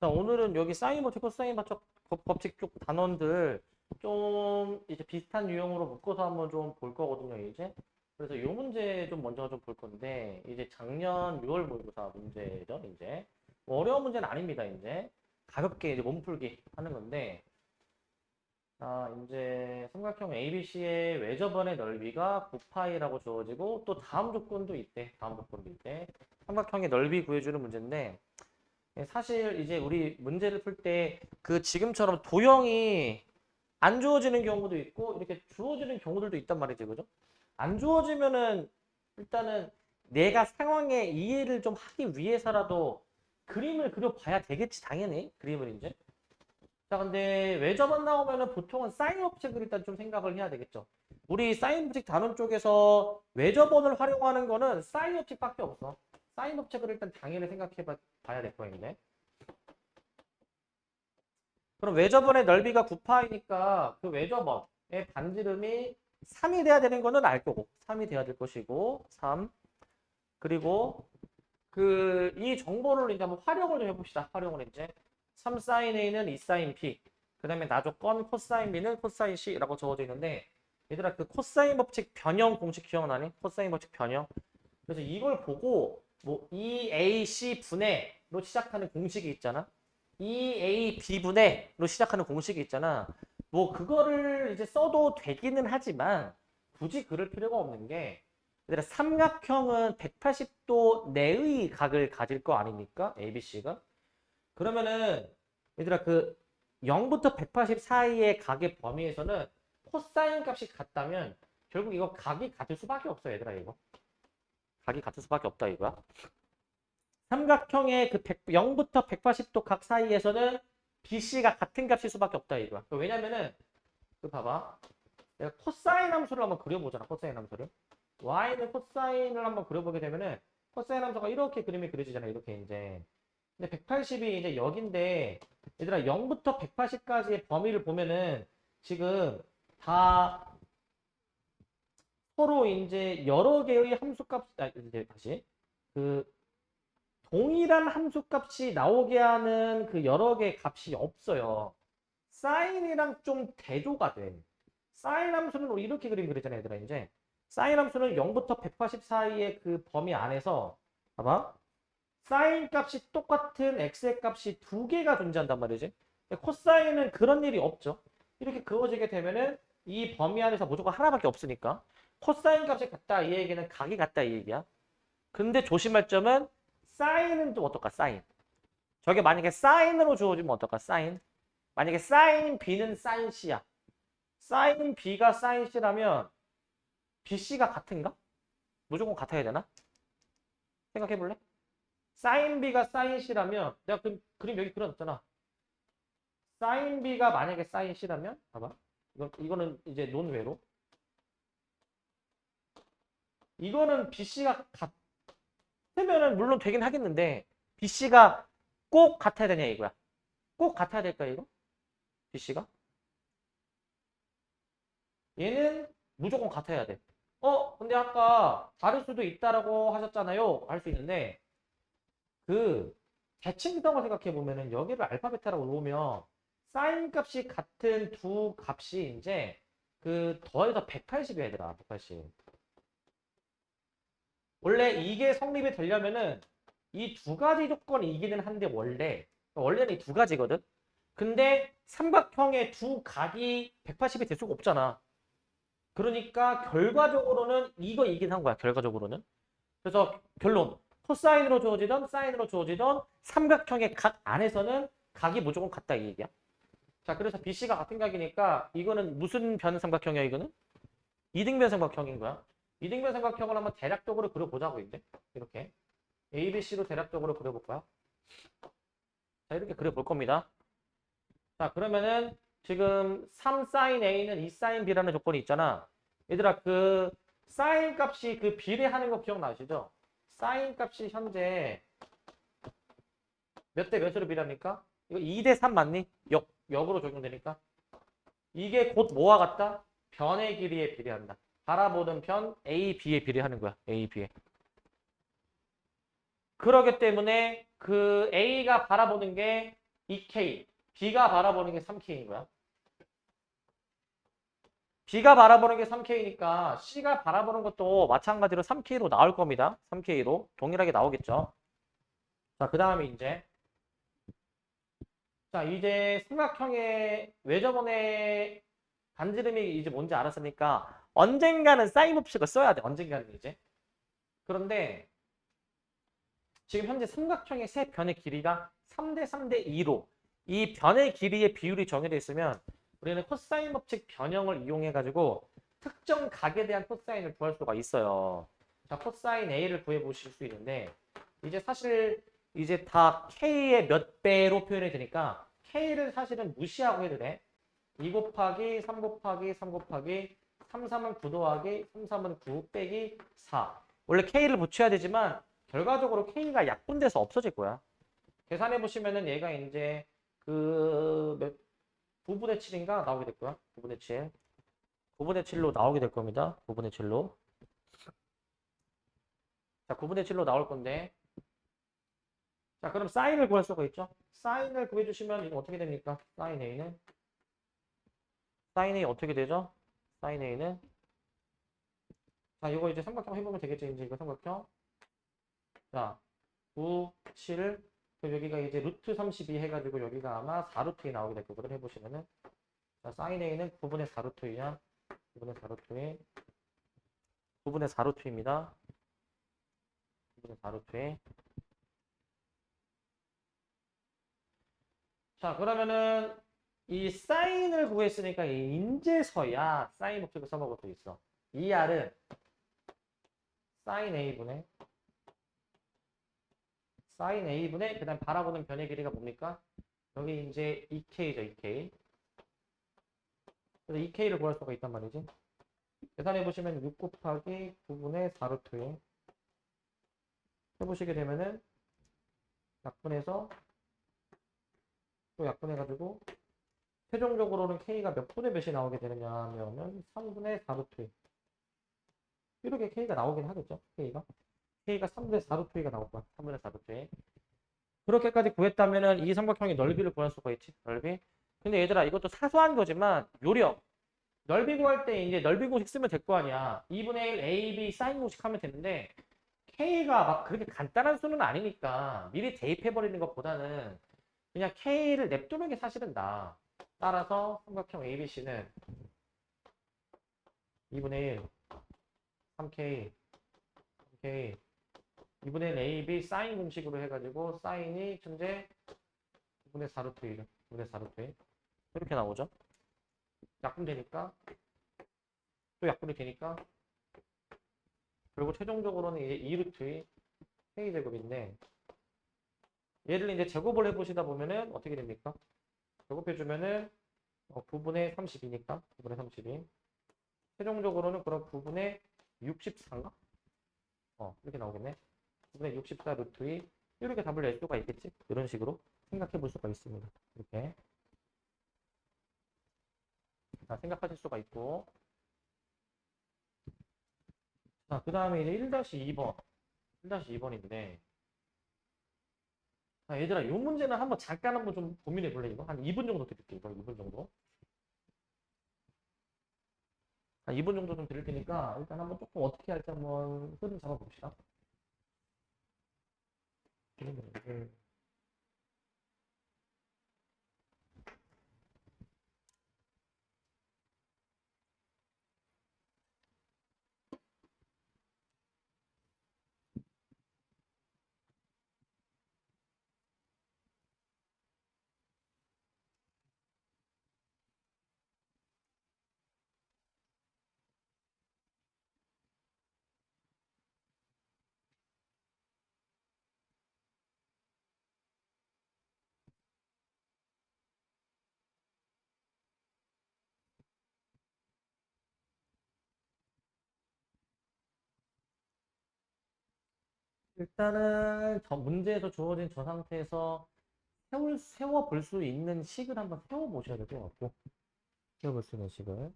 자, 오늘은 여기 사인 법칙, 코사인 법칙 쪽 단원들 좀 이제 비슷한 유형으로 묶어서 한번 좀 볼 거거든요, 이제. 그래서 이 문제 좀 먼저 좀 볼 건데, 이제 작년 6월 모의고사 문제죠, 이제. 뭐 어려운 문제는 아닙니다, 이제. 가볍게 이제 몸풀기 하는 건데, 자, 이제 삼각형 ABC의 외접원의 넓이가 9파이라고 주어지고, 또 다음 조건도 있대, 다음 조건도 있대. 삼각형의 넓이 구해주는 문제인데, 사실 이제 우리 문제를 풀 때 그 지금처럼 도형이 안 주어지는 경우도 있고 이렇게 주어지는 경우들도 있단 말이지, 그죠? 안 주어지면은 일단은 내가 상황의 이해를 좀 하기 위해서라도 그림을 그려봐야 되겠지, 당연히 그림을 이제. 자, 근데 외접원 나오면은 보통은 사인 법칙을 일단 좀 생각을 해야 되겠죠. 우리 사인 법칙 단원 쪽에서 외접원을 활용하는 거는 사인 법칙밖에 없어. 사인 법칙을 일단 당연히 생각해 봐야 될 거인데. 그럼 외접원의 넓이가 9파이니까 그 외접원의 반지름이 3이 돼야 되는 거는 알 거고 3이 돼야 될 것이고 3 그리고 그 이 정보를 이제 한번 활용을 좀 해봅시다. 활용을 이제 3 사인 A는 2 사인 B 그 다음에 나조건 코사인 B는 코사인 C라고 적어져 있는데 얘들아 그 코사인 법칙 변형 공식 기억나니? 코사인 법칙 변형 그래서 이걸 보고 뭐 2AC 분해로 시작하는 공식이 있잖아. 2AB분해로 시작하는 공식이 있잖아. 뭐 그거를 이제 써도 되기는 하지만 굳이 그럴 필요가 없는 게 얘들아 삼각형은 180도 내의 각을 가질 거 아닙니까? ABC가. 그러면은 얘들아 그 0부터 180 사이의 각의 범위에서는 코사인 값이 같다면 결국 이거 각이 같을 수밖에 없어, 얘들아 이거. 각이 같을 수밖에 없다 이거야. 삼각형의 그 0부터 180도 각 사이에서는 BC가 같은 값일 수밖에 없다 이거야. 왜냐면은 그 봐봐. 내가 코사인 함수를 한번 그려보잖아. 코사인 함수를. y는 코사인을 한번 그려보게 되면은 코사인 함수가 이렇게 그림이 그려지잖아. 이렇게 이제. 근데 180이 이제 여기인데 얘들아 0부터 180까지의 범위를 보면은 지금 다 서로 이제 여러 개의 함수값 이제 다시 그 동일한 함수값이 나오게 하는 그 여러 개의 값이 없어요. 사인이랑 좀 대조가 돼. 사인 함수는 우리 이렇게 그림 그리잖아요, 얘들아, 이제. 사인 함수는 0부터 180 사이의 그 범위 안에서, 봐봐. 사인 값이 똑같은 x의 값이 두 개가 존재한단 말이지. 코사인은 그런 일이 없죠. 이렇게 그어지게 되면은 이 범위 안에서 무조건 하나밖에 없으니까. 코사인 값이 같다, 이 얘기는 각이 같다, 이 얘기야. 근데 조심할 점은 사인은 좀 어떨까? 사인. 저게 만약에 사인으로 주어지면 어떨까? 사인. 만약에 사인 B는 사인 C야. 사인 B가 사인 C라면 BC가 같은가? 무조건 같아야 되나? 생각해 볼래? 사인 B가 사인 C라면 내가 그림 여기 그려놨잖아. 사인 B가 만약에 사인 C라면 봐봐. 이거는 이제 논외로. 이거는 BC가 같으면은 물론 되긴 하겠는데 BC가 꼭 같아야 되냐 이거야. 꼭 같아야 될까 이거? BC가? 얘는 무조건 같아야 돼. 근데 아까 다를 수도 있다라고 하셨잖아요. 할 수 있는데 그 대칭성을 생각해 보면은 여기를 알파 베타라고 놓으면 사인 값이 같은 두 값이 이제 그 더해서 180이야 얘들아. 180. 원래 이게 성립이 되려면은 이 두 가지 조건이 이기는 한데 원래는 이 두 가지거든. 근데 삼각형의 두 각이 180이 될 수가 없잖아. 그러니까 결과적으로는 이거 이긴 한 거야. 결과적으로는. 그래서 결론. 코사인으로 주어지던 사인으로 주어지던 삼각형의 각 안에서는 각이 무조건 같다 이 얘기야. 자, 그래서 BC가 같은 각이니까 이거는 무슨 변 삼각형이야 이거는? 이등변 삼각형인 거야. 이등변 삼각형을 한번 대략적으로 그려보자고 이제. 이렇게. ABC로 대략적으로 그려볼 거야. 자, 이렇게 그려볼 겁니다. 자, 그러면은 지금 3 사인 A는 2 사인 B라는 조건이 있잖아. 얘들아, 그 사인 값이 그 비례하는 거 기억나시죠? 사인 값이 현재 몇 대 몇으로 비례합니까? 이거 2대 3 맞니? 역으로 적용되니까. 이게 곧 뭐와 같다? 변의 길이에 비례한다. 바라보는 편 A, B에 비례하는 거야. A, B에. 그러기 때문에 그 A가 바라보는 게 2K. B가 바라보는 게 3K인 거야. B가 바라보는 게 3K니까 C가 바라보는 것도 마찬가지로 3K로 나올 겁니다. 3K로. 동일하게 나오겠죠. 자, 그 다음에 이제. 자, 이제 삼각형의 왜 저번에 반지름이 이제 뭔지 알았으니까 언젠가는 사인 법칙을 써야 돼. 언젠가는 이제. 그런데 지금 현재 삼각형의 세 변의 길이가 3대 3대 2로 이 변의 길이의 비율이 정해져 있으면 우리는 코사인 법칙 변형을 이용해 가지고 특정 각에 대한 코사인을 구할 수가 있어요. 자, 코사인 A를 구해 보실 수 있는데 이제 사실 이제 다 K의 몇 배로 표현이 되니까 K를 사실은 무시하고 해도 돼. 2 곱하기 3 곱하기 3 곱하기 3, 3은 9 더하기 3, 3은 9 빼기 4. 원래 K를 붙여야 되지만 결과적으로 K가 약분돼서 없어질 거야. 계산해 보시면은 얘가 이제 그 9분의 7인가 나오게 될 거야. 9분의 7. 9분의 7로 나오게 될 겁니다. 9분의 7로. 자, 9분의 7로 나올 건데. 자, 그럼 사인을 구할 수가 있죠. 사인을 구해 주시면 이거 어떻게 됩니까? 사인 A는 사인 A 어떻게 되죠? 사인 A는 자, 이거 이제 삼각형 해보면 되겠죠. 이제 이거 삼각형. 자, 9, 7. 그럼 여기가 이제 루트 32 해가지고 여기가 아마 4루트에 나오게 될 거거든. 해보시면은. 자, 사인 A는 9분의 4루트이냐? 9분의 4루트에 9분의 4루트입니다. 9분의 4루트에. 자, 그러면은 이 사인을 구했으니까 인제서야 사인 법칙을 써먹을 수 있어. 이 R은 사인 A분의 사인 A분의 그 다음 바라보는 변의 길이가 뭡니까? 여기 이제 2K죠, 2K. 그래서 2K를 구할 수가 있단 말이지. 계산해 보시면 6 곱하기 9분의 4루트에 해보시게 되면은 약분해서 또 약분해가지고 최종적으로는 K가 몇 분의 몇이 나오게 되느냐 하면은 3분의 4루트 이렇게 K가 나오긴 하겠죠. K가 3분의 4루트가 나올 거야. 3분의 4루트에 그렇게까지 구했다면은 이 삼각형의 넓이를 구할 수가 있지. 넓이. 근데 얘들아 이것도 사소한 거지만 요령. 넓이 구할 때 이제 넓이 공식 쓰면 될 거 아니야. 2분의 1 AB 사인 공식 하면 되는데 K가 막 그렇게 간단한 수는 아니니까 미리 대입해버리는 것보다는 그냥 K를 냅두는 게 사실은 나아. 따라서 삼각형 ABC는 2분의 1, 3K, 3K, 2분의 1 AB 사인 공식으로 해가지고 사인이 현재 9분의 4루트 1, 9분의 4루트 1 이렇게 나오죠. 약분되니까 또 약분이 되니까 그리고 최종적으로는 이제 2루트 K제곱인데 얘를 이제 제곱을 해보시다 보면은 어떻게 됩니까? 제곱해주면은 9분의 32니까 9분의 32 최종적으로는 그럼 9분의 64인가? 이렇게 나오겠네. 9분의 64 루트 2 이렇게 답을 낼 수가 있겠지? 이런 식으로 생각해 볼 수가 있습니다. 이렇게 자, 생각하실 수가 있고 자, 그 다음에 이제 1-2번 1-2번인데 자, 얘들아 이 문제는 한번 잠깐 한번 좀 고민해 볼래 이거? 한 2분 정도 드릴게 이거 2분 정도 한 2분 정도 좀 드릴 테니까 일단 한번 조금 어떻게 할지 한번 흐름 잡아 봅시다. 일단은 저 문제에서 주어진 저 상태에서 세워볼 수 있는 식을 한번 세워보셔야 될 것 같고 세워볼 수 있는 식을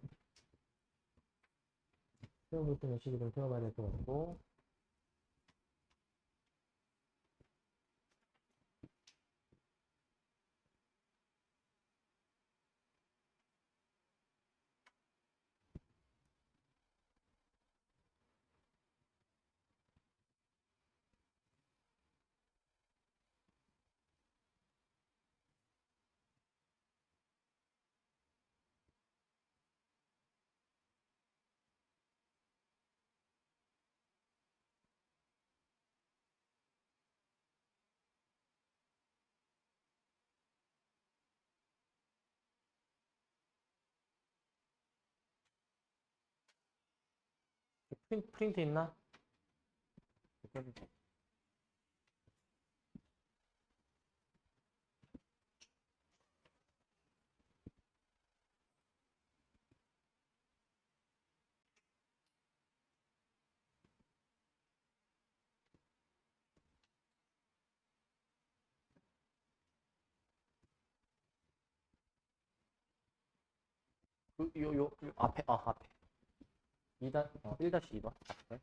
세워볼 수 있는 식을 좀 세워봐야 될 것 같고 프린트 있나? 요 앞에, 앞에. 1-2번. 앞에.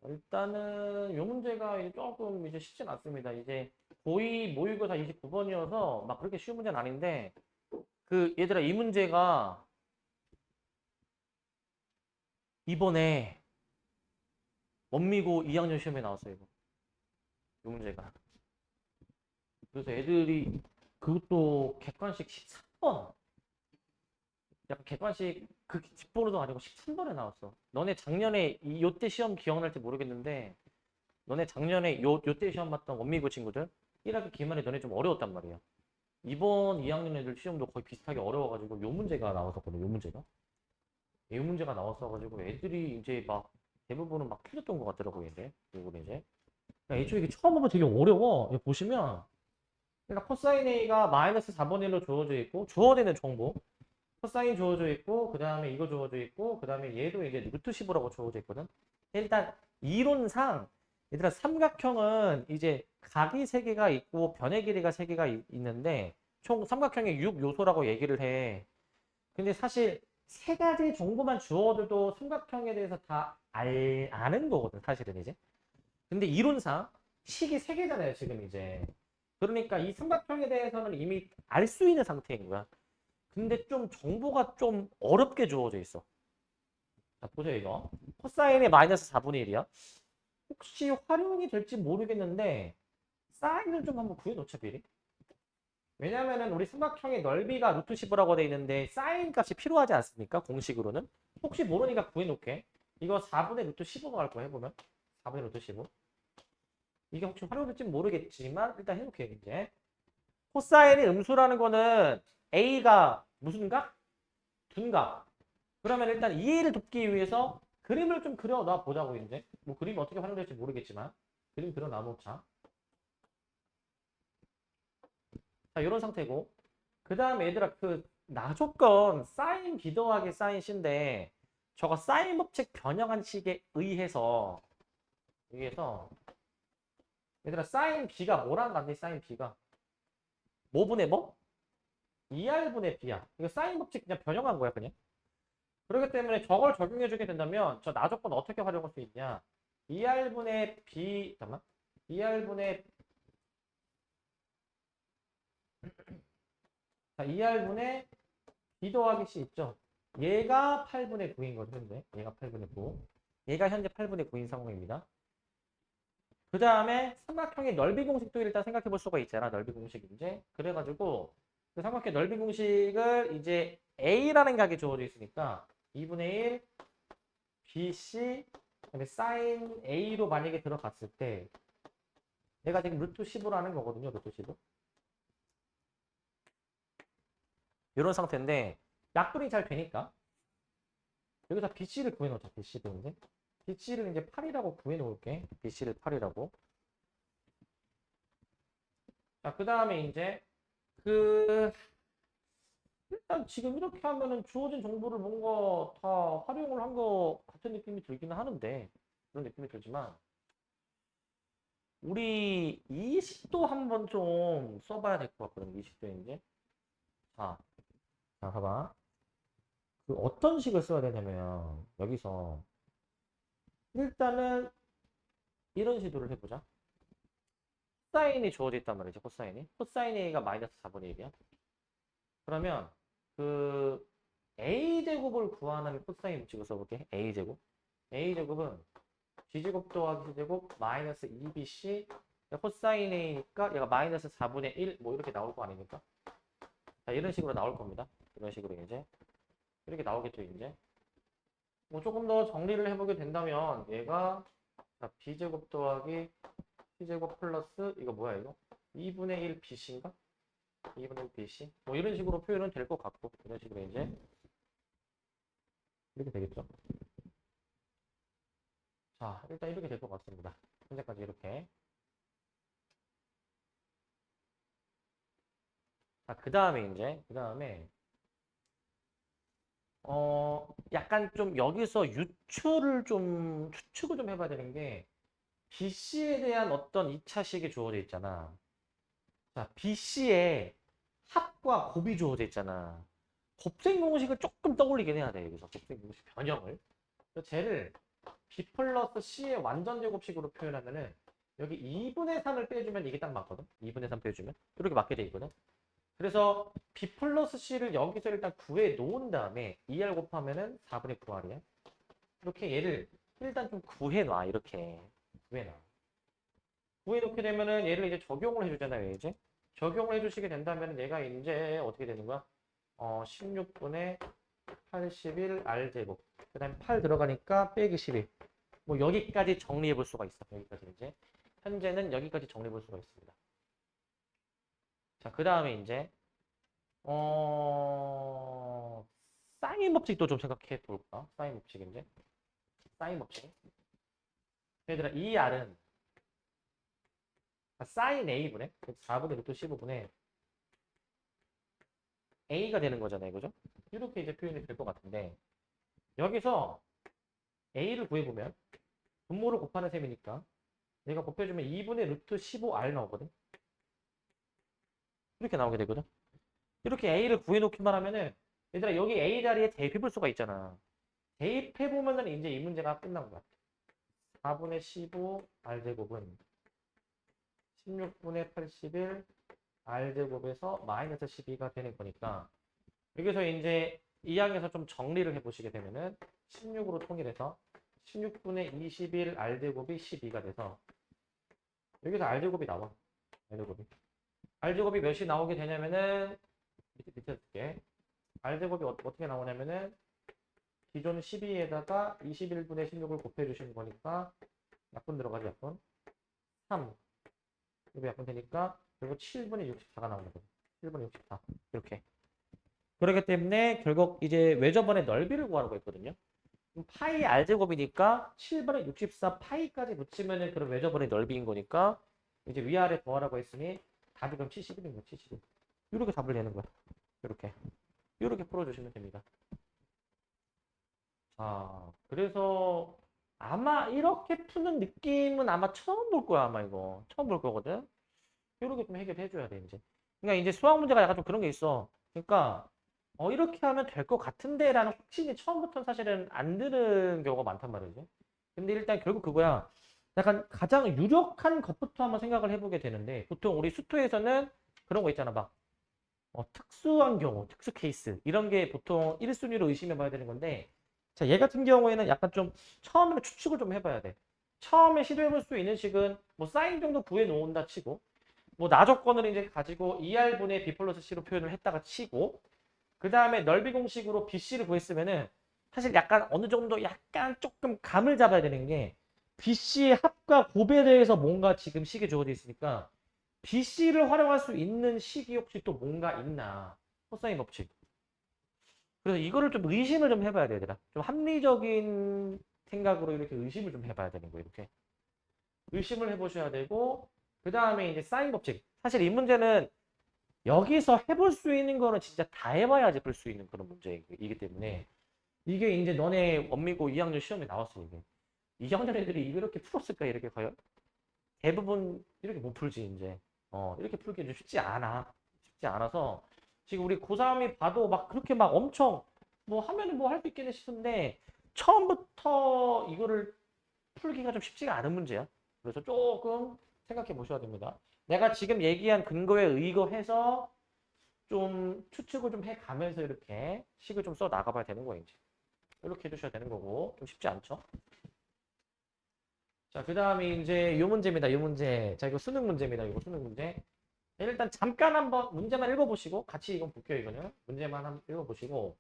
일단은 요 문제가 이제 조금 이제 쉽진 않습니다. 이제 고2 모의고사 29번이어서 막 그렇게 쉬운 문제는 아닌데 그 얘들아 이 문제가 이번에 원미고 2학년 시험에 나왔어요. 이거. 이 문제가. 그래서 애들이 그것도 객관식 13번. 약간 객관식 그 뒷번호도 아니고 13번에 나왔어. 너네 작년에 요때 시험 기억날지 모르겠는데 너네 작년에 요때 시험 봤던 원미고 친구들 1학기 기말에 너네 좀 어려웠단 말이야. 이번 2학년 애들 시험도 거의 비슷하게 어려워가지고 요 문제가 나왔었거든. 요 문제가. 이 문제가 나왔어가지고 애들이 이제 막 대부분은 막 틀렸던 것 같더라고요. 이제 요거는 이제. 그러니까 애초에 이게 처음 보면 되게 어려워. 여기 보시면 그러니까 코사인 A가 마이너스 4분의 1로 주어져 있고 주어져 있는 정보 코사인 주어져 있고 그 다음에 이거 주어져 있고 그 다음에 얘도 이제 루트 15라고 주어져 있거든. 일단 이론상 얘들아 삼각형은 이제 각이 3개가 있고 변의 길이가 3개가 있는데 총 삼각형의 6요소라고 얘기를 해. 근데 사실 3가지 정보만 주어도 삼각형에 대해서 다 아는 거거든 사실은 이제. 근데 이론상 식이 3개잖아요 지금 이제. 그러니까 이 삼각형에 대해서는 이미 알 수 있는 상태인 거야. 근데 좀 정보가 좀 어렵게 주어져 있어. 자, 보세요, 이거. 코사인의 마이너스 4분의 1이야. 혹시 활용이 될지 모르겠는데, 사인을 좀 한번 구해놓자, 미리. 왜냐면은 우리 삼각형의 넓이가 루트 15라고 돼 있는데, 사인 값이 필요하지 않습니까? 공식으로는. 혹시 모르니까 구해놓게. 이거 4분의 루트 15가 갈 거야, 해보면. 4분의 루트 15. 이게 혹시 활용될지 모르겠지만, 일단 해놓게, 이제. 코사인의 음수라는 거는 A가 무슨 각? 둔각. 그러면 일단 이해를 돕기 위해서 그림을 좀 그려놔 보자고 이제. 뭐 그림이 어떻게 활용될지 모르겠지만 그림 그려놔 놓자. 자, 이런 상태고. 그 다음에 얘들아 그 나조건 사인 B 더하기 사인 C인데 저거 사인 법칙 변형한 식에 의해서 얘들아 사인 B가 뭐랑 같니? 사인 B가 뭐 분의 뭐? 2R분의 B야. 이거 사인 법칙 그냥 변형한 거야 그냥. 그렇기 때문에 저걸 적용해 주게 된다면 저 나조건 어떻게 활용할 수 있냐? 2R분의 B, 잠깐만. 2R분의, 자, 2R분의 B 더하기 C 있죠? 얘가 8분의 9인 거죠, 현재. 얘가 8분의 9. 얘가 현재 8분의 9인 상황입니다. 그 다음에 삼각형의 넓이 공식도 일단 생각해 볼 수가 있잖아, 넓이 공식 이제. 그래가지고 그 삼각형 넓이 공식을 이제 A라는 각이 주어져 있으니까 2분의 1 BC 그다음에 사인 A로 만약에 들어갔을 때 내가 지금 루트 15라는 거거든요. 루트 15. 이런 상태인데 약분이 잘 되니까 여기서 BC를 구해놓자. BC도 이제 BC를 이제 8이라고 구해놓을게. BC를 8이라고. 자, 그 다음에 이제 그 일단 지금 이렇게 하면은 주어진 정보를 뭔가 다 활용을 한 거 같은 느낌이 들기는 하는데 그런 느낌이 들지만 우리 이식도 한번 좀 써봐야 될 것 같거든. 이식도 이제 자, 자 봐봐. 그 어떤 식을 써야 되냐면 여기서 일단은 이런 시도를 해보자. 코사인이 주어져 있단 말이죠. 코사인이. 코사인 A가 마이너스 4분의 1이야. 그러면 그 A제곱을 구하는 코사인 법칙을 써볼게. A제곱. A제곱은 B제곱 더하기 C제곱 마이너스 2BC 코사인 A니까 얘가 마이너스 4분의 1 뭐 이렇게 나올 거 아닙니까? 자, 이런 식으로 나올 겁니다. 이런 식으로 이제. 이렇게 나오겠죠, 이제. 뭐 조금 더 정리를 해보게 된다면 얘가 자, b제곱 더하기 c제곱 플러스 이거 뭐야 이거? 2분의 1 bc인가? 2분의 1 bc 뭐 이런 식으로 표현은 될 것 같고 이런 식으로 이제 이렇게 되겠죠. 자, 일단 이렇게 될 것 같습니다. 현재까지 이렇게. 자, 그 다음에 약간 좀 여기서 추측을 좀 해봐야 되는 게 BC에 대한 어떤 2차식이 주어져 있잖아. 자, BC에 합과 곱이 주어져 있잖아. 곱셈 공식을 조금 떠올리긴 해야 돼, 여기서. 곱셈 공식 변형을. 그래서 쟤를 B 플러스 C의 완전 제곱식으로 표현하면은 여기 2분의 3을 빼주면 이게 딱 맞거든. 2분의 3 빼주면. 이렇게 맞게 돼 있거든. 그래서 B 플러스 C를 여기서 일단 구해 놓은 다음에 2R 곱하면은 4분의 9R이야. 이렇게 얘를 일단 좀 구해 놔. 이렇게. 구해 놔. 구해 놓게 되면은 얘를 이제 적용을 해주잖아요. 이제. 적용을 해주시게 된다면 얘가 이제 어떻게 되는 거야? 16분의 81 R제곱. 그 다음에 8 들어가니까 빼기 11. 뭐 여기까지 정리해 볼 수가 있어. 여기까지 이제. 현재는 여기까지 정리해 볼 수가 있습니다. 자, 그 다음에 이제 사인 법칙도 좀 생각해 볼까? 사인 법칙 이제. 사인 법칙. 얘들아, 이 R은 사인 A분의 4분의 루트 15분의 A가 되는 거잖아요. 그죠? 이렇게 이제 표현이 될 것 같은데 여기서 A를 구해보면 분모를 곱하는 셈이니까 얘가 곱해주면 2분의 루트 15R 나오거든. 이렇게 나오게 되거든. 이렇게 A를 구해놓기만 하면은 얘들아 여기 A 자리에 대입해볼 수가 있잖아. 대입해보면은 이제 이 문제가 끝난 거야. 4분의 15 R제곱은 16분의 81 R제곱에서 마이너스 12가 되는 거니까 여기서 이제 이 항에서 좀 정리를 해보시게 되면은 16으로 통일해서 16분의 21 R제곱이 12가 돼서 여기서 R제곱이 나와. R제곱이. R제곱이 몇이 나오게 되냐면은 밑에 쓸게. R제곱이 어떻게 나오냐면은 기존 12에다가 21분의 16을 곱해주시는 거니까 약분 들어가지 약분 3 이거 약분 되니까 결국 7분의 64가 나오는 거죠. 7분의 64 이렇게. 그렇기 때문에 결국 이제 외접원의 넓이를 구하라고 했거든요. 파이 R제곱이니까 7분의 64 파이까지 붙이면은 그런 외접원의 넓이인 거니까 이제 위아래 더하라고 했으니 답이 그럼 71입니다. 71. 이렇게 답을 내는 거야. 이렇게 풀어주시면 됩니다. 자, 그래서 아마 이렇게 푸는 느낌은 아마 처음 볼 거야. 아마 이거 처음 볼 거거든. 이렇게 좀 해결해 줘야 돼 이제. 그러니까 이제 수학 문제가 약간 좀 그런 게 있어. 그러니까 이렇게 하면 될 것 같은데 라는 확신이 처음부터는 사실은 안 드는 경우가 많단 말이지. 근데 일단 결국 그거야. 약간 가장 유력한 것부터 한번 생각을 해보게 되는데 보통 우리 수토에서는 그런 거 있잖아. 막 특수한 경우, 특수 케이스 이런 게 보통 1순위로 의심해 봐야 되는 건데 자, 얘 같은 경우에는 약간 좀 처음에 추측을 좀 해봐야 돼. 처음에 시도해 볼 수 있는 식은 뭐 사인 정도 구해 놓은다 치고 뭐 나 조건을 이제 가지고 2R분의 B 플러스 C로 표현을 했다가 치고 그 다음에 넓이 공식으로 BC를 구했으면은 사실 약간 어느 정도 약간 조금 감을 잡아야 되는 게 BC의 합과 곱에 대해서 뭔가 지금 식이 주어져 있으니까 BC를 활용할 수 있는 식이 혹시 또 뭔가 있나 코사인 법칙. 그래서 이거를 좀 의심을 좀 해봐야 돼, 얘들아. 좀 합리적인 생각으로 이렇게 의심을 좀 해봐야 되는 거예요, 이렇게. 의심을 해보셔야 되고, 그 다음에 이제 사인 법칙. 사실 이 문제는 여기서 해볼 수 있는 거는 진짜 다 해봐야지 풀 수 있는 그런 문제이기 때문에 이게 이제 너네 원미고 2학년 시험에 나왔어, 이게. 2학년 애들이 이렇게 풀었을까, 이렇게 과연? 대부분 이렇게 못 풀지, 이제. 이렇게 풀기 좀 쉽지 않아. 쉽지 않아서 지금 우리 고3이 봐도 막 그렇게 막 엄청 뭐 하면은 뭐 할 수 있겠네 싶은데 처음부터 이거를 풀기가 좀 쉽지가 않은 문제야. 그래서 조금 생각해 보셔야 됩니다. 내가 지금 얘기한 근거에 의거해서 좀 추측을 좀 해가면서 이렇게 식을 좀 써 나가봐야 되는 거예요, 이제. 이렇게 해주셔야 되는 거고 좀 쉽지 않죠? 자, 그 다음에 이제 요 문제입니다. 요 문제. 자, 이거 수능 문제입니다. 이거 수능 문제. 일단 잠깐 한번 문제만 읽어보시고 같이 이건 볼게요. 이거는 문제만 한번 읽어보시고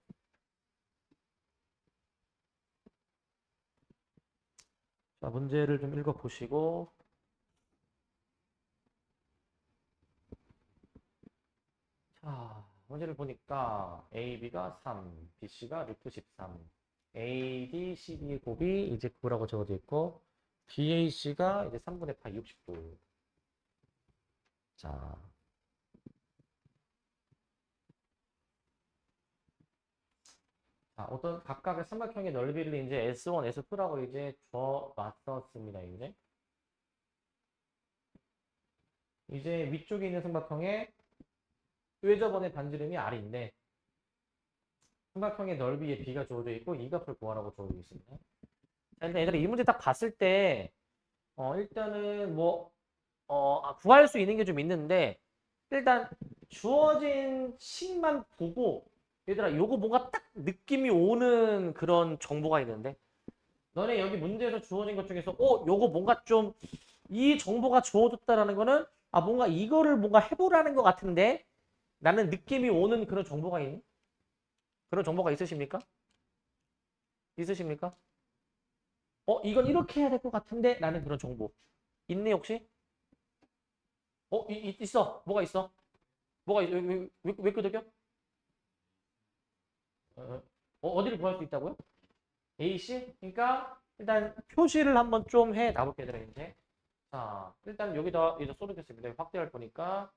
자, 문제를 좀 읽어보시고. 자, 문제를 보니까 AB가 3, BC가 루트 13, AD, CD의 곱이 이제 9라고 적어져 있고, BAC가 이제 3분의 파이 60도. 자, 어떤 각각의 삼각형의 넓이를 이제 S1, S2라고 이제 줘 놨었습니다. 이제 위쪽에 있는 삼각형의 외접원의 반지름이 R인데, 삼각형의 넓이에 B가 주어져 있고, 이 값을 구하라고 주어져 있습니다. 자, 일단 얘들아, 이 문제 딱 봤을 때, 일단은 뭐, 구할 수 있는 게 좀 있는데, 일단 주어진 식만 보고, 얘들아, 요거 뭔가 딱 느낌이 오는 그런 정보가 있는데, 너네 여기 문제에서 주어진 것 중에서, 요거 뭔가 좀, 이 정보가 주어졌다라는 거는, 뭔가 이거를 뭔가 해보라는 것 같은데, 라는 느낌이 오는 그런 정보가 있는? 그런 정보가 있으십니까? 있으십니까? 이건 이렇게 해야 될 것 같은데? 라는 그런 정보. 있네, 혹시? 있어. 뭐가 있어? 뭐가 있어? 왜 끄덕여? 어, 어디를 구할 수 있다고요? AC? 그러니까 일단 표시를 한번 좀 해 놔볼게요, 이제. 자, 일단 여기다 이제 쏟아겠습니다. 확대할 거니까.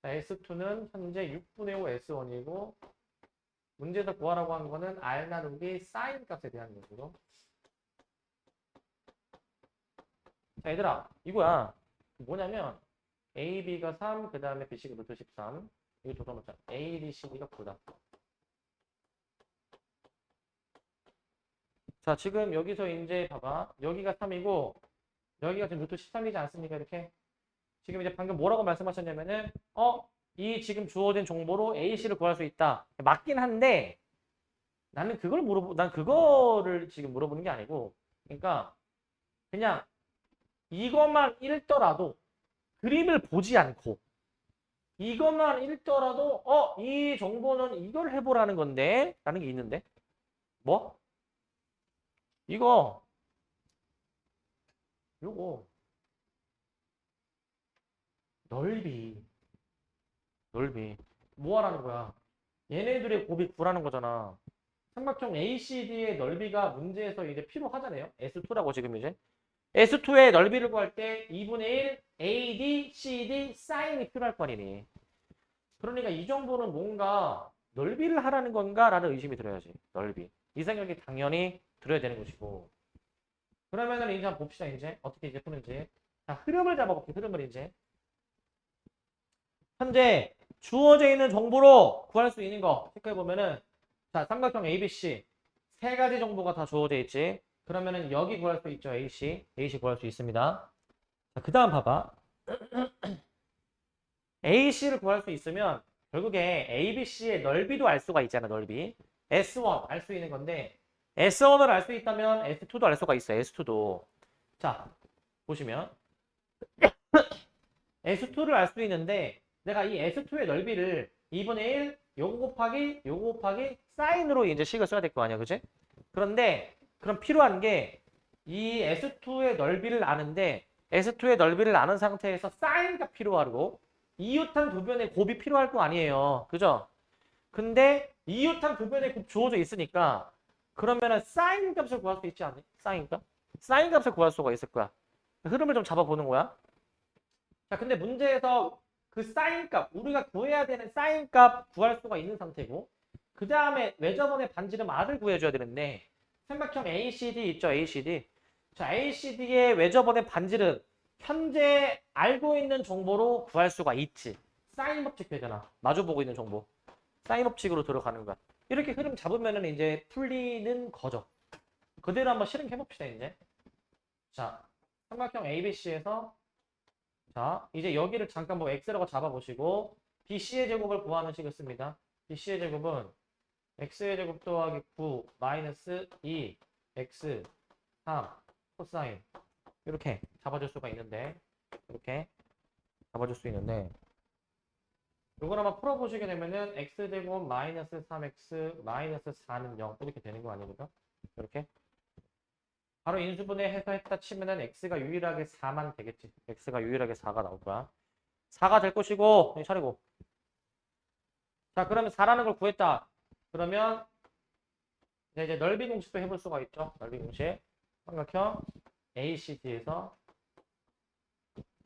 자, S2는 현재 6분의 5 S1이고, 문제에서 구하라고 한 거는 R 나누기 사인 값에 대한 얘기로. 자, 얘들아, 이거야. 뭐냐면, AB가 3, 그 다음에 BC가 루트 13. 이거 조사놓자. AD, CD가 9다. 자, 지금 여기서 이제 봐봐. 여기가 3이고, 여기가 지금 루트 13이지 않습니까? 이렇게. 지금 이제 방금 뭐라고 말씀하셨냐면은, 이 지금 주어진 정보로 AC를 구할 수 있다. 맞긴 한데, 난 그거를 지금 물어보는 게 아니고, 그러니까, 그냥 이것만 읽더라도, 그림을 보지 않고, 이것만 읽더라도, 이 정보는 이걸 해보라는 건데, 라는 게 있는데, 뭐? 이거, 요거, 넓이, 넓이. 뭐 하라는 거야? 얘네들의 곱이 9라는 거잖아. 삼각형 ACD의 넓이가 문제에서 이제 필요하잖아요. S2라고 지금 이제. S2의 넓이를 구할 때 2분의 1 AD, CD, 사인이 필요할 거 아니니. 그러니까 이 정보는 뭔가 넓이를 하라는 건가? 라는 의심이 들어야지. 넓이. 이 생각이 당연히 들어야 되는 것이고. 그러면은 이제 한번 봅시다, 이제. 어떻게 이제 푸는지. 자, 흐름을 잡아볼게, 흐름을 이제. 현재 주어져 있는 정보로 구할 수 있는 거 체크해 보면은 자, 삼각형 ABC 세 가지 정보가 다 주어져 있지. 그러면은 여기 구할 수 있죠. AC 구할 수 있습니다. 자, 그다음 봐봐. AC를 구할 수 있으면 결국에 ABC의 넓이도 알 수가 있잖아, 넓이. S1 알 수 있는 건데 S1을 알 수 있다면 S2도 알 수가 있어. S2도. 자, 보시면 S2를 알 수 있는데 내가 이 S2의 넓이를 2분의 1 요거 곱하기 사인으로 이제 식을 써야 될 거 아니야. 그지? 그런데 그럼 필요한 게 이 S2의 넓이를 아는데 S2의 넓이를 아는 상태에서 사인가 필요하고 이웃한 두 변의 곱이 필요할 거 아니에요. 그죠? 근데 이웃한 두 변의 곱 주어져 있으니까 그러면은 사인 값을 구할 수 있지 않니? 사인 값? 사인 값을 구할 수가 있을 거야. 흐름을 좀 잡아보는 거야. 자, 근데 문제에서 그 사인 값, 우리가 구해야 되는 사인 값 구할 수가 있는 상태고, 그 다음에 외접원의 반지름 R을 구해줘야 되는데, 삼각형 ACD 있죠, ACD. 자, ACD의 외접원의 반지름, 현재 알고 있는 정보로 구할 수가 있지. 사인 법칙 되잖아. 마주보고 있는 정보. 사인 법칙으로 들어가는 거야. 이렇게 흐름 잡으면은 이제 풀리는 거죠. 그대로 한번 실행해 봅시다, 이제. 자, 삼각형 ABC에서 자, 이제 여기를 잠깐 뭐 x라고 잡아보시고 bc의 제곱을 구하는 식을 씁니다. bc의 제곱은 x의 제곱 더하기 9 마이너스 2 x 3 코사인 이렇게 잡아줄 수가 있는데 이렇게 잡아줄 수 있는데 이걸 한번 풀어보시게 되면은 x제곱 마이너스 3x 마이너스 4는 0 이렇게 되는 거 아니에요? 이렇게 바로 인수분해해서 했다 치면은 x가 유일하게 4만 되겠지. x가 유일하게 4가 나올 거야. 4가 될 것이고, 차리고. 자, 그러면 4라는 걸 구했다. 그러면 이제 넓이 공식도 해볼 수가 있죠. 넓이 공식. 삼각형 ACD에서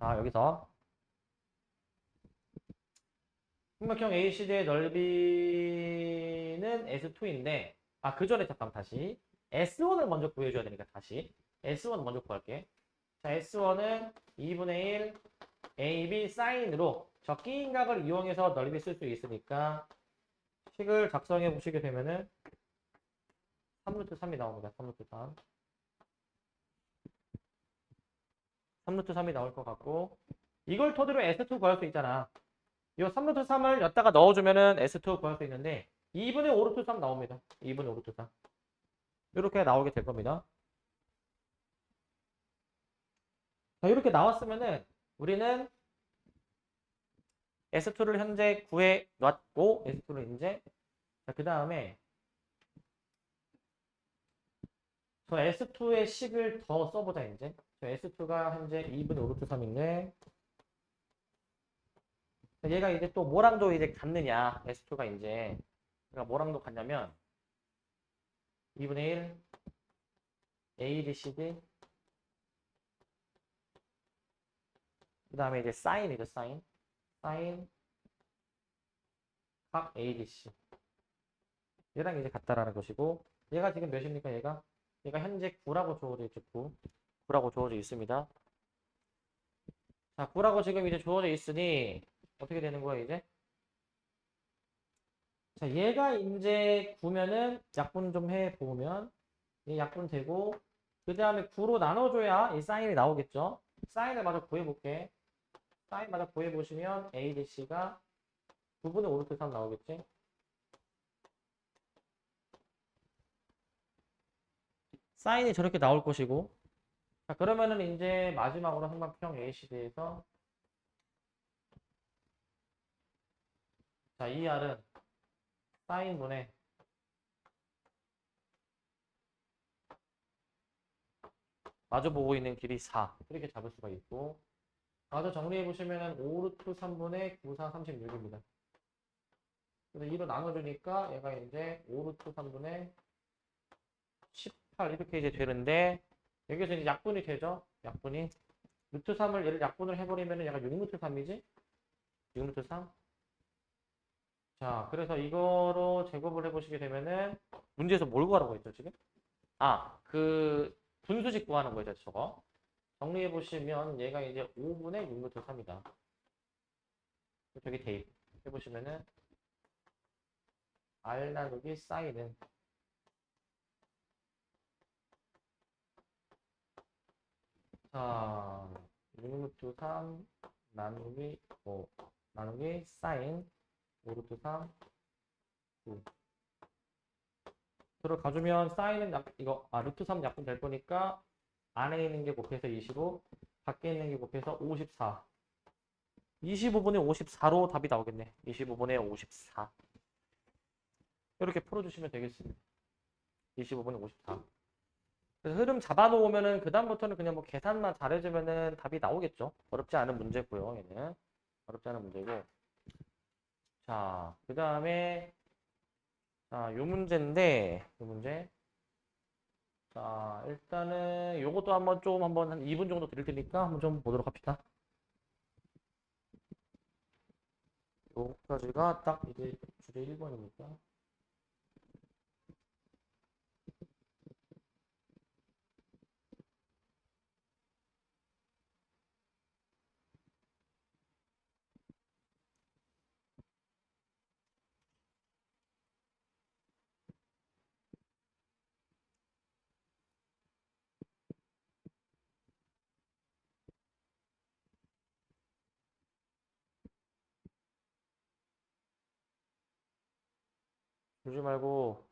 여기서 삼각형 ACD의 넓이는 S2인데 그 전에 잠깐 다시 S1을 먼저 구해줘야 되니까 다시 S1 먼저 구할게. 자, S1은 2분의 1 AB 사인으로 적기인각을 이용해서 넓이 쓸 수 있으니까 식을 작성해 보시게 되면은 3루트 3이 나옵니다. 3루트 3. 3루트 3이 나올 것 같고 이걸 토대로 S2 구할 수 있잖아. 이 3루트 3을 여기다가 넣어주면은 S2 구할 수 있는데 2분의 5루트 3 나옵니다. 2분의 5루트 3. 이렇게 나오게 될 겁니다. 자, 이렇게 나왔으면은 우리는 S2를 현재 구해 놨고 S2를 이제 그 다음에 저 S2의 식을 더 써보자 이제. 저 S2가 현재 2분의 5루트 3인데 얘가 이제 또 뭐랑도 이제 같느냐 S2가 이제 그러니까 뭐랑도 같냐면 2분의 1 ADCD 그 다음에 이제 사인이죠 사인 각 ADC 얘랑 이제 같다라는 것이고 얘가 지금 몇입니까 얘가 현재 9라고 주어져 있죠 9라고 주어져 있습니다. 자 9라고 지금 이제 주어져 있으니 어떻게 되는 거야 이제 자 얘가 이제 9면은 약분 좀 해보면 얘 약분 되고 그 다음에 9로 나눠줘야 이 사인이 나오겠죠. 사인을 마저 구해볼게. 사인 마저 구해보시면 ADC가 9분의 5루트 3 나오겠지. 사인이 저렇게 나올 것이고 자 그러면은 이제 마지막으로 삼각형 ACD에서 자 ER은 사인분의 마주보고 있는 길이 4 이렇게 잡을 수가 있고 마저 정리해보시면은 5루트 3분의 9, 4, 36입니다. 그래서 2로 나눠주니까 얘가 이제 5루트 3분의 18 이렇게 이제 되는데 여기서 이제 약분이 되죠. 약분이 루트 3을 얘를 약분을 해버리면 얘가 6루트 3이지? 6루트 3. 자, 그래서 이거로 제곱을 해보시게 되면은 문제에서 뭘 구하라고 했죠, 지금? 그 분수식 구하는 거죠, 저거. 정리해보시면 얘가 이제 5분의 6루트 3이다. 저기 대입 해보시면은 R 나누기 사인은 자, 6루트 3 나누기 5 나누기 사인 5루트 3 9 들어 가주면 사인은 이거 루트 3 약분 될 거니까 안에 있는 게 곱해서 25 밖에 있는 게 곱해서 54 25분의 54로 답이 나오겠네. 25분의 54 이렇게 풀어주시면 되겠습니다. 25분의 54 그래서 흐름 잡아놓으면은 그 다음부터는 그냥 뭐 계산만 잘해주면은 답이 나오겠죠. 어렵지 않은 문제고요. 얘는 어렵지 않은 문제고 자 그 다음에 요 문제인데 요 문제 자 일단은 요것도 한번 한 2분 정도 드릴 테니까 한번 좀 보도록 합시다. 요까지가 딱 이제 주제 1번이니까 그러지 말고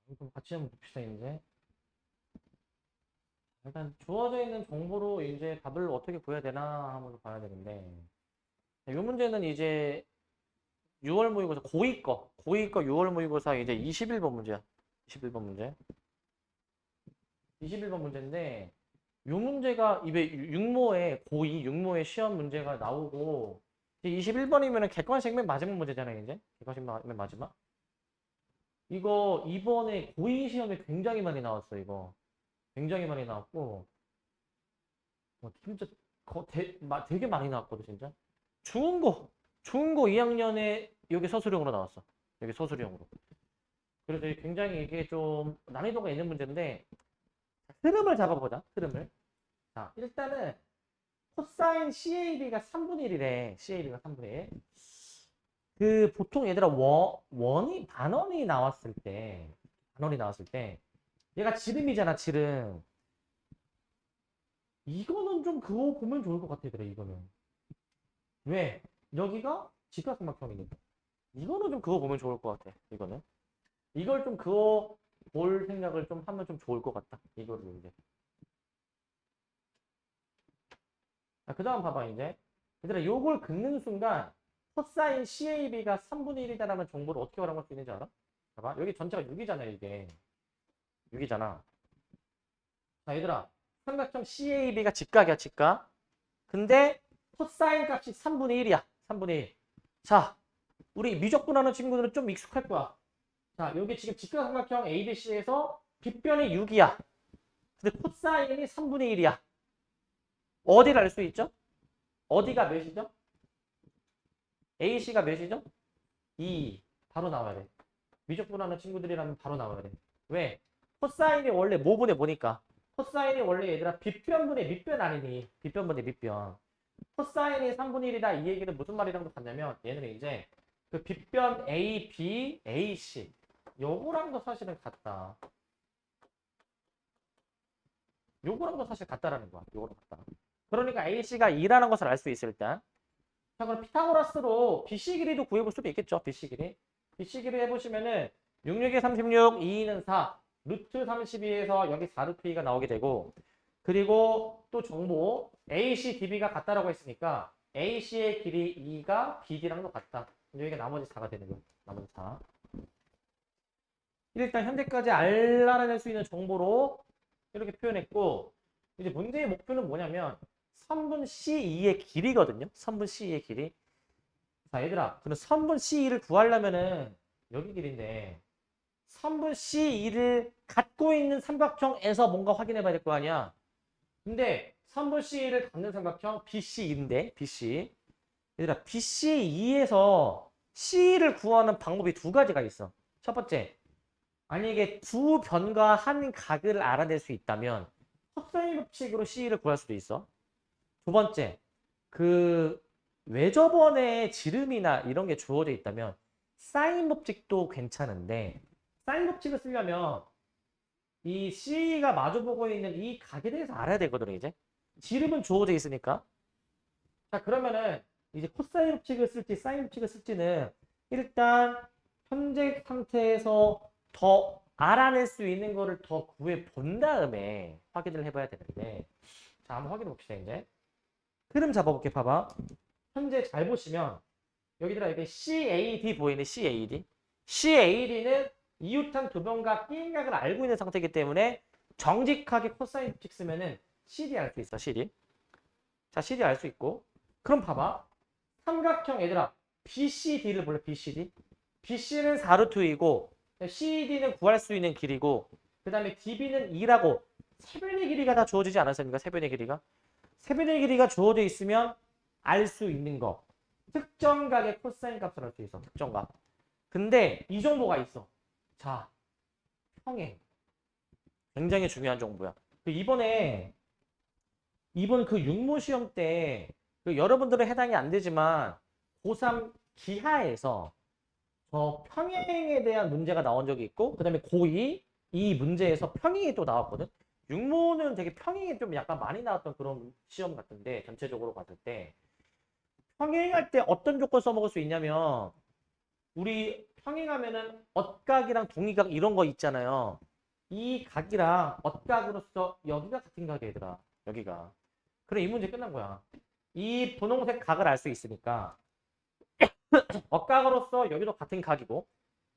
이거 같이 한번 봅시다, 이제. 일단 주어져 있는 정보로 이제 답을 어떻게 구해야 되나 한번 봐야 되는데, 이 문제는 이제 6월 모의고사 고2거 6월 모의고사 이제 21번 문제야. 21번 문제. 21번 문제인데, 이 문제가 입에 육모에 고2 육모에 시험 문제가 나오고, 이제 21번이면은 객관식 맨 마지막 문제잖아요, 이제. 객관식 맨 마지막. 이거 이번에 고2 시험에 굉장히 많이 나왔어, 이거. 굉장히 많이 나왔고, 진짜 되게 많이 나왔거든, 진짜. 중고 2학년에 여기 서술형으로 나왔어. 여기 서술형으로. 그래서 굉장히 이게 좀 난이도가 있는 문제인데, 흐름을 잡아보자, 흐름을. 자, 일단은 코사인 CAB가 3분의 1이래. CAB가 3분의 1. 그 보통 얘들아 단원이 나왔을 때 얘가 지름이잖아, 지름. 이거는 좀 그거 보면 좋을 것 같아, 얘들아, 이거는. 왜? 여기가 직각삼각형이니까. 이거는 좀 그거 보면 좋을 것 같아, 이거는. 이걸 좀 그거 볼 생각을 좀 하면 좀 좋을 것 같다, 이거를 이제. 자, 그 다음 봐봐, 이제. 얘들아, 요걸 긋는 순간 코사인 CAB가 3분의 1이다라는 정보를 어떻게 활용할 수 있는지 알아? 봐봐, 여기 전체가 6이잖아, 이게. 6이잖아. 자, 얘들아, 삼각형 CAB가 직각이야, 직각. 근데 코사인 값이 3분의 1이야. 3분의 1. 자, 우리 미적분하는 친구들은 좀 익숙할 거야. 자, 여기 지금 직각삼각형 ABC에서 빗변이 6이야. 근데 코사인이 3분의 1이야. 어디를 알 수 있죠? 어디가 몇이죠? AC가 몇이죠? 2. 바로 나와야 돼. 미적분하는 친구들이라면 바로 나와야 돼. 왜? 코사인이 원래 뭐분의 뭐니까. 코사인이 원래 얘들아 빗변분의 밑변 아니니. 빗변분의 밑변. 코사인이 3분의 1이다 이 얘기는 무슨 말이랑도 같냐면 얘는 이제 그 빗변 A, B, AC 요거랑도 사실은 같다. 요거랑도 사실 같다라는 거야. 요거랑 같다. 그러니까 AC가 2라는 것을 알 수 있을 때. 자, 그럼 피타고라스로 BC 길이도 구해볼 수도 있겠죠. BC 길이. BC 길이 해보시면은 66에 36, 2는 4, 루트 32에서 여기 4 루트 2가 나오게 되고, 그리고 또 정보 AC, DB가 같다라고 했으니까 AC의 길이 2가 BD랑도 같다. 여기가 나머지 4가 되는 거예요. 나머지 4. 일단 현재까지 알아낼 수 있는 정보로 이렇게 표현했고, 이제 문제의 목표는 뭐냐면 3분 C2의 길이거든요. 3분 C2의 길이. 자, 얘들아, 그럼 3분 C2를 구하려면은 여기 길인데 3분 C2를 갖고 있는 삼각형에서 뭔가 확인해 봐야 될 거 아니야. 근데 3분 C2를 갖는 삼각형 BC2인데 BC. 얘들아, BC2에서 C를 구하는 방법이 두 가지가 있어. 첫 번째, 만약에 두 변과 한 각을 알아낼 수 있다면 섭선의 법칙으로 C를 구할 수도 있어. 두 번째, 그 외접원의 지름이나 이런 게 주어져 있다면 사인 법칙도 괜찮은데 사인 법칙을 쓰려면 이 C가 마주보고 있는 이 각에 대해서 알아야 되거든요, 이제. 지름은 주어져 있으니까. 자, 그러면은 이제 코사인 법칙을 쓸지 사인 법칙을 쓸지는 일단 현재 상태에서 더 알아낼 수 있는 거를 더 구해 본 다음에 확인을 해봐야 되는데, 자, 한번 확인해 봅시다, 이제. 흐름 잡아볼게, 봐봐. 현재 잘 보시면 여기들아 이게 CAD 보이네, CAD. CAD는 이웃한 두 변과 끼인각을 알고 있는 상태이기 때문에 정직하게 코사인 법칙 쓰면은 CD 알 수 있어, CD. 자, CD 알 수 있고. 그럼 봐봐. 삼각형 얘들아 BCD를 볼래, BCD? BC는 4루트이고 CD는 구할 수 있는 길이고 그 다음에 DB는 2라고 세변의 길이가 다 주어지지 않았습니까? 세변의 길이가. 세변의 길이가 주어져 있으면 알 수 있는 거. 특정각의 코사인 값을 알 수 있어. 특정각. 근데 이 정보가 있어. 자, 평행. 굉장히 중요한 정보야. 이번 그 육모 시험 때 여러분들은 해당이 안 되지만 고3 기하에서 평행에 대한 문제가 나온 적이 있고 그다음에 고2 이 문제에서 평행이 또 나왔거든. 육모는 되게 평행이 좀 약간 많이 나왔던 그런 시험 같은데 전체적으로 봤을 때 평행할 때 어떤 조건 써먹을 수 있냐면 우리 평행하면은 엇각이랑 동의각 이런 거 있잖아요. 이 각이랑 엇각으로서 여기가 같은 각이야, 얘들아. 여기가. 그래, 이 문제 끝난 거야. 이 분홍색 각을 알 수 있으니까 엇각으로서 여기도 같은 각이고,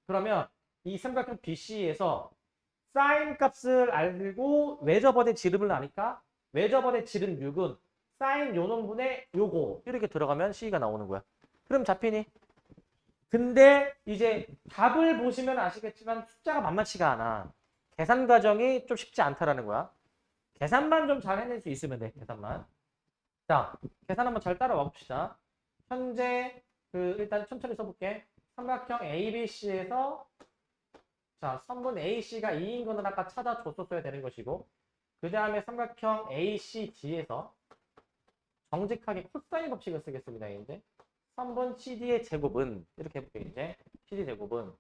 그러면 이 삼각형 BC에서 사인 값을 알고 외접원의 지름을 아니까 외접원의 지름 6은 사인 요 놈분의 요거 이렇게 들어가면 C가 나오는 거야. 그럼 잡히니? 근데 이제 답을 보시면 아시겠지만 숫자가 만만치가 않아. 계산 과정이 좀 쉽지 않다라는 거야. 계산만 좀 잘 해낼 수 있으면 돼. 계산만. 자, 계산 한번 잘 따라와 봅시다. 현재 일단 천천히 써볼게. 삼각형 ABC에서 자, 선분 AC가 2인 거는 아까 찾아줬었어야 되는 것이고, 그 다음에 삼각형 ACD에서 정직하게 코사인 법칙을 쓰겠습니다. 이제 선분 CD의 제곱은 이렇게 해볼게요. 이제 CD 제곱은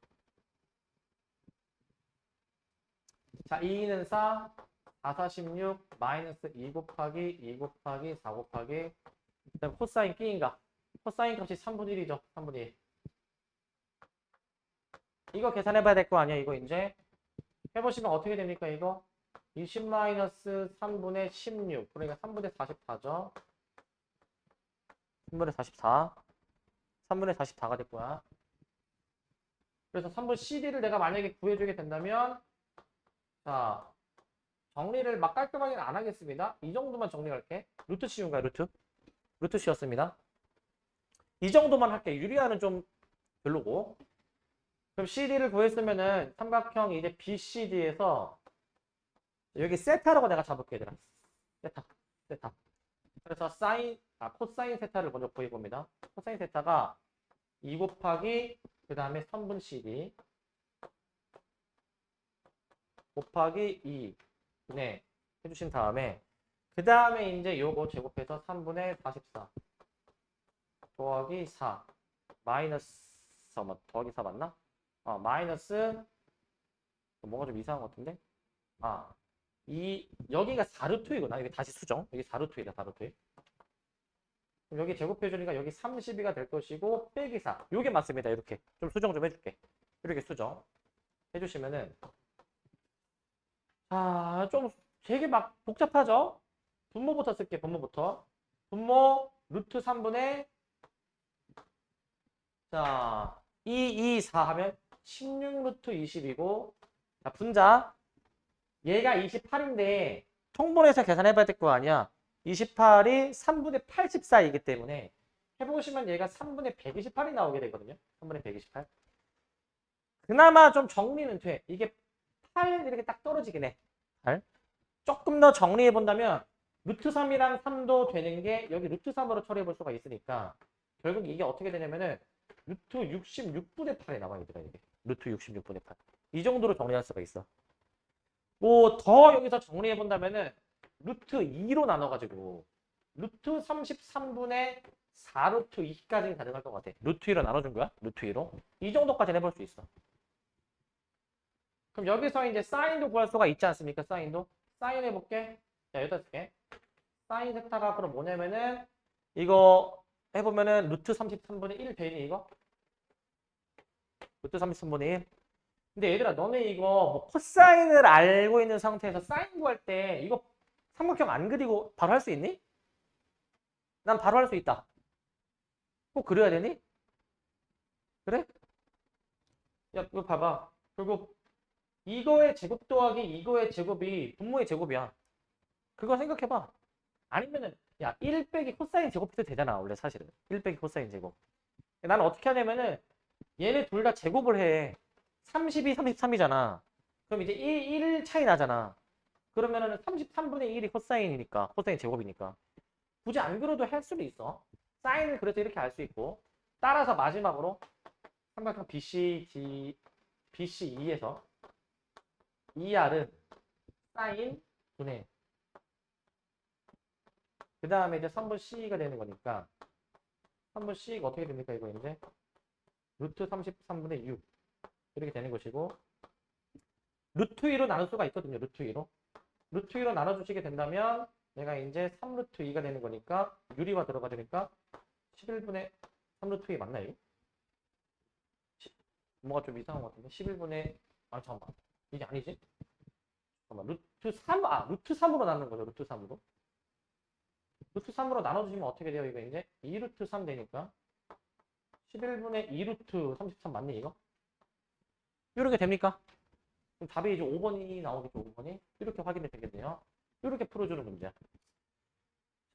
자, 2는 4, 4, 4, 16, 마이너스 2 곱하기 2 곱하기 4 곱하기 그다음 코사인 끼인가? 코사인 값이 3분의 1이죠. 3분의 1. 이거 계산해봐야 될 거 아니야. 이거 이제 해보시면 어떻게 됩니까? 이거 20 마이너스 3분의 16 그러니까 3분의 44죠. 3분의 44 3분의 44가 될 거야. 그래서 3분 CD를 내가 만약에 구해주게 된다면 자 정리를 막 깔끔하게는 안 하겠습니다. 이 정도만 정리할게. 루트 C인가요? 루트 C였습니다. 이 정도만 할게. 유리화는 좀 별로고. 그럼 CD를 구했으면은 삼각형 이제 BCD에서 여기 세타라고 내가 잡을게 얘들아. 세타. 그래서 코사인 세타를 먼저 구해봅니다. 코사인 세타가 2 곱하기 그 다음에 선분 CD 곱하기 2 네 해주신 다음에 그 다음에 이제 요거 제곱해서 3분의 44 더하기 4 마이너스 더하기 4 맞나? 마이너스 뭔가 좀 이상한 것 같은데? 여기가 4루트이구나. 여기 다시 수정. 여기 4루트이다. 4루트. 그럼 여기 제곱해주니까 여기 32가 될 것이고 빼기 4. 요게 맞습니다. 이렇게. 좀 수정 좀 해줄게. 이렇게 수정 해주시면은 좀 되게 막 복잡하죠? 분모부터 쓸게. 분모부터. 분모 루트 3분의 자 2, 2, 4 하면 16 루트 20이고 자 분자 얘가 28인데 통분해서 계산해봐야 될 거 아니야. 28이 3분의 84이기 때문에 해보시면 얘가 3분의 128이 나오게 되거든요. 3분의 128. 그나마 좀 정리는 돼. 이게 8 이렇게 딱 떨어지긴 해. 8. 조금 더 정리해 본다면 루트 3이랑 3도 되는 게 여기 루트 3으로 처리해 볼 수가 있으니까 결국 이게 어떻게 되냐면은 루트 66분의 8에 나와 있더라 이게. 루트 66분의 8. 이 정도로 정리할 수가 있어. 뭐 더 여기서 정리해 본다면은 루트 2로 나눠가지고 루트 33분의 4루트 2까지는 가능할 것 같아. 루트 2로 나눠준 거야? 루트 2로. 이 정도까지는 해볼 수 있어. 그럼 여기서 이제 사인도 구할 수가 있지 않습니까? 사인도. 사인 해볼게. 자, 여기다 쓸게. 사인 세타가 그럼 뭐냐면은 이거 해보면은 루트 33분의 1 되니 이거? 루트 33분의 1. 근데 얘들아 너네 이거 뭐 코사인을 알고 있는 상태에서 사인 구할 때 이거 삼각형 안 그리고 바로 할 수 있니? 난 바로 할 수 있다. 꼭 그려야 되니? 그래? 야 이거 봐봐. 결국 이거의 제곱 더하기 이거의 제곱이 분모의 제곱이야. 그거 생각해봐. 아니면은 야 1 빼기 코사인 제곱해도 되잖아 원래 사실은. 1 빼기 코사인 제곱. 나는 어떻게 하냐면은 얘네 둘 다 제곱을 해. 32, 33이잖아. 그럼 이제 1 차이 나잖아. 그러면은 33분의 1이 코사인이니까, 코사인 제곱이니까. 굳이 안 그려도 할 수도 있어. 사인을 그래서 이렇게 알 수 있고. 따라서 마지막으로 삼각형 BC2에서 ER은 사인 분의 그 다음에 이제 3분 C가 되는 거니까 3분 C가 어떻게 됩니까? 이거 이제 루트 33분의 6 이렇게 되는 것이고 루트 2로 나눌 수가 있거든요. 루트 2로. 루트 2로 나눠주시게 된다면 얘가 이제 3루트 2가 되는 거니까 유리화 들어가 되니까 11분의 3루트 2 맞나요? 뭐가 좀 이상한 것 같은데? 11분의, 아, 잠깐만. 이게 아니지? 잠깐만. 루트 3, 루트 3으로 나누는 거죠. 루트 3으로. 루트 3으로 나눠주시면 어떻게 돼요? 이거 이제 2루트 3 되니까. 11분의 2루트 33 맞니, 이거? 이렇게 됩니까? 그럼 답이 이제 5번이 나오겠죠, 5번이. 이렇게 확인이 되겠네요. 이렇게 풀어주는 문제야.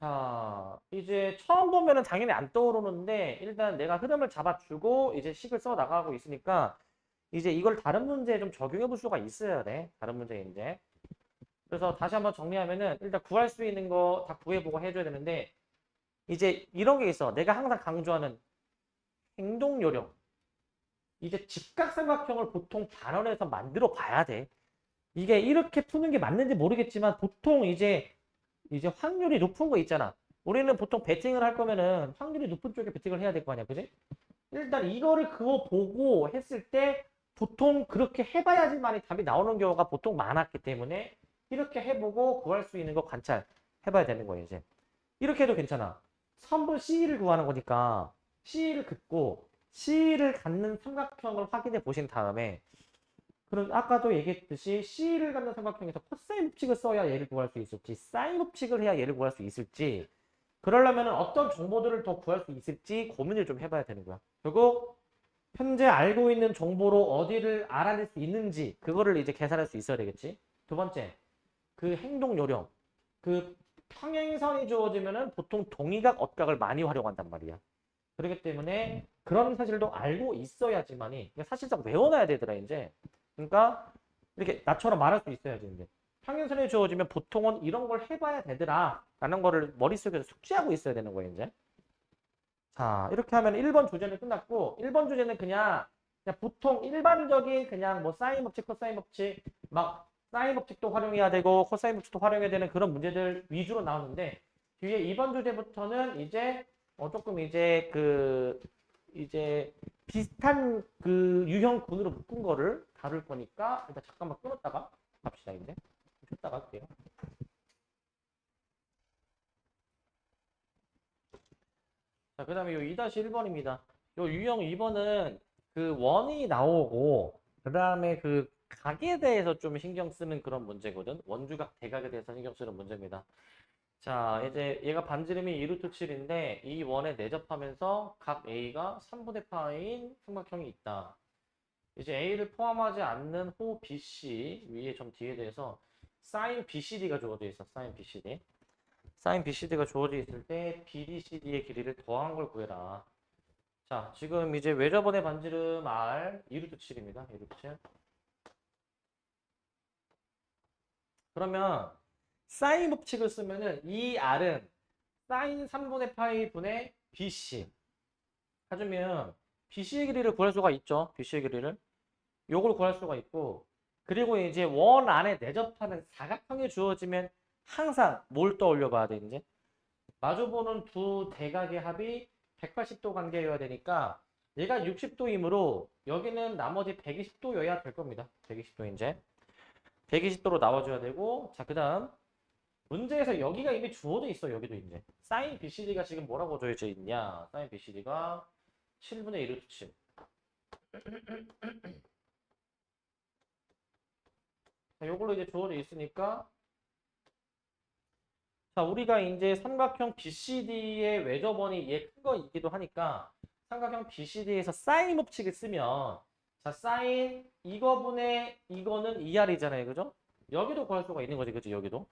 자, 이제 처음 보면은 당연히 안 떠오르는데, 일단 내가 흐름을 잡아주고, 이제 식을 써 나가고 있으니까, 이제 이걸 다른 문제에 좀 적용해 볼 수가 있어야 돼. 다른 문제에 이제. 그래서 다시 한번 정리하면은, 일단 구할 수 있는 거 다 구해보고 해줘야 되는데, 이제 이런 게 있어. 내가 항상 강조하는 행동 요령. 이제 직각삼각형을 보통 단원에서 만들어 봐야 돼. 이게 이렇게 푸는 게 맞는지 모르겠지만 보통 이제 확률이 높은 거 있잖아. 우리는 보통 배팅을 할 거면은 확률이 높은 쪽에 배팅을 해야 될 거 아니야, 그지? 일단 이거를 그거 보고 했을 때 보통 그렇게 해봐야지만이 답이 나오는 경우가 보통 많았기 때문에 이렇게 해보고 구할 수 있는 거 관찰 해봐야 되는 거예요, 이제. 이렇게 해도 괜찮아. 선분 C를 구하는 거니까 C를 긋고 C를 갖는 삼각형을 확인해 보신 다음에 그럼 아까도 얘기했듯이 C를 갖는 삼각형에서 코사인 법칙을 써야 얘를 구할 수 있을지 사인 법칙을 해야 얘를 구할 수 있을지 그러려면 어떤 정보들을 더 구할 수 있을지 고민을 좀 해봐야 되는 거야. 그리고 현재 알고 있는 정보로 어디를 알아낼 수 있는지 그거를 이제 계산할 수 있어야 되겠지. 두 번째, 그 행동 요령. 그 평행선이 주어지면은 보통 동의각, 억각을 많이 활용한단 말이야. 그렇기 때문에 그런 사실도 알고 있어야지만이 사실상 외워놔야 되더라 이제. 그러니까 이렇게 나처럼 말할 수 있어야지 이제. 평행선이 주어지면 보통은 이런 걸 해봐야 되더라 라는 거를 머릿속에서 숙지하고 있어야 되는 거예요 이제. 자 이렇게 하면 1번 주제는 끝났고 1번 주제는 그냥 보통 일반적인 그냥 뭐 사인 법칙, 코사인 법칙 막 사인 법칙도 활용해야 되고 코사인 법칙도 활용해야 되는 그런 문제들 위주로 나오는데 뒤에 2번 주제부터는 이제 조금 이제 비슷한 그 유형군으로 묶은 거를 다룰 거니까 일단 잠깐만 끊었다가 갑시다 이제 쉬었다가 할게요. 자, 그 다음에 요 2-1번입니다. 요 유형 2번은 그 원이 나오고, 그 다음에 그 각에 대해서 좀 신경 쓰는 그런 문제거든. 원주각, 대각에 대해서 신경 쓰는 문제입니다. 자, 이제 얘가 반지름이 2루트 7인데, 이 원에 내접하면서 각 A가 3분의 파인 삼각형이 있다. 이제 A를 포함하지 않는 호 BC 위에 좀 뒤에 대해서 사인 BCD가 주어져 있어. 사인 BCD. 사인 BCD가 주어져 있을 때 BDCD의 길이를 더한 걸 구해라. 자, 지금 이제 외접원의 반지름 R 2루트 7입니다. 2루트 7. 그러면 사인 법칙을 쓰면은 이 R은 사인 3분의 파이 분의 BC 해주면 BC의 길이를 구할 수가 있죠. BC의 길이를. 요걸 구할 수가 있고 그리고 이제 원 안에 내접하는 사각형이 주어지면 항상 뭘 떠올려 봐야 돼, 이제? 마주보는 두 대각의 합이 180도 관계여야 되니까 얘가 60도이므로 여기는 나머지 120도여야 될 겁니다. 120도 이제 120도로 나와줘야 되고 자 그다음 문제에서 여기가 이미 주어져 있어. 여기도 이제 사인 BCD가 지금 뭐라고 주어져 있냐? 사인 BCD가 7분의 1 루트 7. 자, 요걸로 이제 주어져 있으니까 자, 우리가 이제 삼각형 BCD의 외접원이 얘 큰 거이기도 하니까 삼각형 BCD에서 사인 법칙을 쓰면 자, 사인 이거분의 이거는 2R이잖아요. 그죠? 여기도 구할 수가 있는 거지. 그치? 여기도.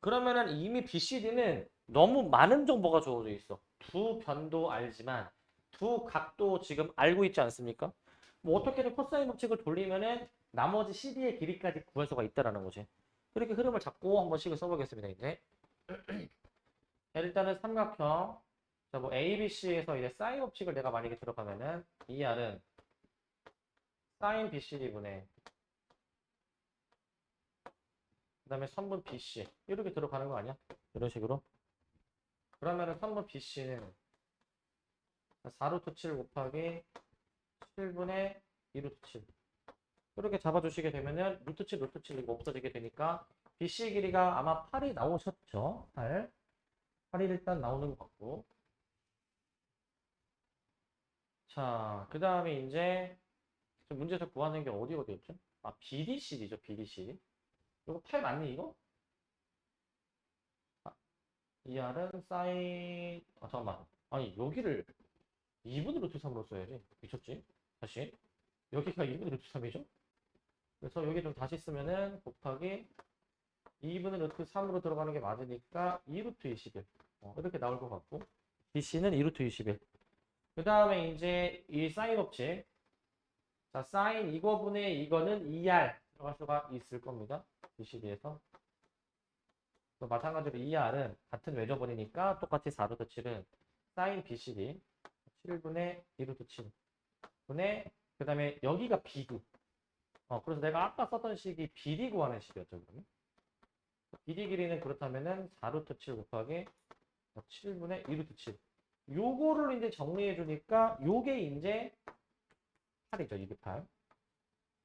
그러면은 이미 BCD는 너무 많은 정보가 주어져 있어. 두 변도 알지만 두 각도 지금 알고 있지 않습니까? 뭐 어떻게든 코사인 법칙을 돌리면은 나머지 CD의 길이까지 구할 수가 있다라는 거지. 그렇게 흐름을 잡고 한번 식을 써보겠습니다. 이제. 일단은 삼각형 자, 뭐 ABC에서 이제 사인 법칙을 내가 만약에 들어가면은 이 R은 사인 BCD분의 그 다음에 선분 BC 이렇게 들어가는 거 아니야? 이런 식으로 그러면은 선분 BC는 4루트 7 곱하기 7분의 2루트 7 이렇게 잡아주시게 되면은 루트 7 루트 7 이거 없어지게 되니까 BC 길이가 아마 8이 나오셨죠? 8이 일단 나오는 것 같고 자, 그 다음에 이제 지금 문제에서 구하는 게 어디였죠? 아, BDC죠, BDC. 이거 8 맞니, 이거? 아, ER은 사인, 잠깐만. 아니, 여기를 2분의 루트 3으로 써야지. 미쳤지? 다시. 여기가 2분의 루트 3이죠? 그래서 여기 좀 다시 쓰면은 곱하기 2분의 루트 3으로 들어가는 게 맞으니까 2루트 21. 이렇게 나올 것 같고. BC는 2루트 21. 그 다음에 이제 이 사인 법칙. 자, 사인 이거분의 이거는 2R 들어갈 수가 있을 겁니다. BCD에서. 마찬가지로 2R은 같은 외접원이니까 똑같이 4루트 7은 사인 BCD 7분의 2루트 7 분의 그 다음에 여기가 B구. 그래서 내가 아까 썼던 식이 BD 구하는 식이었죠. 그러면. BD 길이는 그렇다면은 4루트 7 곱하기 7분의 2루트 7. 요거를 이제 정리해 주니까 요게 이제 8이죠. 이게 8.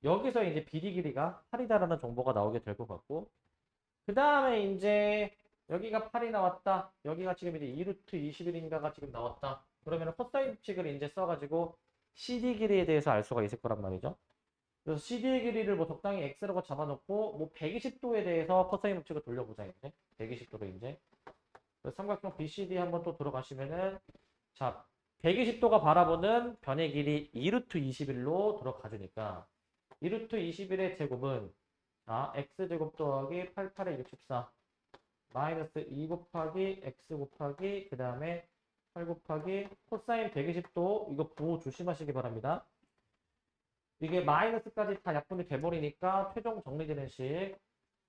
여기서 이제 BD 길이가 8이다라는 정보가 나오게 될 것 같고, 그 다음에 이제 여기가 8이 나왔다. 여기가 지금 이제 2루트 21인가가 지금 나왔다. 그러면 코사인 법칙을 이제 써가지고 CD 길이에 대해서 알 수가 있을 거란 말이죠. 그래서 CD의 길이를 뭐 적당히 X라고 잡아놓고 뭐 120도에 대해서 코사인 법칙을 돌려보자 이제 120도로 이제 삼각형 BCD 한번 또 들어가시면은 자 120도가 바라보는 변의 길이 2루트 21로 들어가주니까 2루트 21의 제곱은 자 X제곱 더하기 88의 64 마이너스 2 곱하기 X 곱하기 그 다음에 8 곱하기 코사인 120도 이거 보호 조심하시기 바랍니다. 이게 마이너스까지 다 약분이 돼버리니까 최종 정리되는 식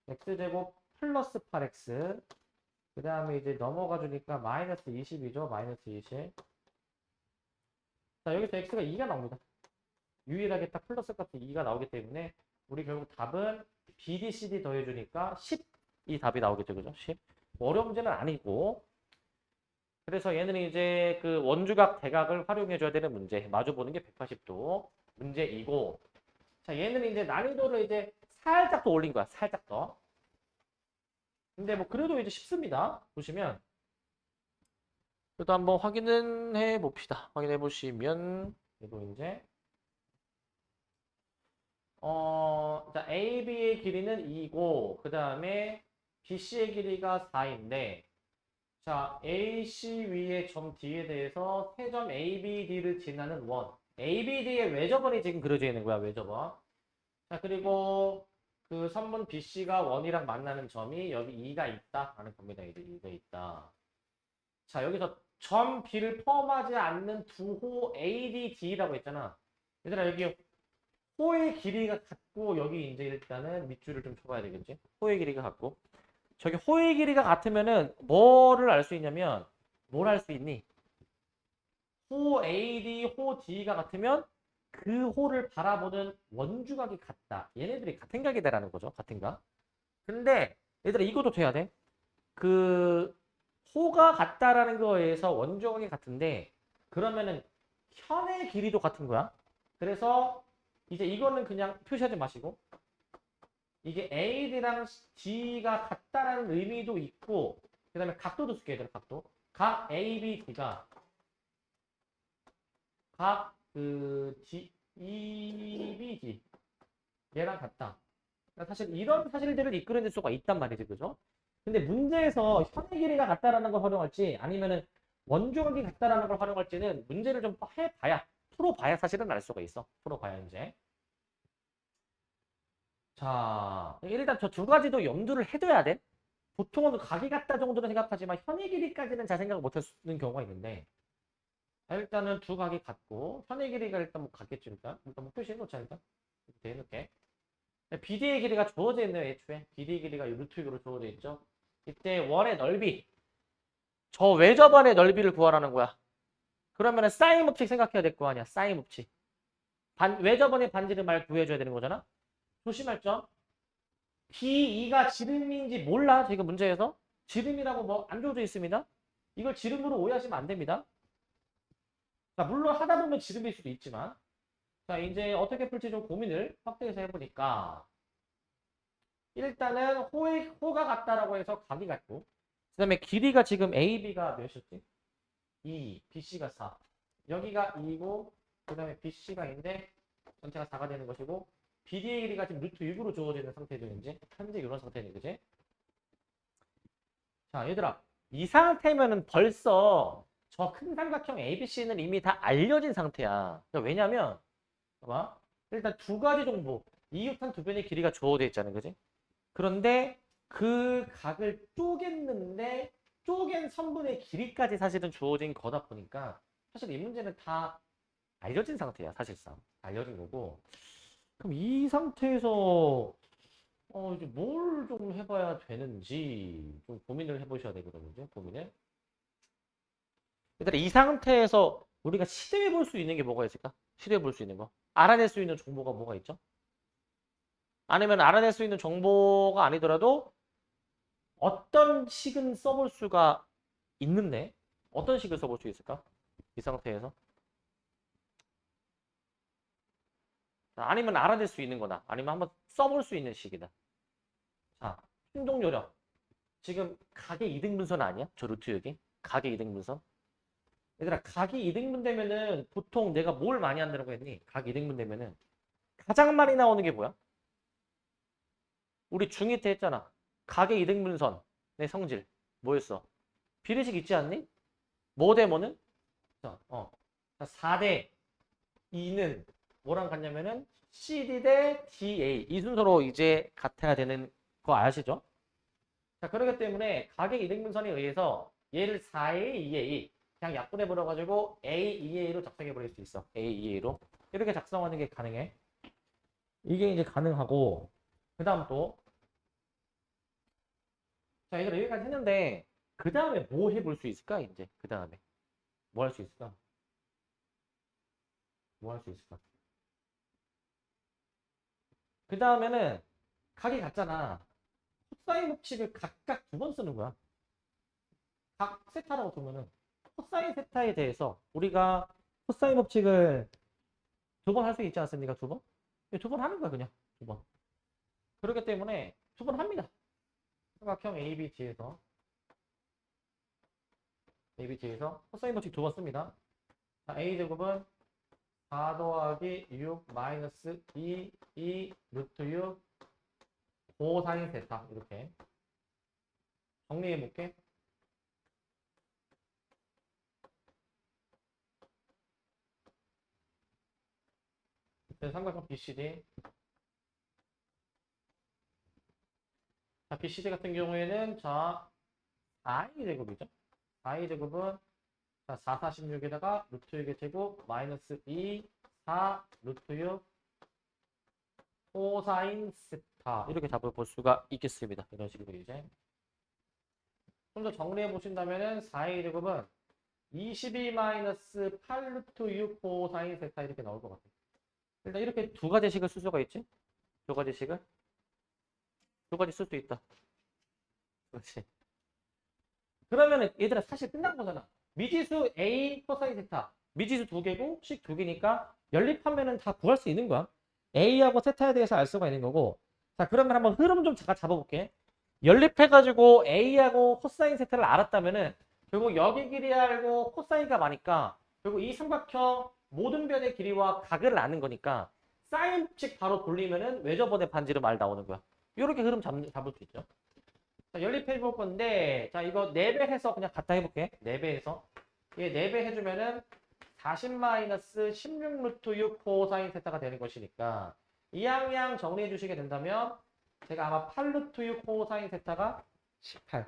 x제곱 플러스 8x 그 다음에 이제 넘어가 주니까 마이너스 20이죠. 마이너스 20. 자 여기서 x가 2가 나옵니다. 유일하게 딱 플러스 값이 2가 나오기 때문에 우리 결국 답은 BD, CD 더해주니까 10이 답이 나오겠죠. 그죠? 10. 어려운 문제는 아니고 그래서 얘는 이제 그 원주각 대각을 활용해줘야 되는 문제 마주보는 게 180도 문제이고 자 얘는 이제 난이도를 이제 살짝 더 올린 거야. 살짝 더. 근데 뭐 그래도 이제 쉽습니다. 보시면 그래도 한번 확인은 해 봅시다. 확인해 보시면 그래도 이제 자 AB의 길이는 2고 그 다음에 BC의 길이가 4인데 자 AC 위의 점 D에 대해서 세점 ABD를 지나는 원 ABD의 외접원이 지금 그려져 있는 거야. 외접원. 자 그리고 그 선분 BC가 원이랑 만나는 점이 여기 2가 있다 라는 겁니다. 이제 2가 있다. 자 여기서 점 B를 포함하지 않는 두 호 ADD라고 했잖아. 얘들아 여기 호의 길이가 같고 여기 이제 일단은 밑줄을 좀 쳐봐야 되겠지. 호의 길이가 같고 저기 호의 길이가 같으면은 뭐를 알 수 있냐면 뭘 알 수 있니? 호 AD, 호 D가 같으면 그 호를 바라보는 원주각이 같다. 얘네들이 같은 각이다라는 거죠. 같은 각. 근데 얘들아 이것도 돼야 돼. 그 호가 같다라는 거에서 원주각이 같은데 그러면은 현의 길이도 같은 거야. 그래서 이제 이거는 그냥 표시하지 마시고 이게 AD랑 D가 같다라는 의미도 있고 그 다음에 각도도 쓸게요. 얘들아 각도. 각 ABD가 각 EBD 얘랑 같다. 그러니까 사실 이런 사실들을 이끌어낼 수가 있단 말이지, 그죠? 근데 문제에서 현의 길이가 같다라는 걸 활용할지 아니면은 원주각이 같다라는 걸 활용할지는 문제를 좀 해봐야 풀어봐야 사실은 알 수가 있어. 풀어봐야 이제. 자, 일단 저 두 가지도 염두를 해둬야 돼. 보통은 각이 같다 정도는 생각하지만 현의 길이까지는 잘 생각을 못하는 경우가 있는데 자, 일단은 두 각이 같고 현의 길이가 일단 뭐 같겠죠. 일단 뭐 표시해놓자 일단 이렇게 해놓게 BD의 길이가 주어져 있네요. 애초에 BD의 길이가 루트 6으로 주어져 있죠. 이때 원의 넓이 저 외접원의 넓이를 구하라는 거야. 그러면은 사인 법칙 생각해야 될 거 아니야. 사인 법칙 외접원의 반지름을 구해줘야 되는 거잖아. 조심할 점 B2가 지름인지 몰라. 지금 문제에서 지름이라고 뭐 안 주어져 있습니다. 이걸 지름으로 오해하시면 안 됩니다. 자, 물론 하다 보면 지름일 수도 있지만 자 이제 어떻게 풀지 좀 고민을 확대해서 해보니까 일단은 호가 같다라고 해서 각이 같고 그 다음에 길이가 지금 AB가 몇이었지? 2, BC가 4 여기가 2고 그 다음에 BC가 인데 전체가 4가 되는 것이고 BD의 길이가 지금 루트 6으로 주어지는 상태죠. 현재 이런 상태네, 그지? 자, 얘들아, 이 상태면은 벌써 저 큰 삼각형 ABC는 이미 다 알려진 상태야. 그러니까 왜냐면, 봐봐. 일단 두 가지 정보, 이웃한 두 변의 길이가 주어져 있잖아, 그지? 그런데 그 각을 쪼갰는데 쪼갠 선분의 길이까지 사실은 주어진 거다 보니까 사실 이 문제는 다 알려진 상태야, 사실상. 알려진 거고. 그럼 이 상태에서 이제 뭘 좀 해봐야 되는지 좀 고민을 해보셔야 되거든요. 이제 고민을. 일단 이 상태에서 우리가 시도해 볼 수 있는 게 뭐가 있을까? 시도해 볼 수 있는 거. 알아낼 수 있는 정보가 뭐가 있죠? 아니면 알아낼 수 있는 정보가 아니더라도 어떤 식은 써볼 수가 있는데 어떤 식을 써볼 수 있을까? 이 상태에서. 아니면 알아낼 수 있는 거다. 아니면 한번 써볼 수 있는 식이다. 자, 행동 요령. 지금 각의 이등분선 아니야? 저 루트 여기? 각의 이등분선? 얘들아, 각이 이등분 되면은 보통 내가 뭘 많이 한다고 했니? 각 이등분 되면은 가장 많이 나오는 게 뭐야? 우리 중2 때 했잖아. 각의 이등분선의 성질. 뭐였어? 비례식 있지 않니? 뭐 대 뭐는? 자, 4대 2는 뭐랑 같냐면은 CD 대 DA. 이 순서로 이제 같아야 되는 거 아시죠? 자, 그렇기 때문에 각의 이등분선에 의해서 얘를 4A, 2A 그냥 약분해 버려가지고 A, 2A로 작성해 버릴 수 있어. A, 2A로. 이렇게 작성하는 게 가능해. 이게 이제 가능하고 그 다음 또 자, 얘들아 여기까지 했는데 그 다음에 뭐 해볼 수 있을까? 이제 그 다음에 뭐 할 수 있을까? 뭐 할 수 있을까? 그 다음에는 각이 같잖아. 코사인 법칙을 각각 두 번 쓰는 거야. 각 세타라고 두면은 코사인 세타에 대해서 우리가 코사인 법칙을 두 번 할 수 있지 않습니까? 두 번? 두 번 하는 거야 그냥 두 번. 그렇기 때문에 두 번 합니다. 삼각형 ABT에서 코사인 법칙 두 번 씁니다. 자, A제곱은 4 더하기 6 마이너스 2 루트 6 코사인 세타 이렇게 정리해 볼게. 삼각형 BCD. 자, BCD 같은 경우에는 자, i제곱이죠. i제곱은 자, 4, 46에다가 루트 6의 제곱 마이너스 2, 4, 루트 6 코사인 세타 이렇게 답을 볼 수가 있겠습니다. 이런 식으로 이제 좀 더 정리해 보신다면은 4의 제곱은 22 마이너스 8 루트 6 코사인 세타 이렇게 나올 것 같아요. 일단 이렇게 두 가지 식을 쓸 수가 있지? 두 가지 식을 두 가지 쓸 수 있다. 그렇지. 그러면은 얘들아 사실 끝난 거잖아. 미지수 A 코사인 세타 미지수 두 개고 식 두 개니까 연립하면은 다 구할 수 있는 거야. A하고 세타에 대해서 알 수가 있는 거고. 자, 그러면 한번 흐름 좀 잠깐 잡아볼게. 연립해가지고 A하고 코사인 세타를 알았다면은 결국 여기 길이 알고 코사인가 많으니까 결국 이 삼각형 모든 변의 길이와 각을 아는 거니까 사인 법칙 바로 돌리면은 외접원의 반지름 말 나오는 거야. 이렇게 흐름 잡을 수 있죠. 자, 연립해 볼 건데 자, 이거 4배 해서 그냥 갖다 해볼게. 4배 해서 얘 4배 해주면은 40-16 루트 6 코사인 세타가 되는 것이니까 이 양양 정리해 주시게 된다면 제가 아마 8 루트 6 코사인 세타가 18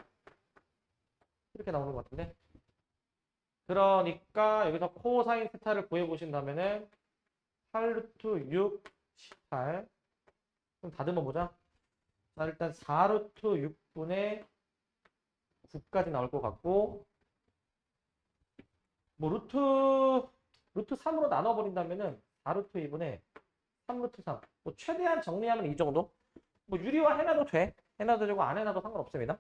이렇게 나오는 것 같은데 그러니까 여기서 코사인 세타를 구해 보신다면은 8 루트 6 18 좀 다듬어 보자. 자, 일단 4 루트 6분의 9까지 나올 것 같고 뭐 루트 3으로 나눠버린다면은 4루트 2분의 3루트 3. 뭐 최대한 정리하면 이 정도? 뭐 유리화 해놔도 돼. 해놔도 되고 안 해놔도 상관없습니다.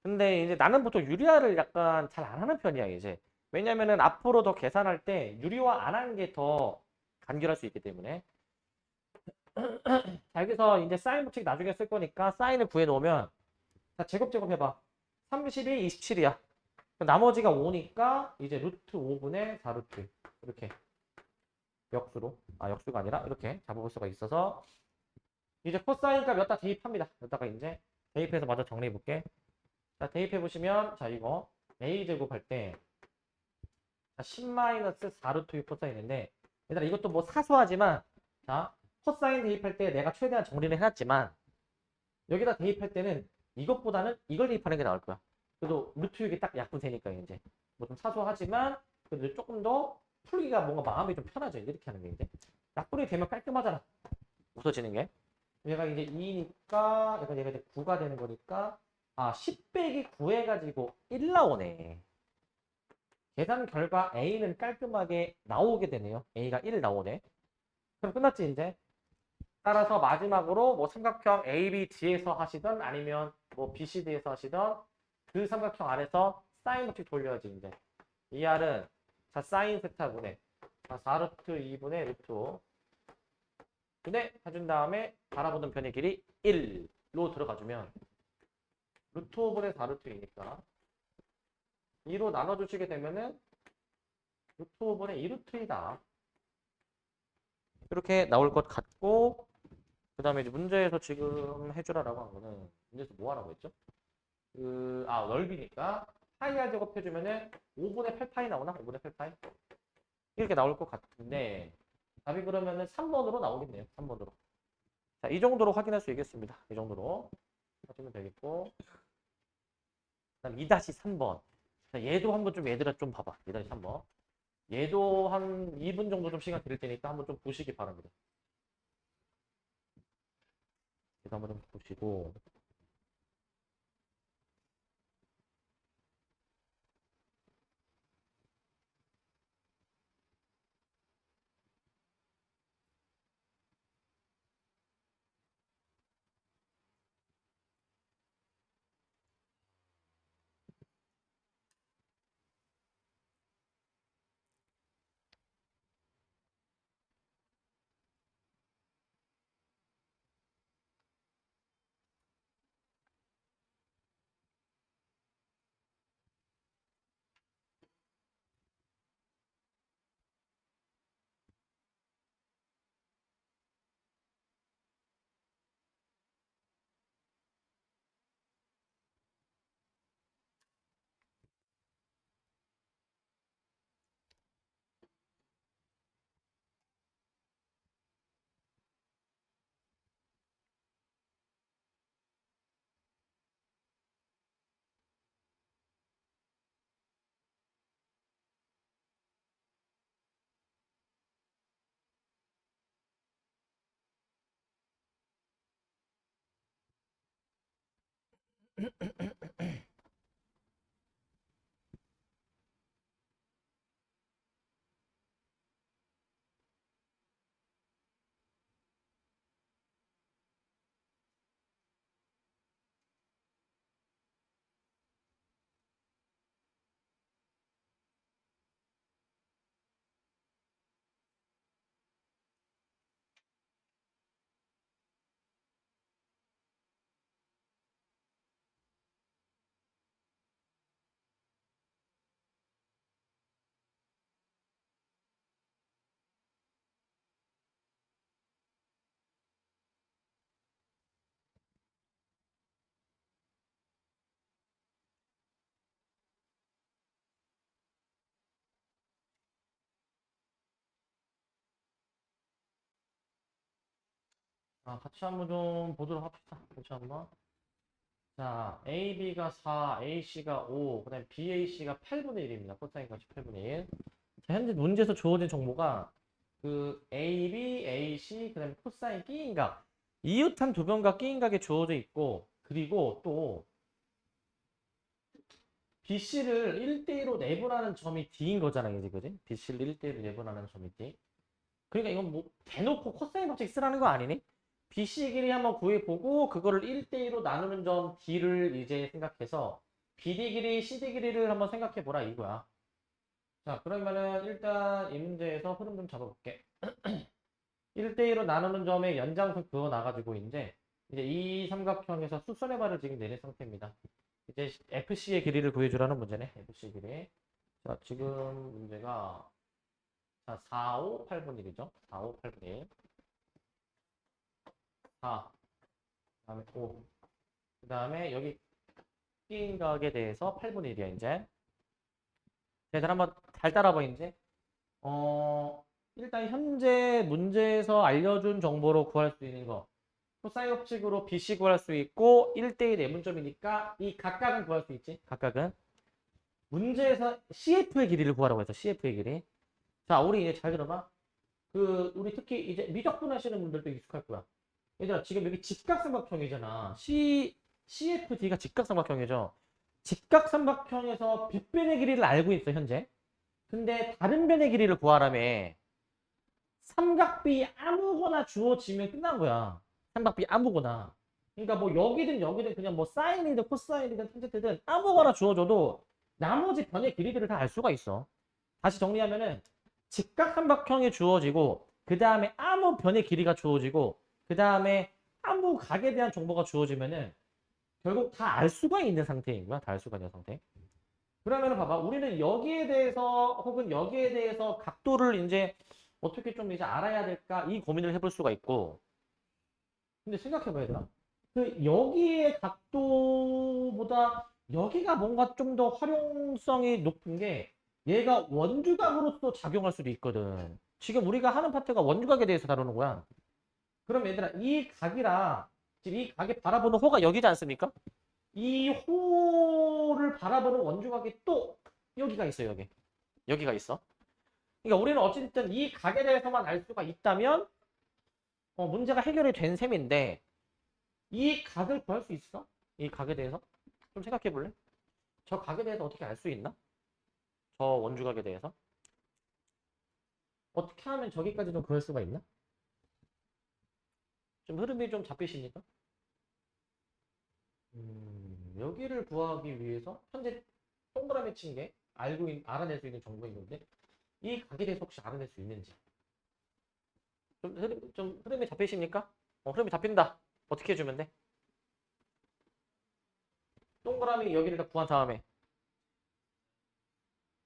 근데 이제 나는 보통 유리화를 약간 잘 안 하는 편이야, 이제. 왜냐면은 앞으로 더 계산할 때 유리화 안 하는 게 더 간결할 수 있기 때문에. 자, 여기서 이제 사인 법칙 나중에 쓸 거니까 사인을 구해 놓으면 자, 제곱 해봐. 32, 27이야. 나머지가 5니까 이제 루트 5분의 4루트. 이렇게 역수로, 역수가 아니라 이렇게 잡아볼 수가 있어서 이제 코사인 값 여기다 대입합니다. 여기다가 이제 대입해서 먼저 정리해 볼게. 자, 대입해 보시면 자, 이거 a 제곱 할 때 10-4루트 6 코사인인데 얘들아 이것도 뭐 사소하지만 자, 코사인 대입할 때 내가 최대한 정리를 해놨지만 여기다 대입할 때는 이것보다는 이걸 대입하는 게 나을 거야. 그래도 루트 6이 딱 약분되니까 이제 뭐 좀 사소하지만 그래도 조금 더 풀기가 뭔가 마음이 좀 편하죠. 이렇게 하는 게 이제 약분이 되면 깔끔하잖아. 웃어지는 게. 얘가 이제 2니까 얘가 이제 9가 되는 거니까 10 빼기 9 해가지고 1 나오네. 계산 결과 A는 깔끔하게 나오게 되네요. A가 1 나오네. 그럼 끝났지 이제. 따라서 마지막으로 뭐 삼각형 ABD에서 하시던 아니면 뭐 BCD에서 하시던 그 삼각형 안에서 사인 법칙 돌려야지 이제. 이 R은 자 사인 세타분의 4루트 2분의 루트 5 분의 해준 다음에 바라보는 변의 길이 1로 들어가주면 루트 5분의 4루트 2니까 2로 나눠주시게 되면은 루트 5분의 2루트 2다. 이렇게 나올 것 같고 그 다음에 이제 문제에서 지금 해주라라고 한 거는 문제에서 뭐 하라고 했죠? 넓이니까 파이 r 제곱 해주면은 5분의 8파이 나오나? 5분의 8파이? 이렇게 나올 것 같은데 답이 그러면은 3번으로 나오겠네요. 3번으로. 자, 이 정도로 확인할 수 있겠습니다. 이 정도로 하시면 되겠고 그다음 2-3번. 자, 얘도 한번 좀 얘들아 좀 봐봐. 2-3번. 얘도 한 2분 정도 좀 시간 드릴 테니까 한번 좀 보시기 바랍니다. 얘도 한번 좀 보시고 같이 한번 좀 보도록 합시다. 같이 한번. 자, AB가 4, AC가 5, 그 다음에 BAC가 8분의 1입니다. 코사인 값이 8분의 1. 자, 현재 문제에서 주어진 정보가 그 AB, AC, 그 다음에 코사인 끼인각. 이웃한 두 변과 끼인각에 주어져 있고, 그리고 또 BC를 1대1로 내분하는 점이 D인 거잖아요, 이제, 그지? BC를 1대1로 내분하는 점이 D. 그러니까 이건 뭐 대놓고 코사인 법칙 쓰라는 거 아니니? BC 길이 한번 구해보고 그거를 1대2로 나누는 점 D를 이제 생각해서 BD 길이, CD 길이를 한번 생각해보라 이거야. 자, 그러면은 일단 이 문제에서 흐름 좀 잡아볼게. 1대2로 나누는 점의 연장선 그어 나가지고 이제 이 삼각형에서 수선의 발을 지금 내린 상태입니다. 이제 FC의 길이를 구해주라는 문제네. FC 길이. 자, 지금 문제가 자, 4, 5, 8분의 1이죠. 4, 5, 8분의 1. 4, 그다음에 5. 그다음에 여기 B각에 대해서 8분의 1이야, 이제. 얘들 한번 잘 따라봐, 이제. 일단 현재 문제에서 알려준 정보로 구할 수 있는 거. 코사인 법칙으로 BC 구할 수 있고 1대1 내분점이니까 이 각각은 구할 수 있지. 각각은. 문제에서 CF의 길이를 구하라고 해서 CF의 길이. 자, 우리 이제 잘 들어봐. 우리 특히 이제 미적분 하시는 분들도 익숙할 거야. 얘들아, 지금 여기 직각삼각형이잖아. CFD가 직각삼각형이죠. 직각삼각형에서 빗변의 길이를 알고 있어, 현재. 근데 다른 변의 길이를 구하라며. 삼각비 아무거나 주어지면 끝난 거야. 삼각비 아무거나. 그러니까 뭐 여기든 그냥 뭐 사인이든 코사인이든 탄젠트든 아무거나 주어줘도 나머지 변의 길이들을 다 알 수가 있어. 다시 정리하면은 직각삼각형이 주어지고 그 다음에 아무 변의 길이가 주어지고 그 다음에 아무 각에 대한 정보가 주어지면은 결국 다 알 수가 있는 상태인 거야. 다 알 수가 있는 상태. 그러면은 봐봐. 우리는 여기에 대해서 혹은 여기에 대해서 각도를 이제 어떻게 좀 이제 알아야 될까 이 고민을 해볼 수가 있고. 근데 생각해봐야 되나? 여기의 각도보다 여기가 뭔가 좀 더 활용성이 높은 게 얘가 원주각으로서 작용할 수도 있거든. 지금 우리가 하는 파트가 원주각에 대해서 다루는 거야. 그럼 얘들아 이 각이랑 지금 이 각이 바라보는 호가 여기지 않습니까? 이 호를 바라보는 원주각이 또 여기가 있어요. 여기가 있어. 그러니까 우리는 어쨌든 이 각에 대해서만 알 수가 있다면 문제가 해결이 된 셈인데 이 각을 구할 수 있어? 이 각에 대해서? 좀 생각해 볼래? 저 각에 대해서 어떻게 알 수 있나? 저 원주각에 대해서? 어떻게 하면 저기까지 좀 구할 수가 있나? 좀 흐름이 좀 잡히십니까? 여기를 구하기 위해서 현재 동그라미 친 게 알아낼 수 있는 정보인 건데 이 각에 대해서 혹시 알아낼 수 있는지 좀 흐름이 잡히십니까? 흐름이 잡힌다. 어떻게 해주면 돼? 동그라미 여기를 다 구한 다음에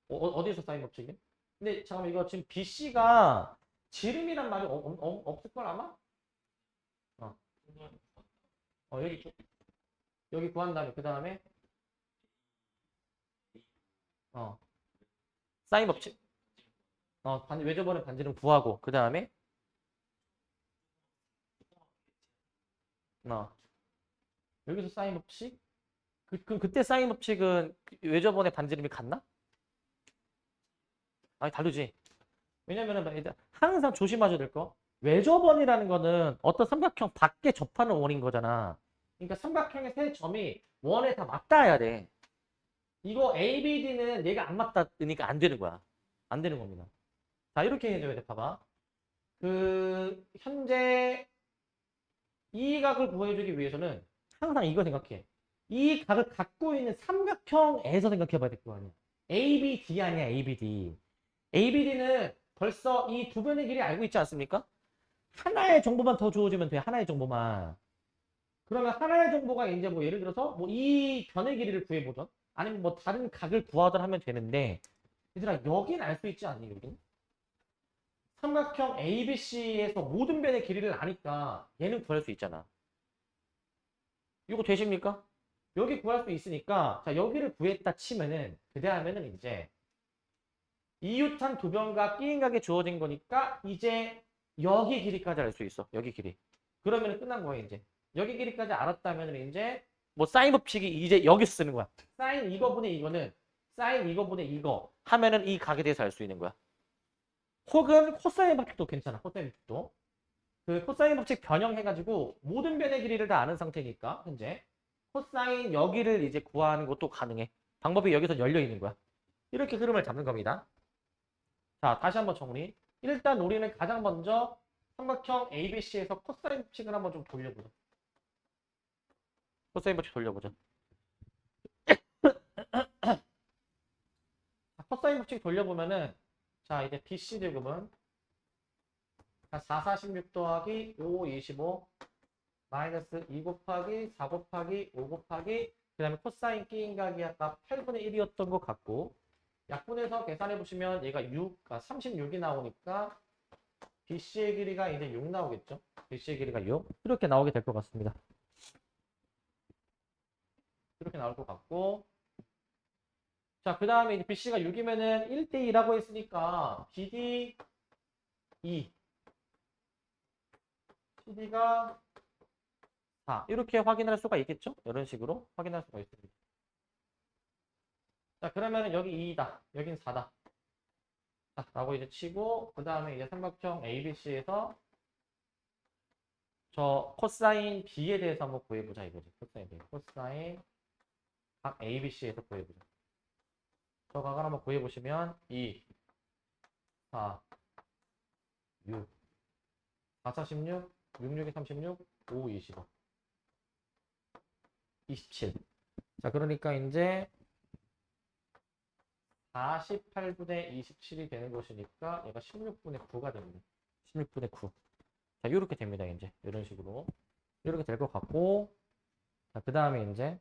어디에서 사인 법칙이? 근데 잠깐만 이거 지금 BC가 지름이란 말이 없을 걸 아마? 어, 여기 구한 다음에 그 다음에 어 사인 법칙 외접원의 반지름 구하고 그 다음에 어 여기서 사인 법칙 그럼 그때 사인 법칙은 외접원의 반지름이 같나? 아니 다르지. 왜냐면은 일단 항상 조심하셔야 될 거. 외접원이라는 거는 어떤 삼각형 밖에 접하는 원인 거잖아. 그러니까 삼각형의 세 점이 원에 다 맞닿아야 돼. 이거 ABD는 얘가 안 맞닿으니까 안 되는 거야. 안 되는 겁니다. 자, 이렇게 해줘야 돼. 봐봐. 현재 이 각을 구해주기 위해서는 항상 이거 생각해. 이 각을 갖고 있는 삼각형에서 생각해 봐야 될 거 아니야. ABD 아니야, ABD. ABD는 벌써 이 두 변의 길이 알고 있지 않습니까? 하나의 정보만 더 주어지면 돼. 하나의 정보만. 그러면 하나의 정보가 이제 뭐 예를 들어서 뭐 이 변의 길이를 구해보던 아니면 뭐 다른 각을 구하던 하면 되는데 얘들아 여긴 알 수 있지 않니 여긴? 삼각형 ABC에서 모든 변의 길이를 아니까 얘는 구할 수 있잖아. 이거 되십니까? 여기 구할 수 있으니까 자 여기를 구했다 치면은 그 다음에는 이제 이웃한 두 변과 끼인각이 주어진 거니까 이제 여기 길이까지 알 수 있어. 여기 길이. 그러면 끝난 거야 이제. 여기 길이까지 알았다면 이제 뭐 사인 법칙이 이제 여기서 쓰는 거야. 사인 이거분의 이거는 사인 이거분의 이거 하면은 이 각에 대해서 알 수 있는 거야. 혹은 코사인 법칙도 괜찮아. 코사인 법칙도. 코사인 법칙 변형해가지고 모든 변의 길이를 다 아는 상태니까 현재 코사인 여기를 이제 구하는 것도 가능해. 방법이 여기서 열려 있는 거야. 이렇게 흐름을 잡는 겁니다. 자, 다시 한번 정리. 일단 우리는 가장 먼저 삼각형 ABC에서 코사인 법칙을 한번 좀 돌려보자. 코사인 법칙 돌려보자. 자, 코사인 법칙 돌려보면은 자, 이제 BC 제곱은 4, 46 더하기 5, 25 마이너스 2 곱하기 4 곱하기 5 곱하기 그 다음에 코사인 끼인각이 아까 8분의 1이었던 것 같고 약분해서 계산해 보시면 얘가 36이 나오니까 BC의 길이가 이제 6 나오겠죠? BC의 길이가 6. 이렇게 나오게 될 것 같습니다. 이렇게 나올 것 같고. 자, 그 다음에 이제 BC가 6이면은 1대2라고 했으니까 BD 2. CD가 4. 이렇게 확인할 수가 있겠죠? 이런 식으로 확인할 수가 있습니다. 자, 그러면은 여기 2다. 여긴 4다. 자, 라고 이제 치고, 그 다음에 이제 삼각형 ABC에서 저 코사인 B에 대해서 한번 구해보자 이거지. 코사인 B. 코사인 각 ABC에서 구해보자. 저 각을 한번 구해보시면 2, 4, 6, 4, 46, 6, 6에 36, 5, 25, 27. 자, 그러니까 이제 48분의 27이 되는 것이니까 얘가 16분의 9가 됩니다. 16분의 9. 자, 이렇게 됩니다. 이제 이런 식으로 이렇게 될 것 같고, 자, 그 다음에 이제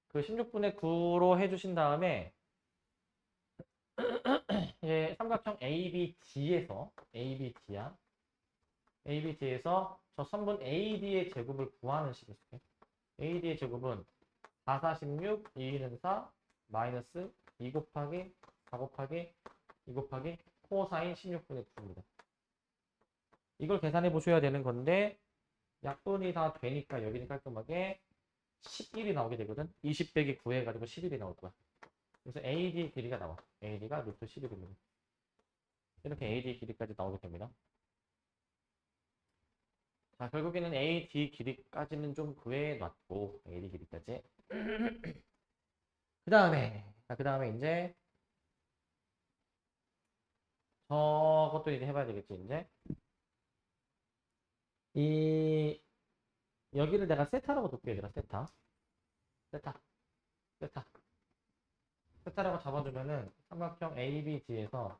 그 16분의 9로 해주신 다음에 이제 삼각형 ABD에서 ABD야. ABD에서 저 선분 AD의 제곱을 구하는 식이었어요. AD의 제곱은 4, 46, 2는 4, 마이너스 2 곱하기 4 곱하기 2 곱하기 코사인 16분의 9입니다. 이걸 계산해 보셔야 되는 건데 약분이 다 되니까 여기는 깔끔하게 11이 나오게 되거든. 20 빼기 9 해가지고 11이 나올 거야. 그래서 AD 길이가 나와. AD가 루트 11입니다. 이렇게 AD 길이까지 나오게 됩니다. 자, 결국에는 AD 길이까지는 좀 구해놨고, AD 길이까지. 그 다음에 이제 저것도 이제 해봐야 되겠지, 이제. 여기를 내가 세타라고 둘게, 얘들아, 세타. 세타. 세타. 세타라고 잡아주면은 삼각형 ABD에서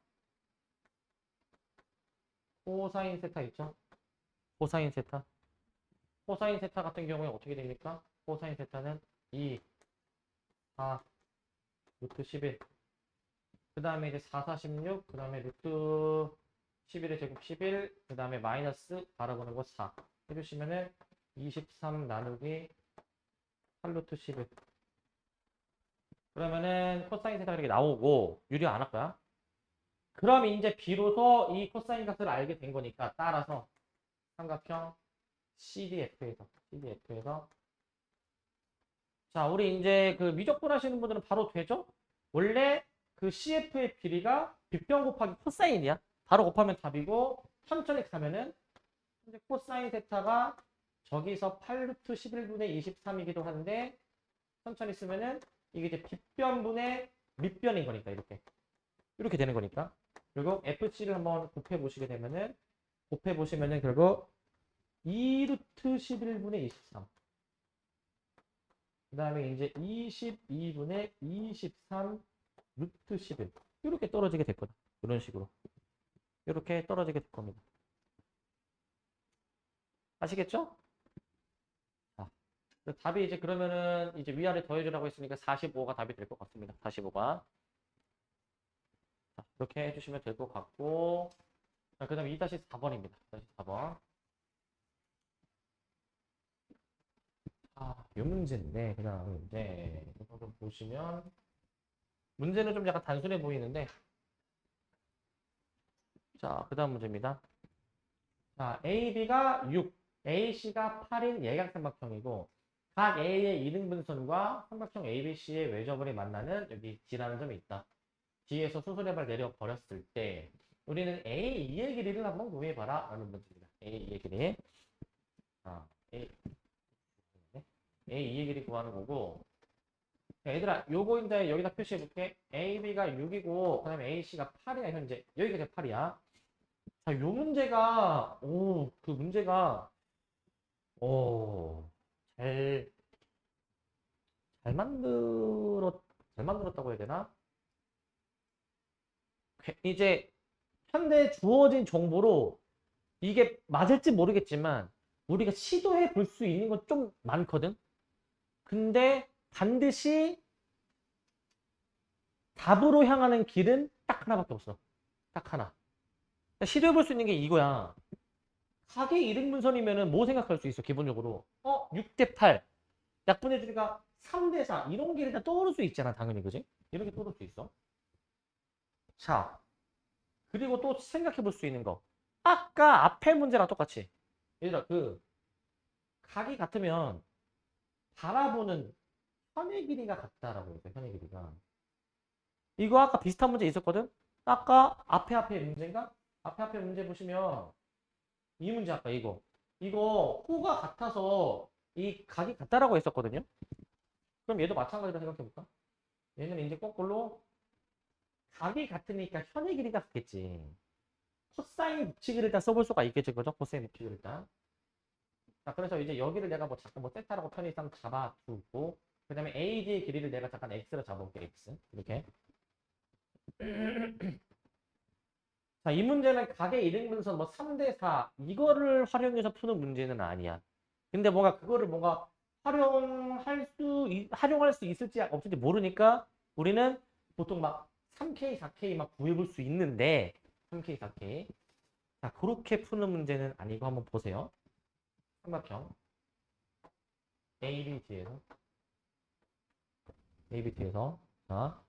코사인 세타 있죠? 코사인 세타. 코사인 세타 같은 경우에 어떻게 됩니까? 코사인 세타는 2, 4, 루트 11. 그 다음에 이제 4, 4, 16. 그 다음에 루트 11의 제곱 11. 그 다음에 마이너스 바라보는 거 4. 해주시면은 23 나누기 8루트 11. 그러면은 코사인 세타가 이렇게 나오고 유리 안 할 거야. 그럼 이제 비로소 이 코사인 값을 알게 된 거니까 따라서 삼각형 CDF에서 자, 우리 이제 그 미적분 하시는 분들은 바로 되죠? 원래 그 CF의 길이가 빗변 곱하기 코사인이야. 바로 곱하면 답이고 천천히 가면은 이제 코사인 세타가 저기서 8루트 11분의 23이기도 한데 천천히 쓰면은 이게 이제 빗변분의 밑변인 거니까 이렇게 되는 거니까 그리고 FC를 한번 곱해 보시면은 결국 2루트 11분의 23. 그 다음에 이제 22분의 23 루트 11. 이렇게 떨어지게 될 거다. 이런 식으로. 이렇게 떨어지게 될 겁니다. 아시겠죠? 자, 답이 이제 그러면은 이제 위아래 더해주라고 했으니까 45가 답이 될 것 같습니다. 45가. 자, 이렇게 해주시면 될 것 같고. 자, 그 다음에 2-4번입니다. 2-4번. 이 문제인데, 그냥 이제, 이거 좀 보시면, 문제는 좀 약간 단순해 보이는데, 자, 그 다음 문제입니다. 자, AB가 6, AC가 8인 예각삼각형이고, 각 A의 이등분선과 삼각형 ABC의 외접을이 만나는 여기 D라는 점이 있다. D에서 수술해발 내려 버렸을 때, 우리는 A2의 길이를 한번 구해봐라. 라는 문제입니다. A2의 길이. A2의 길이 구하는 거고, 자, 얘들아, 요거 이제 여기다 표시해볼게. AB가 6이고, 그 다음에 AC가 8이야, 현재. 여기가 이제 8이야. 자, 요 문제가, 그 문제가, 잘, 잘 만들었다고 해야 되나? 이제, 현재 주어진 정보로 이게 맞을지 모르겠지만, 우리가 시도해 볼 수 있는 건 좀 많거든? 근데 반드시 답으로 향하는 길은 딱 하나밖에 없어. 딱 하나. 시도해 볼 수 있는 게 이거야. 가계 이등분선이면은 뭐 생각할 수 있어, 기본적으로? 6대 8. 약분의 줄이가 3대 4. 이런 게 일단 떠오를 수 있잖아, 당연히, 그지? 이렇게 떠오를 수 있어. 자, 그리고 또 생각해 볼 수 있는 거. 아까 앞에 문제랑 똑같이. 얘들아, 각이 같으면 바라보는 현의 길이가 같다라고 했어요, 현의 길이가. 이거 아까 비슷한 문제 있었거든? 아까 앞에 문제인가? 앞에 문제 보시면 이 문제 아까 이거 호가 같아서 이 각이 같다라고 했었거든요. 그럼 얘도 마찬가지로 생각해 볼까? 얘는 이제 거꾸로 각이 같으니까 현의 길이가 같겠지. 코사인 법칙을 일단 써볼 수가 있겠지, 그죠? 코사인 법칙을 일단. 자, 그래서 이제 여기를 내가 뭐 잠깐 뭐 세타라고 편의상 잡아두고, 그 다음에 AD의 길이를 내가 잠깐 X로 잡아볼게, X. 이렇게. 자, 이 문제는 각의 이등분선 뭐 3대 4 이거를 활용해서 푸는 문제는 아니야. 근데 뭔가 그거를 뭔가 활용할 수 있을지 없을지 모르니까 우리는 보통 막 3K, 4K 막 구해볼 수 있는데 3K, 4K. 자, 그렇게 푸는 문제는 아니고 한번 보세요. 삼각형 ABT에서 자,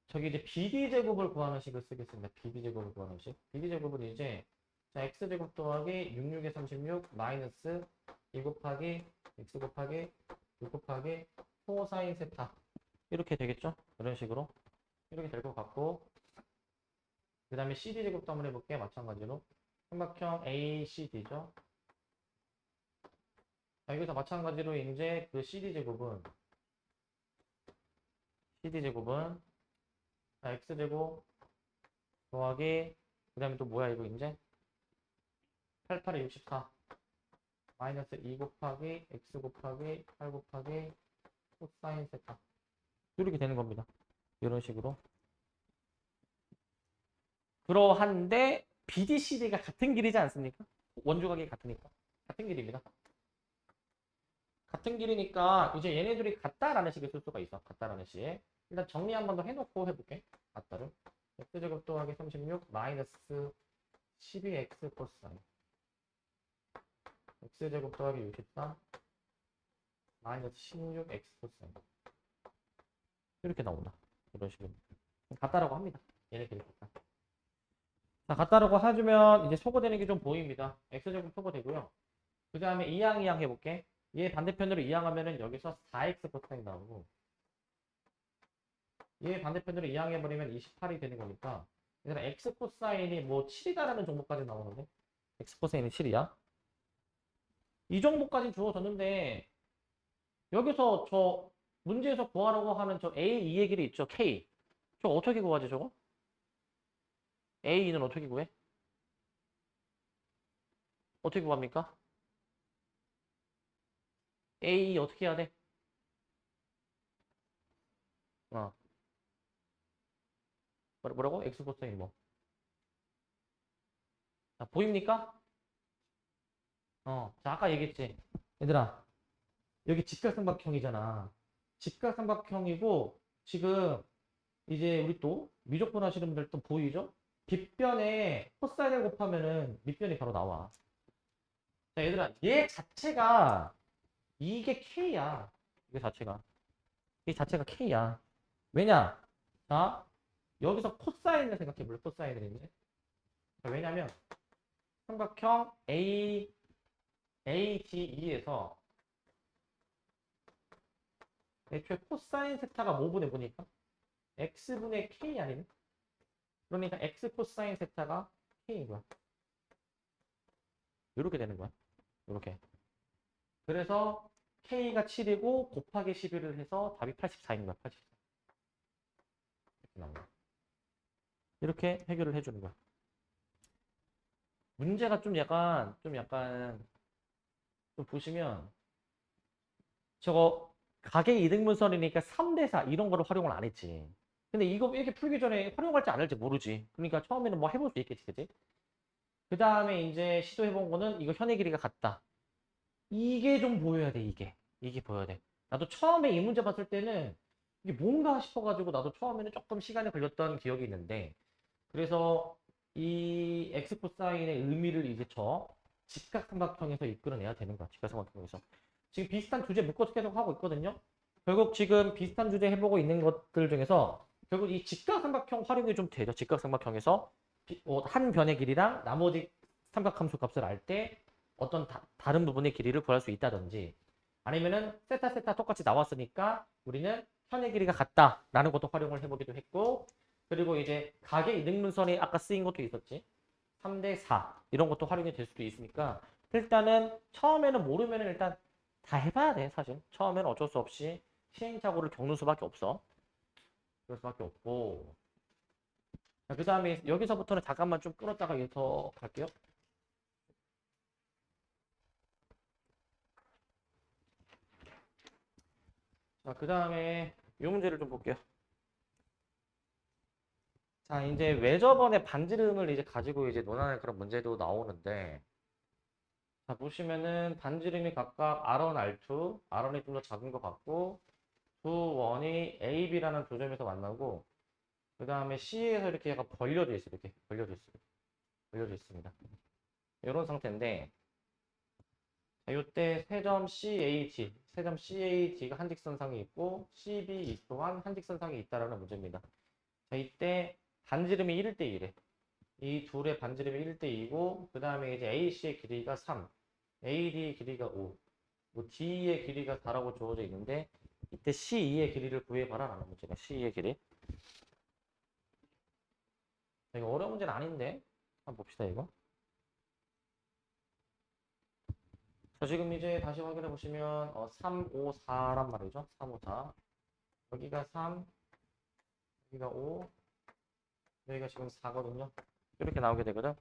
저기 이제 BD제곱을 구하는 식을 쓰겠습니다. BD제곱을 구하는 식. BD제곱은 이제 자, X제곱 더하기 66에 36 마이너스 2 곱하기 X 곱하기 6 곱하기 코사인 세타 이렇게 되겠죠? 이런 식으로 이렇게 될 것 같고 그 다음에 CD제곱도 한번 해볼게. 마찬가지로 삼각형 ACD죠. 자, 여기서 마찬가지로 이제 그 CD제곱은 자, X제곱 더하기 그 다음에 또 뭐야 이거 이제 88에 64 마이너스 2 곱하기 X 곱하기 8 곱하기 코사인 세타 이렇게 되는 겁니다. 이런 식으로. 그러한데 BDCD가 같은 길이지 않습니까? 원주각이 같으니까. 같은 길입니다. 같은 길이니까 이제 얘네들이 같다라는 식을 쓸 수가 있어. 같다라는 식. 일단 정리 한 번 더 해놓고 해볼게. 같다를. X제곱 더하기 36 마이너스 12X 코사인 X제곱 더하기 63 마이너스 16X 코사인 이렇게 나온다. 이런 식으로. 같다라고 합니다. 얘네들이 같다. 자, 같다라고 해주면 이제 소거되는 게 좀 보입니다. X제곱 소거되고요. 그 다음에 이항 해볼게. 얘 반대편으로 이항하면은 여기서 4x 코사인 나오고 얘 반대편으로 이항해버리면 28이 되는 거니까 얘들아 x 코사인이 뭐 7이다라는 정보까지 나오는데 x 코사인이 7이야? 이 정보까지 주어졌는데 여기서 저 문제에서 구하라고 하는 저 A2의 길이 있죠? K. 저거 어떻게 구하지 저거? A2는 어떻게 구해? 어떻게 구합니까? A 어떻게 해야 돼? 어. 뭐라고? x 코사인 뭐? 자, 보입니까? 자, 아까 얘기했지. 얘들아, 여기 직각삼각형이잖아. 직각삼각형이고, 지금 이제 우리 또 미적분 하시는 분들 또 보이죠? 빗변에 코사인을 곱하면은 밑변이 바로 나와. 자, 얘들아, 얘 자체가 이게 K야. 이게 자체가. 이 자체가 K야. 왜냐? 자, 여기서 코사인을 생각해 볼래? 코사인을 이제. 자, 왜냐면 삼각형 ADE에서 애초에 코사인 세타가 뭐분의 보니까 x분의 k 아니니? 그러니까 x 코사인 세타가 k인 거야. 이렇게 되는 거야. 이렇게. 그래서 k가 7이고 곱하기 11을 해서 답이 84인 거야. 84. 이렇게 나온 거야. 이렇게 해결을 해주는 거야. 문제가 좀 보시면 저거 가계 이등분선이니까 3대 4 이런 거를 활용을 안 했지. 근데 이거 이렇게 풀기 전에 활용할지 안 할지 모르지. 그러니까 처음에는 뭐 해볼 수 있겠지, 그지? 그 다음에 이제 시도해본 거는 이거 현의 길이가 같다. 이게 좀 보여야 돼, 이게. 이게 보여야 돼. 나도 처음에 이 문제 봤을 때는 이게 뭔가 싶어가지고 나도 처음에는 조금 시간이 걸렸던 기억이 있는데, 그래서 이 x 코사인의 의미를 이제 저 직각삼각형에서 이끌어내야 되는 거야. 직각삼각형에서. 지금 비슷한 주제 묶어서 계속 하고 있거든요. 결국 지금 비슷한 주제 해보고 있는 것들 중에서 결국 이 직각삼각형 활용이 좀 되죠. 직각삼각형에서 한 변의 길이랑 나머지 삼각함수 값을 알 때 어떤 다른 부분의 길이를 구할 수 있다든지, 아니면은 세타 세타 똑같이 나왔으니까 우리는 편의 길이가 같다라는 것도 활용을 해보기도 했고, 그리고 이제 가계 이등분선이 아까 쓰인 것도 있었지. 3대 4 이런 것도 활용이 될 수도 있으니까 일단은 처음에는 모르면 일단 다 해봐야 돼. 사실 처음에는 어쩔 수 없이 시행착오를 겪는 수밖에 없어. 그럴 수밖에 없고, 그 다음에 여기서부터는 잠깐만 좀 끊었다가 여기서 갈게요. 자, 그 다음에 이 문제를 좀 볼게요. 자, 이제 외접원의 반지름을 이제 가지고 이제 논하는 그런 문제도 나오는데, 자, 보시면은 반지름이 각각 R1, R2, R1이 좀 더 작은 것 같고, 두 원이 A, B라는 두 점에서 만나고, 그 다음에 C에서 이렇게 약간 벌려져 있어요. 이렇게 벌려져 있어요. 벌려져 있습니다. 이런 상태인데, 자, 이때 세점 CH, 세점 CH가 한직선상에 있고, CB 또한 한직선상에 있다라는 문제입니다. 자, 이때 반지름이 1대 1에. 이 둘의 반지름이 1대 2고, 그 다음에 이제 AC의 길이가 3, AD의 길이가 5, 뭐 D의 길이가 4라고 주어져 있는데, 이때 C2의 길이를 구해봐라 라는 문제가 C2의 길이. 이거 어려운 문제는 아닌데, 한번 봅시다, 이거. 자, 지금 이제 다시 확인해 보시면, 3, 5, 4란 말이죠. 3, 5, 4. 여기가 3, 여기가 5, 여기가 지금 4거든요. 이렇게 나오게 되거든.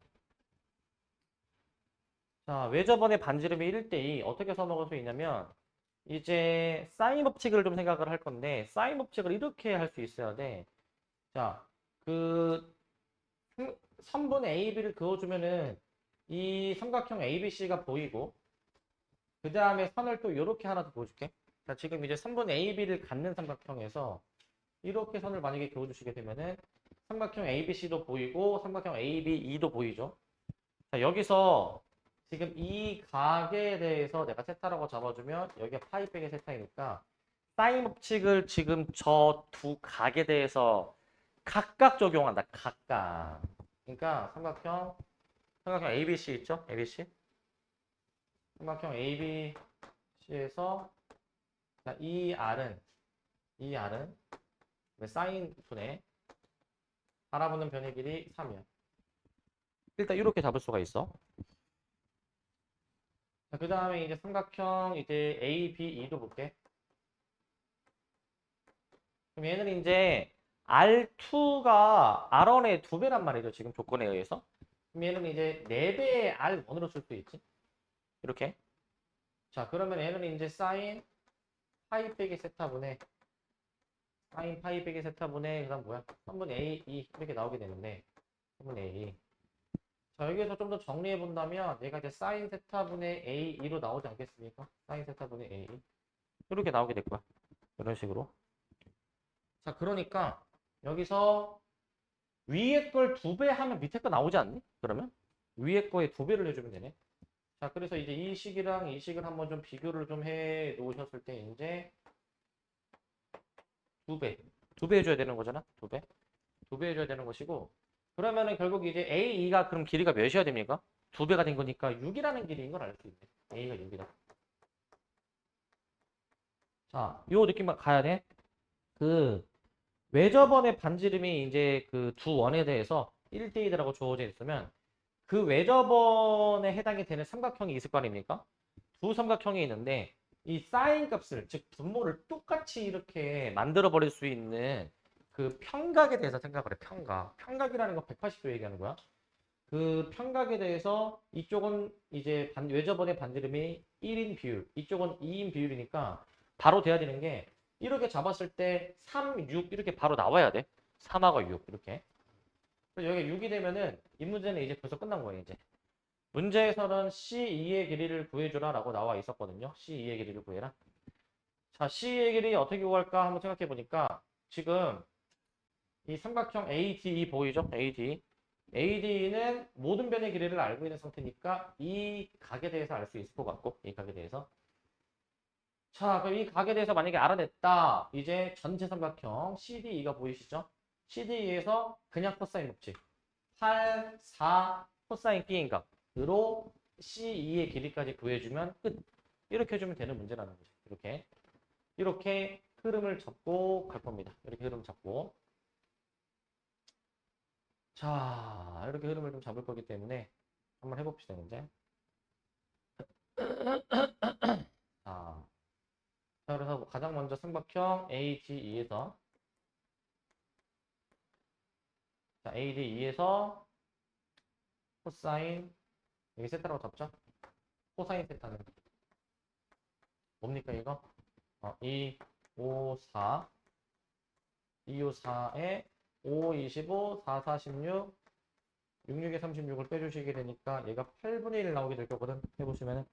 자, 외접원의 반지름이 1대 2. 어떻게 써먹을 수 있냐면, 이제 사인 법칙을 좀 생각을 할 건데, 사인 법칙을 이렇게 할 수 있어야 돼. 자, 그 선분 AB를 그어주면은 이 삼각형 ABC가 보이고, 그 다음에 선을 또 이렇게 하나 더 보여줄게. 자, 지금 이제 선분 AB를 갖는 삼각형에서 이렇게 선을 만약에 그어주시게 되면은 삼각형 ABC도 보이고 삼각형 ABE도 보이죠. 자, 여기서 지금 이 각에 대해서 내가 세타라고 잡아주면 여기가 파이 빼기 세타이니까 사인 법칙을 지금 저 두 각에 대해서 각각 적용한다. 각각. 그러니까 삼각형 ABC 있죠? ABC. 삼각형 ABC에서 이 R은 사인 분의 알아보는 변의 길이 3이야. 일단 이렇게 잡을 수가 있어. 그 다음에 이제 삼각형 이제 ABE도 볼게. 그럼 얘는 이제 R2가 R1의 2배란 말이죠. 지금 조건에 의해서. 그럼 얘는 이제 4배의 R1으로 쓸 수 있지. 이렇게. 자, 그러면 얘는 이제 파이 빼기 세타분의 사인 파이 빼기 세타분의 그다음 뭐야? 3분 A, E 이렇게 나오게 되는데 3분 A. 자, 여기에서 좀 더 정리해 본다면 얘가 이제 사인 세타분의 A2로 나오지 않겠습니까? 사인 세타분의 A. 이렇게 나오게 될 거야. 이런 식으로. 자, 그러니까 여기서 위에 걸 2배 하면 밑에 거 나오지 않니? 그러면 위에 거에 2배를 해주면 되네. 자, 그래서 이제 이 식이랑 이 식을 한번 좀 비교를 좀 해 놓으셨을 때 이제 2배. 2배 해줘야 되는 거잖아. 2배. 2배 해줘야 되는 것이고, 그러면은 결국 이제 A2가 그럼 길이가 몇이어야 됩니까? 2배가 된 거니까 6이라는 길이인 걸 알 수 있네. A가 6이다. 자, 요 느낌만 가야 돼. 그 외접원의 반지름이 이제 그 두 원에 대해서 1대1이라고 주어져 있으면 그 외접원에 해당이 되는 삼각형이 있을 거 아닙니까? 두 삼각형이 있는데 이 사인 값을 즉 분모를 똑같이 이렇게 만들어 버릴 수 있는 그 평각에 대해서 생각을 해. 평각이라는 건 180도 얘기하는 거야. 그 평각에 대해서 이쪽은 이제 외접원의 반지름이 1인 비율, 이쪽은 2인 비율이니까 바로 돼야 되는 게 이렇게 잡았을 때 3, 6 이렇게 바로 나와야 돼. 3하고 6 이렇게. 그래서 여기 6이 되면은 이 문제는 이제 벌써 끝난 거예요, 이제. 문제에서는 C2의 길이를 구해주라 라고 나와 있었거든요. C2의 길이를 구해라. 자, C의 길이 어떻게 구할까 한번 생각해 보니까 지금 이 삼각형 ADE 보이죠? AD. AD는 모든 변의 길이를 알고 있는 상태니까 이 각에 대해서 알 수 있을 것 같고, 이 각에 대해서. 자, 그럼 이 각에 대해서 만약에 알아냈다. 이제 전체 삼각형 CDE가 보이시죠? CDE에서 그냥 코사인 법칙. 8, 4, 코사인 B인각으로 C2의 길이까지 구해주면 끝. 이렇게 해주면 되는 문제라는 거죠. 이렇게. 이렇게 흐름을 잡고 갈 겁니다. 이렇게 흐름 잡고. 자, 이렇게 흐름을 좀 잡을 거기 때문에 한번 해봅시다, 이제. 자, 그래서 가장 먼저 삼각형 ADE에서 자, ADE에서 코사인 여기 세타라고 잡죠? 코사인 세타는 뭡니까 이거? 2, 5, 4 2, 5, 4에 5, 25, 4, 46 66에 36을 빼주시게 되니까 얘가 8분의 1 나오게 될 거거든. 해보시면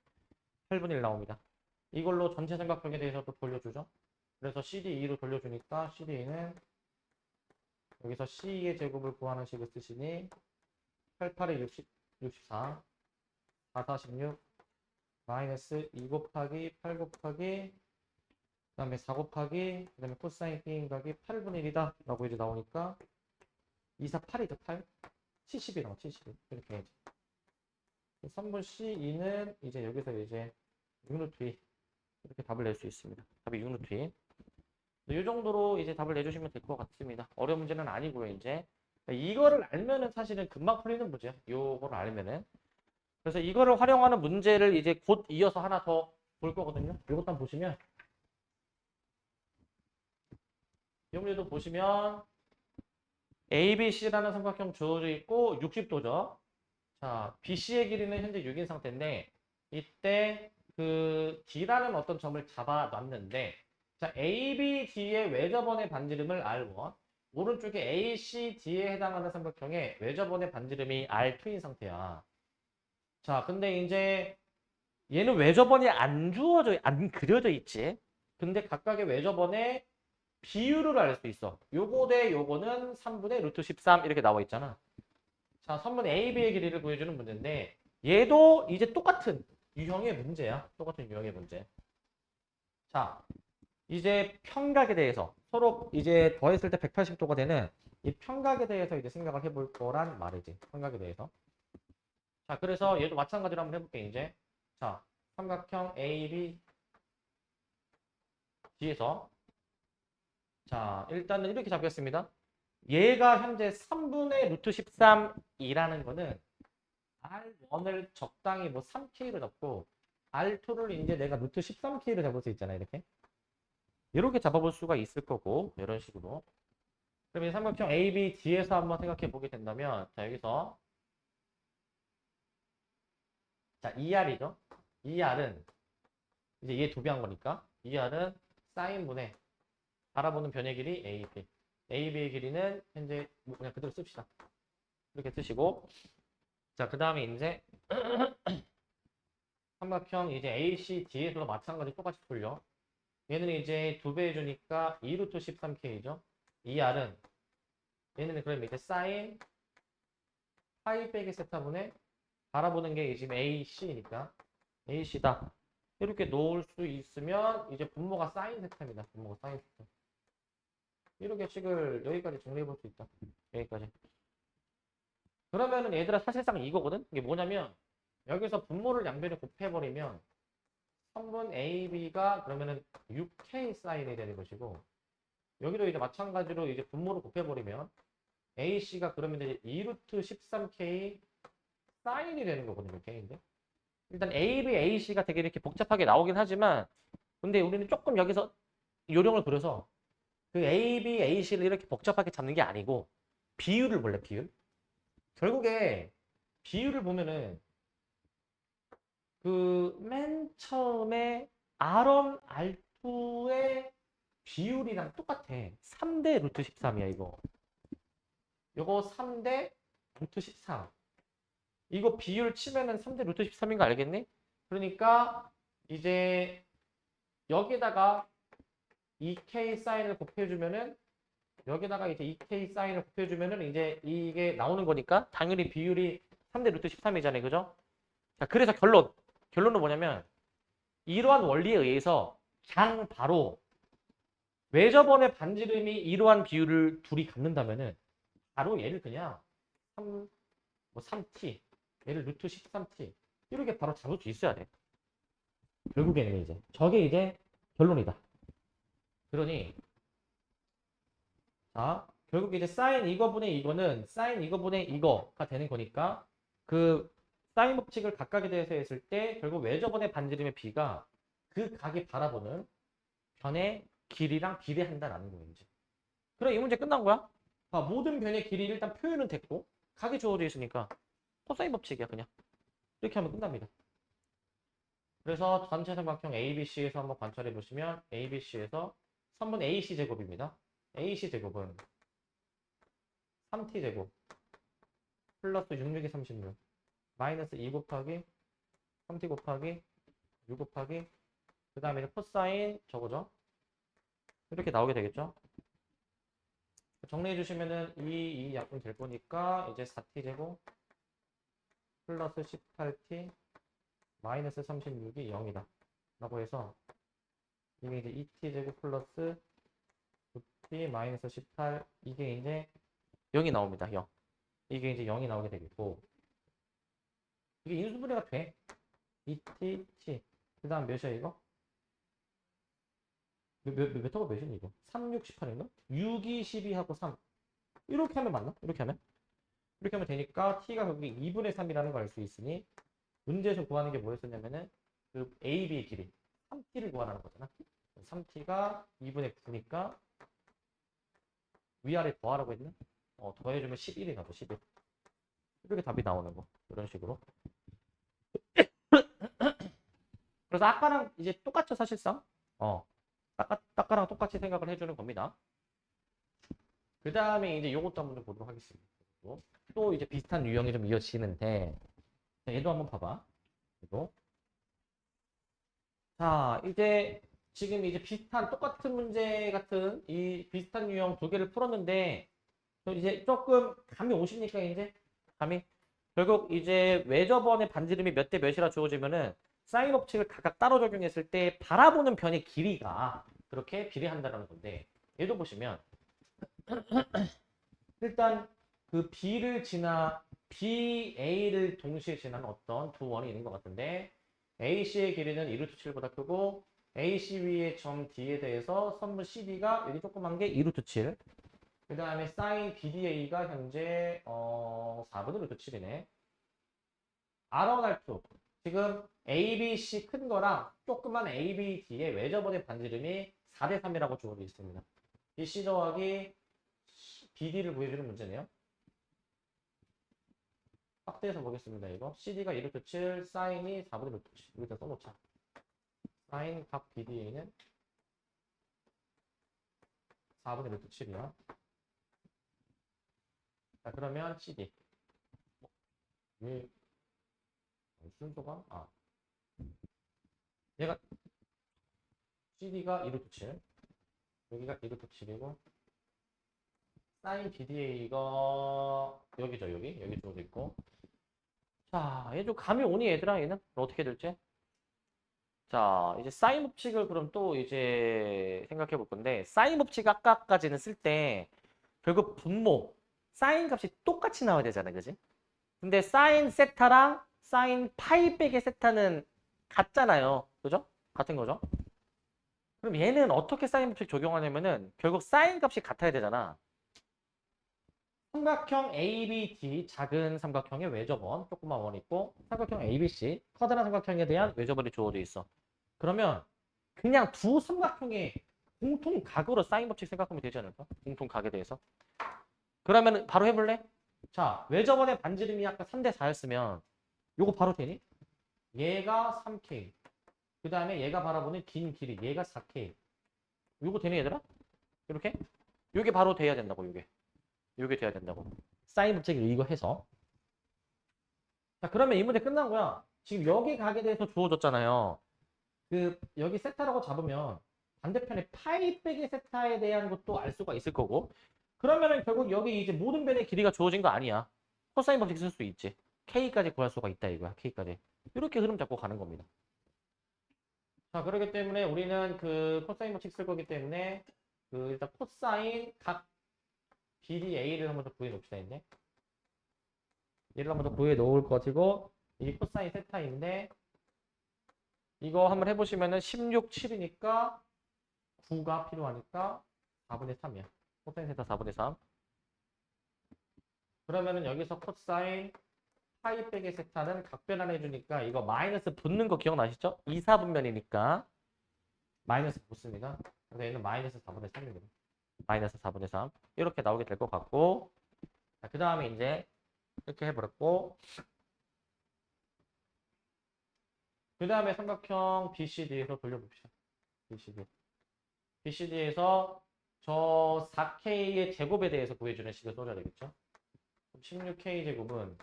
8분의 1 나옵니다. 이걸로 전체 삼각형에 대해서도 돌려주죠. 그래서 CD2로 돌려주니까 CD2는 여기서 C의 제곱을 구하는 식을 쓰시니 8, 8에 64 4, 46 마이너스 2 곱하기 8 곱하기 그 다음에 4 곱하기 그 다음에 코사인 B인각이 8분의 1이다 라고 이제 나오니까 2, 4, 8이죠. 8 70이 나와. 70 이렇게 해야지. 3분 C2는 이제 여기서 이제 6루트 2 이렇게 답을 낼 수 있습니다. 답이 6루트 2. 이 정도로 이제 답을 내주시면 될 것 같습니다. 어려운 문제는 아니고요, 이제. 이거를 알면은 사실은 금방 풀리는 문제야. 요거를 알면은. 그래서 이거를 활용하는 문제를 이제 곧 이어서 하나 더 볼 거거든요. 이것도 한번 보시면. 이 문제도 보시면 ABC라는 삼각형 주어져 있고 60도죠. 자, BC의 길이는 현재 6인 상태인데 이때 그 D라는 어떤 점을 잡아놨는데 자, ABD의 외접원의 반지름을 R1 오른쪽에 ACD에 해당하는 삼각형의 외접원의 반지름이 R2인 상태야. 자, 근데 이제 얘는 외접원이 안 그려져 있지. 근데 각각의 외접원의 비율을 알 수 있어. 요거 대 요거는 3분의 루트 13 이렇게 나와 있잖아. 자, 선분 AB의 길이를 구해주는 문제인데 얘도 이제 똑같은 유형의 문제야. 똑같은 유형의 문제. 자, 이제 평각에 대해서 서로 이제 더했을 때 180도가 되는 이 평각에 대해서 이제 생각을 해볼 거란 말이지. 평각에 대해서. 자, 그래서 얘도 마찬가지로 한번 해볼게, 이제. 자, 삼각형 AB 뒤에서 자, 일단은 이렇게 잡겠습니다. 얘가 현재 3분의 루트 13이라는 거는 R1을 적당히 뭐 3K로 잡고 R2를 이제 내가 루트 13K로 잡을 수 있잖아요. 이렇게 잡아볼 수가 있을 거고 이런 식으로. 그럼 이 삼각형 ABD에서 한번 생각해 보게 된다면 자, 여기서 자, ER이죠. ER은 이제 얘 두 배 한 거니까 ER은 사인분의 바라보는 변의 길이 AB. AB의 길이는 현재 뭐 그냥 그대로 씁시다. 이렇게 쓰시고 자, 그 다음에 이제 삼각형 이제 ACD에서도 마찬가지 똑같이 돌려. 얘는 이제 두 배 해주니까 2루트 13K죠. ER은 얘는 그럼 이제 사인 파이 빼기 세타분의 바라보는 게 지금 AC니까 AC다. 이렇게 놓을 수 있으면 이제 분모가 사인 세타입니다. 분모가 사인 세타. 이렇게 식을 여기까지 정리해 볼 수 있다. 여기까지. 그러면은 얘들아 사실상 이거거든? 이게 뭐냐면 여기서 분모를 양변에 곱해버리면 성분 AB가 그러면은 6K 사인이 되는 것이고 여기도 이제 마찬가지로 이제 분모를 곱해버리면 AC가 그러면 이제 2루트 13K 사인이 되는 거거든요. K인데 일단 AB, AC가 되게 이렇게 복잡하게 나오긴 하지만 근데 우리는 조금 여기서 요령을 부려서 그 AB, AC를 이렇게 복잡하게 잡는 게 아니고 비율을 볼래, 비율? 결국에 비율을 보면은 그 맨 처음에 R1, R2의 비율이랑 똑같아. 3대 루트 13이야, 이거. 이거 3대 루트 13. 이거 비율 치면은 3대 루트 13인 거 알겠니? 그러니까 이제 여기다가 2K 사인을 곱해주면은 여기다가 이제 2K 사인을 곱해주면은 이제 이게 나오는 거니까 당연히 비율이 3대 루트 13이잖아요. 그죠? 자, 그래서 결론은 뭐냐면 이러한 원리에 의해서 그냥 바로 외접원의 반지름이 이러한 비율을 둘이 갖는다면은 바로 얘를 그냥 3, 뭐 3t, 얘를 루트 13t 이렇게 바로 잡을 수 있어야 돼. 결국에는 이제 저게 이제 결론이다. 그러니 자 결국 이제 사인 이거분의 이거는 사인 이거분의 이거가 되는 거니까 그 사인 법칙을 각각에 대해서 했을 때 결국 외접원의 반지름의 비가 그 각이 바라보는 변의 길이랑 비례한다라는 거예요. 이제. 그래 이 문제 끝난 거야. 아, 모든 변의 길이 일단 표현은 됐고 각이 주어져 있으니까 코사인 법칙이야 그냥. 이렇게 하면 끝납니다. 그래서 전체 삼각형 ABC에서 한번 관찰해 보시면 ABC에서 선분 AC 제곱입니다. AC 제곱은 3t 제곱 플러스 6, 6이 36 마이너스 2 곱하기 3t 곱하기 6 곱하기 그 다음에 코사인 저거죠. 이렇게 나오게 되겠죠. 정리해 주시면은 이 약분 될 거니까 이제 4t 제곱 플러스 18t 마이너스 36이 0이다 라고 해서 이게 이제 2t 제곱 플러스 9t 마이너스 18 이게 이제 0이 나옵니다. 0. 이게 이제 0이 나오게 되겠고 이게 인수분해가 돼. 2t, t 그 다음 몇이야 이거? 몇 하고 몇이니 이거? 3, 6, 18인가? 6, 2, 12하고 3 이렇게 하면 맞나? 이렇게 하면 되니까 t가 결국에 2분의 3이라는 걸 알 수 있으니 문제에서 구하는 게 뭐였었냐면은 그 AB의 길이 3t를 구하라는 거잖아. 3t가 2분의 9니까 위아래 더하라고 했나? 더해주면 11이 나죠. 11. 이렇게 답이 나오는 거. 이런 식으로. 그래서 아까랑 이제 똑같죠 사실상. 아까랑 똑같이 생각을 해주는 겁니다. 그 다음에 이제 요것도 한번 보도록 하겠습니다. 또 이제 비슷한 유형이 좀 이어지는데 얘도 한번 봐봐. 얘도. 자 이제 지금 이제 비슷한 똑같은 문제 같은 이 비슷한 유형 두 개를 풀었는데 이제 조금 감이 오십니까 이제 감이 결국 이제 외접원의 반지름이 몇 대 몇이라 주어지면은 사인 법칙을 각각 따로 적용했을 때 바라보는 변의 길이가 그렇게 비례한다는 건데 얘도 보시면 일단 그 B를 지나 BA를 동시에 지나는 어떤 두 원이 있는 것 같은데 AC의 길이는 2루트 7보다 크고 AC 위의 점 D에 대해서 선분 CD가 여기 조그만 게 2루트 7. 그 다음에 사인 BDA가 현재 4분의 루트 7이네. R1, R2. 지금 ABC 큰 거랑 조그만 ABD의 외접원의 반지름이 4대 3이라고 주어져 있습니다. 이 C 더하기 BD를 구해주는 문제네요. 확대해서 보겠습니다. 이거 CD가 2루트 7, 사인이 4분의 루트 7. 여기다 써놓자. 사인 각 BDA는 4분의 루트 7이야. 자 그러면 CD. 왜 순서가 얘가 CD가 2루트 7 여기가 2루트 7이고 사인 BDA가 여기죠. 여기 주어져 있고 자 얘 좀 감이 오니 얘들아 얘는 어떻게 될지 자 이제 사인 법칙을 그럼 또 이제 생각해 볼 건데 사인 법칙 아까까지는 쓸 때 결국 분모 사인 값이 똑같이 나와야 되잖아 그지 근데 사인 세타랑 사인 파이 빼기 세타는 같잖아요. 그죠? 같은 거죠. 그럼 얘는 어떻게 사인 법칙 적용하냐면은 결국 사인 값이 같아야 되잖아. 삼각형 ABD 작은 삼각형의 외접원 조그만 원 있고 삼각형 ABC 커다란 삼각형에 대한 외접원이 주어져 있어. 그러면 그냥 두 삼각형의 공통각으로 사인 법칙 생각하면 되지 않을까? 공통각에 대해서. 그러면 바로 해볼래? 자, 외접원의 반지름이 아까 3대 4였으면 요거 바로 되니? 얘가 3K. 그 다음에 얘가 바라보는 긴 길이. 얘가 4K. 요거 되니 얘들아? 이렇게? 요게 바로 돼야 된다고 요게. 요게 돼야 된다고. 사인 법칙을 이거 해서. 자 그러면 이 문제 끝난 거야. 지금 여기 각에 대해서 주어졌잖아요. 그 여기 세타라고 잡으면 반대편에 파이 빼기 세타에 대한 것도 알 수가 있을 거고. 그러면은 결국 여기 이제 모든 변의 길이가 주어진 거 아니야. 코사인 법칙 쓸 수 있지. K까지 구할 수가 있다 이거야. K까지. 이렇게 흐름 잡고 가는 겁니다. 자, 그렇기 때문에 우리는 그 코사인 법칙 쓸 거기 때문에 그 일단 코사인 각 길이 A를 한번 더 구해 놓읍시다. 이제 얘를 한번 더 구해 놓을 것이고 이게 코사인 세타인데 이거 한번 해보시면은 16, 7이니까 9가 필요하니까 4분의 3이야. 코사인 세타 4분의 3. 그러면은 여기서 코사인 파이 빼기 세타는 각변환 해주니까 이거 마이너스 붙는 거 기억나시죠? 2, 4분면이니까 마이너스 붙습니다. 그래서 얘는 마이너스 4분의 3입니다. 마이너스 4분의 3 이렇게 나오게 될 것 같고 그 다음에 이제 이렇게 해버렸고 그 다음에 삼각형 BCD에서 돌려봅시다. BCD에서 저 4K의 제곱에 대해서 구해주는 식을 써줘야 되겠죠. 16K 제곱은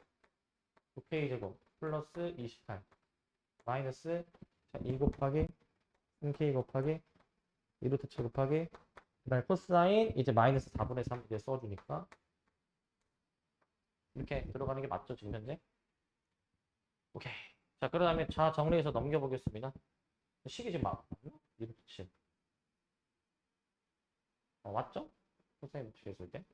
9K 제곱 플러스 28 마이너스 2 곱하기 3K 곱하기 2루트 7 곱하기 그 다음에 코사인 이제 마이너스 4분의 3 이제 써주니까 이렇게 들어가는 게 맞죠 지금 현재? 오케이. 자, 그 다음에 자 정리해서 넘겨보겠습니다. 식이 지금 맞나? 2루트 7 맞죠? 코사인 붙이겠을 때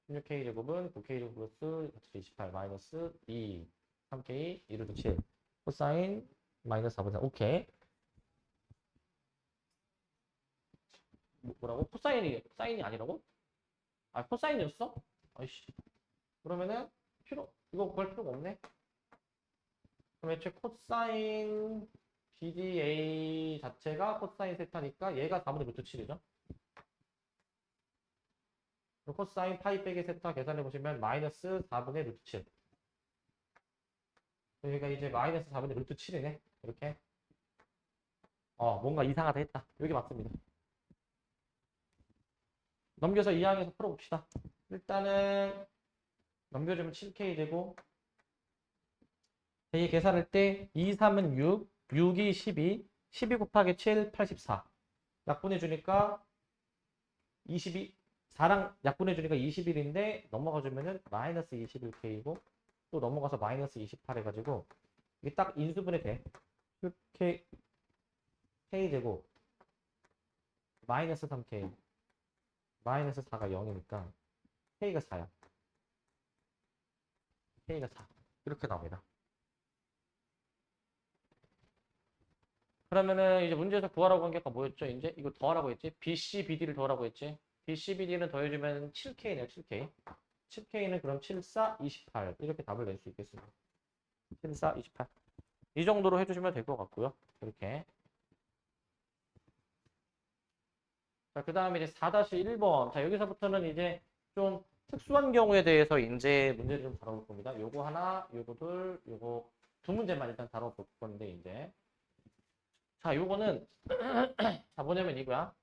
16K 제곱은 9K 제곱 플러스 28 마이너스 2 3K 2루트 7 코사인 마이너스 4분의 3 오케이. 뭐라고? 코사인이 사인이 아니라고? 아 코사인이었어? 아이씨. 그러면은 이거 구할 필요가 없네. 그럼 애초에 코사인 BDA 자체가 코사인 세타니까 얘가 4분의 루트 7이죠. 코사인 파이 빼기 세타 계산해 보시면 마이너스 4분의 루트 7. 그러니까 이제 마이너스 4분의 루트 7이네. 이렇게. 뭔가 이상하다 했다. 여기 맞습니다. 넘겨서 이 항에서 풀어봅시다. 일단은 넘겨주면 7K 되고 이 계산할 때 2, 3은 6, 6이 12, 12 곱하기 7, 84. 약분해주니까 22, 4랑 약분해주니까 21인데 넘어가주면은 마이너스 21K이고 또 넘어가서 마이너스 28 해가지고 이게 딱 인수분해 돼. 6K, K제곱 마이너스 3K 마이너스 4가 0이니까 K가 4야. K가 4. 이렇게 나옵니다. 그러면은 이제 문제에서 구하라고 한 게 아까 뭐였죠? 이제 이거 더하라고 했지? BC, BD를 더하라고 했지? BC, BD는 더해주면 7K네요. 7K. 7K는 그럼 7, 4, 28 이렇게 답을 낼 수 있겠습니다. 7, 4, 28 이 정도로 해주시면 될 것 같고요. 이렇게. 자, 그 다음에 이제 4-1번. 자, 여기서부터는 이제 좀 특수한 경우에 대해서 이제 문제를 좀 다뤄볼 겁니다. 요거 하나, 요거 둘, 요거 두 문제만 일단 다뤄볼 건데, 이제. 자, 요거는, 자, 뭐냐면 이거야.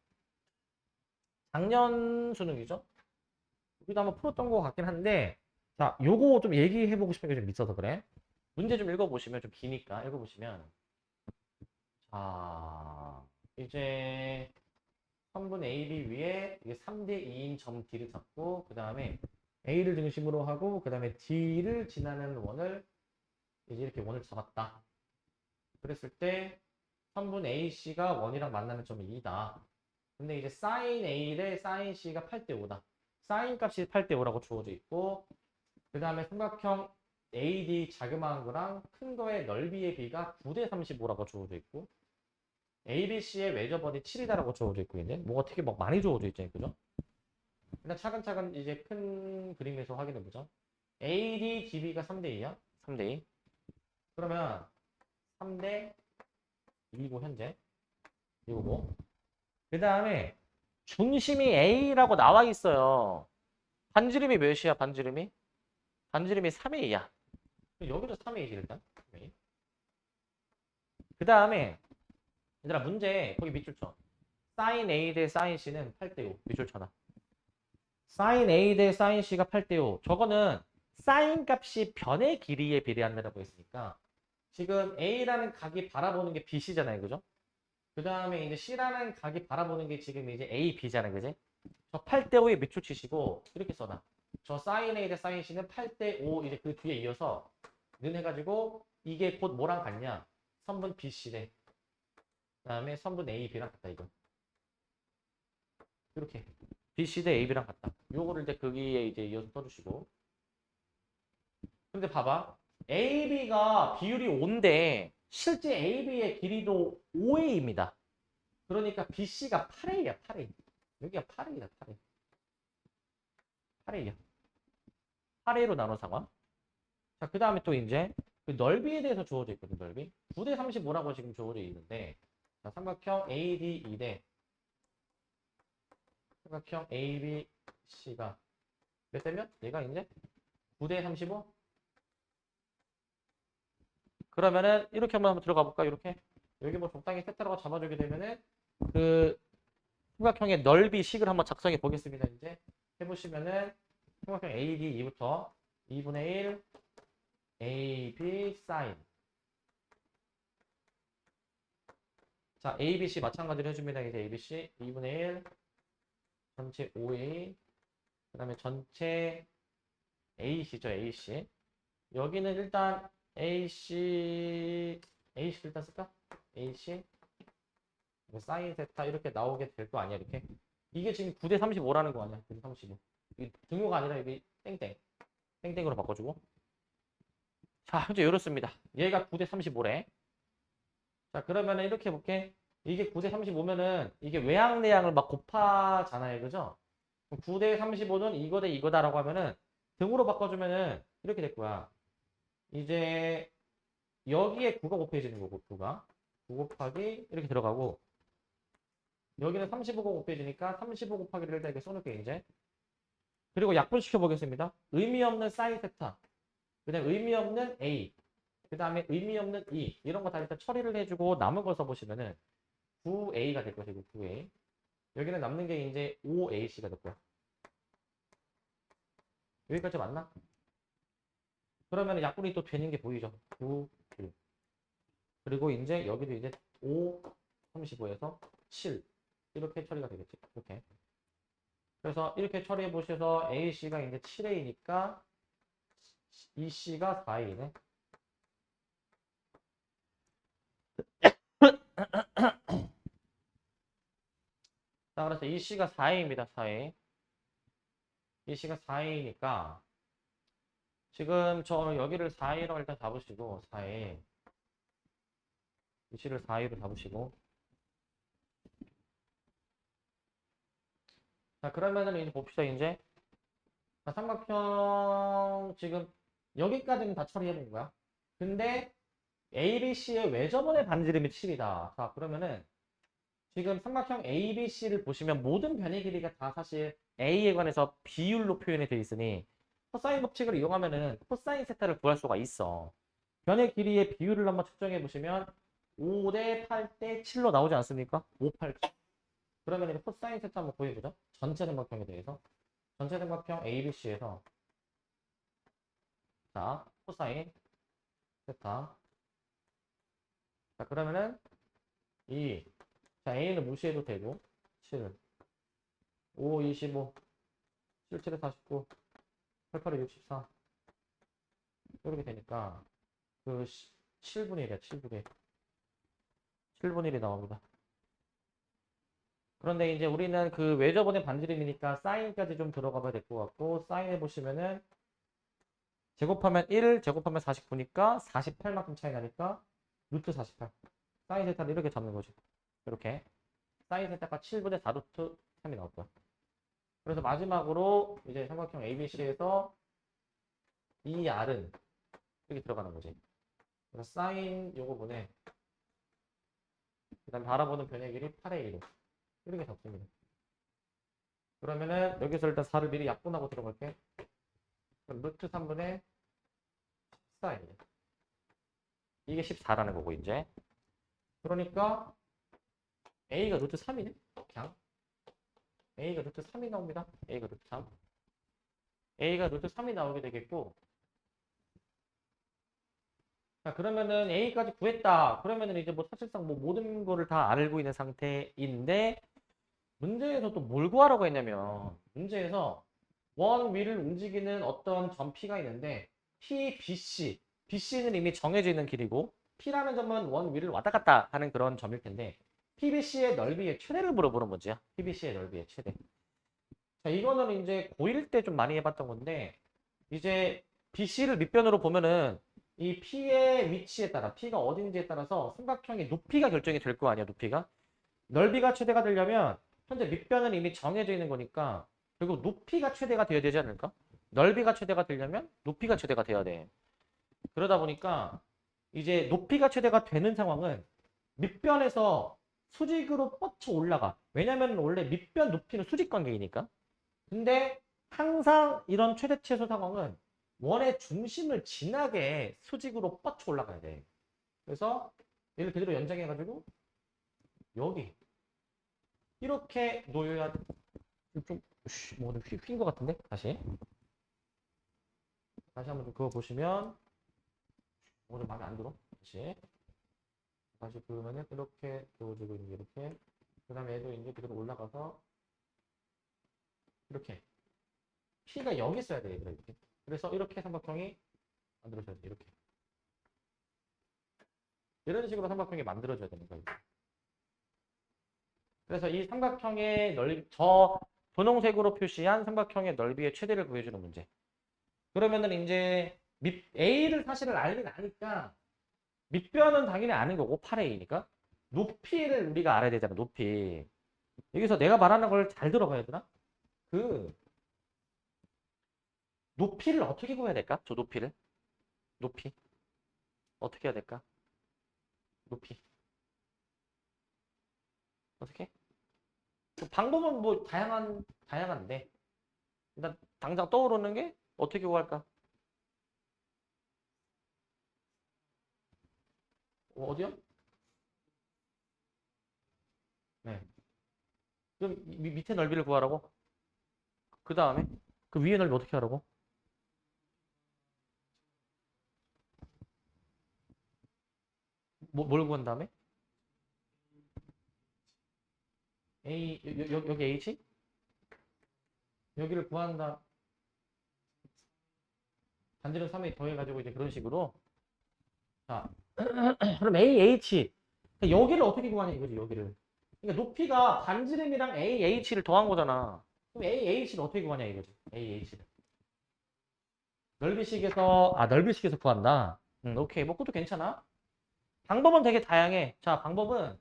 작년 수능이죠? 우리도 한번 풀었던 것 같긴 한데, 자, 요거 좀 얘기해보고 싶은 게 좀 있어서 그래. 문제 좀 읽어보시면 좀 기니까 읽어보시면. 자, 이제, 선분 AB 위에 이게 3대 2인 점 D를 잡고 그 다음에 A를 중심으로 하고 그 다음에 D를 지나는 원을 이제 이렇게 원을 잡았다. 그랬을 때 선분 AC가 원이랑 만나는 점이 2다. 근데 이제 sin A 대 sin C가 8대 5다. sin 값이 8대 5라고 주어져 있고 그 다음에 삼각형 AD 자그마한 거랑 큰 거의 넓이의 비가 9대 35라고 주어져 있고 ABC의 외접원이 7이다라고 주어져 있고 있네. 뭐가 되게 막 많이 주어져 있잖아요. 그죠? 일단 차근차근 이제 큰 그림에서 확인해보자. AD, DB가 3대2야? 3대2. 그러면 3대 2고 현재. 이거고. 그 다음에 중심이 A라고 나와 있어요. 반지름이 몇이야? 반지름이? 반지름이 3A야. 여기도 3A지 일단. 3A. 그 다음에 얘들아 문제 거기 밑줄 쳐. sin A 대 sin C는 8대 5 밑줄 쳐놔. sin A 대 sin C가 8대 5 저거는 sin 값이 변의 길이에 비례한다고 했으니까 지금 A라는 각이 바라보는 게 BC잖아요. 그죠? 그 다음에 이제 C라는 각이 바라보는 게 지금 이제 A, B잖아, 그지? 저 8대5에 밑줄 치시고 이렇게 써놔. 저 사인 A 대 사인 C는 8대5 이제 그 뒤에 이어서 는 해가지고 이게 곧 뭐랑 같냐? 선분 BC래. 그 다음에 선분 A, B랑 같다 이거. 이렇게 BC 대 AB랑 같다. 요거를 이제 거기에 이제 이어서 써주시고. 근데 봐봐. AB가 비율이 5인데 실제 AB의 길이도 5A입니다. 그러니까 BC가 8A야, 8A. 여기가 8A다, 8A. 8A야. 8A로 나눈 상황. 자, 그 다음에 또 이제 그 넓이에 대해서 주어져 있거든, 넓이. 9대 35라고 지금 주어져 있는데, 자, 삼각형 AD2 대 삼각형 ABC가 몇 대면? 얘가 이제 9대 35? 그러면은 이렇게 한번 들어가 볼까? 이렇게. 여기 뭐 적당히 세타로가 잡아주게 되면은 그 삼각형의 넓이 식을 한번 작성해 보겠습니다. 이제 해보시면은 삼각형 AD2부터 2분의 1 AB 사인. 자, ABC 마찬가지로 해줍니다. 이제 ABC 2분의 1 전체 5A 그 다음에 전체 AC죠. AC. 여기는 일단 AC 일단 쓸까? AC 사인 세타 이렇게 나오게 될 거 아니야. 이렇게. 이게 지금 9대 35라는 거 아니야. 9대 35. 이 등호가 아니라 여기 땡땡. 땡땡으로 바꿔주고. 자, 현재 이렇습니다. 얘가 9대 35래. 자, 그러면은 이렇게 해볼게. 이게 9대 35면은 이게 외항 내항을 막 곱하잖아요. 그죠? 9대 35는 이거 대 이거다라고 하면은 등으로 바꿔주면은 이렇게 될 거야. 이제 여기에 9가 곱해지는 거고 9가 9 곱하기 이렇게 들어가고 여기는 35가 곱해지니까 35 곱하기를 일단 이렇게 써놓을게 이제. 그리고 약분시켜 보겠습니다. 의미 없는 사인 세타 그 다음에 의미 없는 A 그 다음에 의미 없는 E 이런 거 다 일단 처리를 해주고 남은 거 써보시면은 9A가 될 것이고 9A 여기는 남는 게 이제 5AC가 될 거야. 여기까지 맞나? 그러면 약분이 또 되는 게 보이죠? 9, 1. 그리고 이제 여기도 이제 5, 35에서 7 이렇게 처리가 되겠지. 이렇게. 그래서 이렇게 처리해 보셔서 AC가 이제 7A니까 EC가 4A네. 자, 그래서 EC가 4A입니다. 4A. EC가 4A니까 지금 저 여기를 4A로 일단 잡으시고 4A EC를 4A로 잡으시고 자, 그러면은 이제 봅시다. 이제 자, 삼각형 지금 여기까지는 다 처리해 본 거야. 근데 ABC의 외접원의 반지름이 7이다. 자, 그러면은 지금 삼각형 ABC를 보시면 모든 변의 길이가 다 사실 A에 관해서 비율로 표현이 되어 있으니 코사인 법칙을 이용하면은 코사인 세타를 구할 수가 있어. 변의 길이의 비율을 한번 측정해 보시면 5대 8대 7로 나오지 않습니까? 5, 8, 7. 그러면 이제 코사인 세타 한번 구해보죠. 전체 삼각형에 대해서. 전체 삼각형 ABC에서 자, 코사인 세타. 자, 그러면은 자, A는 무시해도 되고 7, 5, 25, 7, 7에 49, 8, 8에 64 이렇게 되니까 그 7분의 1이야. 7분의 1. 7분의 1이 나옵니다. 그런데 이제 우리는 그 외접원의 반지름이니까 사인까지 좀 들어가 봐야 될 것 같고 사인해 보시면은 제곱하면 1, 제곱하면 49니까 48만큼 차이 나니까 루트 48. 사인 세타를 이렇게 잡는 거죠. 이렇게. 사인 세타가 7분의 4 루트 3이 나올 거야. 그래서 마지막으로 이제 삼각형 ABC에서 이 R은 이렇게 들어가는 거지. 그래서 사인 요거분에 그다음 바라보는 변의 길이 8의 1로 이렇게 잡습니다. 그러면은 여기서 일단 4를 미리 약분하고 들어갈게. 그럼 루트 3분의 14입니다. 이게 14라는 거고 이제. 그러니까 A가 루트 3이네. 그냥 A가 루트 3이 나옵니다. A가 루트 3. A가 루트 3이 나오게 되겠고 자, 그러면은 A까지 구했다. 그러면은 이제 뭐 사실상 뭐 모든 거를 다 알고 있는 상태인데 문제에서 또 뭘 구하라고 했냐면 문제에서 원 위를 움직이는 어떤 점 P가 있는데 P, BC. BC는 이미 정해져 있는 길이고 P라는 점은 원 위를 왔다 갔다 하는 그런 점일 텐데 PBC의 넓이의 최대를 물어보는 문제야. PBC의 넓이의 최대. 자, 이거는 이제 고1 때 좀 많이 해봤던 건데 이제 BC를 밑변으로 보면은 이 P의 위치에 따라 P가 어딘지에 따라서 삼각형의 높이가 결정이 될 거 아니야, 높이가. 넓이가 최대가 되려면 현재 밑변은 이미 정해져 있는 거니까 결국 높이가 최대가 되어야 되지 않을까? 넓이가 최대가 되려면 높이가 최대가 돼야 돼. 그러다 보니까 이제 높이가 최대가 되는 상황은 밑변에서 수직으로 뻗쳐 올라가. 왜냐면 원래 밑변 높이는 수직 관계이니까. 근데 항상 이런 최대 최소 상황은 원의 중심을 지나게 수직으로 뻗쳐 올라가야 돼. 그래서 얘를 그대로 연장해가지고 여기 이렇게 놓여야 돼. 좀 뭐든 휜 것 같은데 다시 한번 좀 그거 보시면 오늘 마음에 안 들어. 다시 그러면은 이렇게 그어지고 이제 이렇게 그 다음에 얘도 이제 그대로 올라가서 이렇게 P가 여기 있어야 돼 얘들아 이렇게. 그래서 이렇게 삼각형이 만들어져야 돼 이렇게. 이런 식으로 삼각형이 만들어져야 되는 거예요. 그래서 이 삼각형의 넓이, 저 분홍색으로 표시한 삼각형의 넓이의 최대를 구해주는 문제. 그러면은 이제 A를 사실을 알긴 아니까 밑변은 당연히 아는 거고 8A니까 높이를 우리가 알아야 되잖아. 높이. 여기서 내가 말하는 걸 잘 들어봐야 되나? 그 높이를 어떻게 구해야 될까? 저 높이를. 높이. 어떻게 해야 될까? 높이. 어떻게? 그 방법은 뭐 다양한데 일단 당장 떠오르는 게 어떻게 구할까? 어디요? 네. 그럼 밑에 넓이를 구하라고? 그 다음에 그 위에 넓이 어떻게 하라고? 뭘 구한 다음에? A 여기 H? 여기를 구한 다음 반지름 3에 더해가지고 이제 그런 식으로 자 그럼 AH 여기를 어떻게 구하냐 이거지 여기를 그러니까 높이가 반지름이랑 AH를 더한 거잖아 그럼 AH를 어떻게 구하냐 이거지 AH를 넓이식에서 구한다 오케이 뭐 그것도 괜찮아 방법은 되게 다양해 자 방법은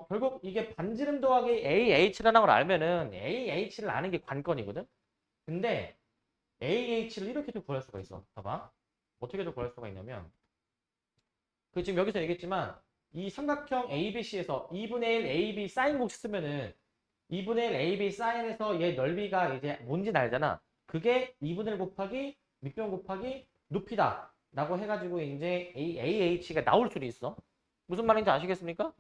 결국 이게 반지름 더하기 AH라는 걸 알면은 AH를 아는 게 관건이거든 근데 AH를 이렇게도 구할 수가 있어 봐봐 어떻게도 구할 수가 있냐면 그 지금 여기서 얘기했지만 이 삼각형 ABC에서 2분의 1 AB 사인 공식 쓰면은 2분의 1 AB 사인에서 얘 넓이가 이제 뭔지 알잖아. 그게 2분의 1 곱하기 밑변 곱하기 높이다. 라고 해가지고 이제 AH가 나올 수도 있어. 무슨 말인지 아시겠습니까?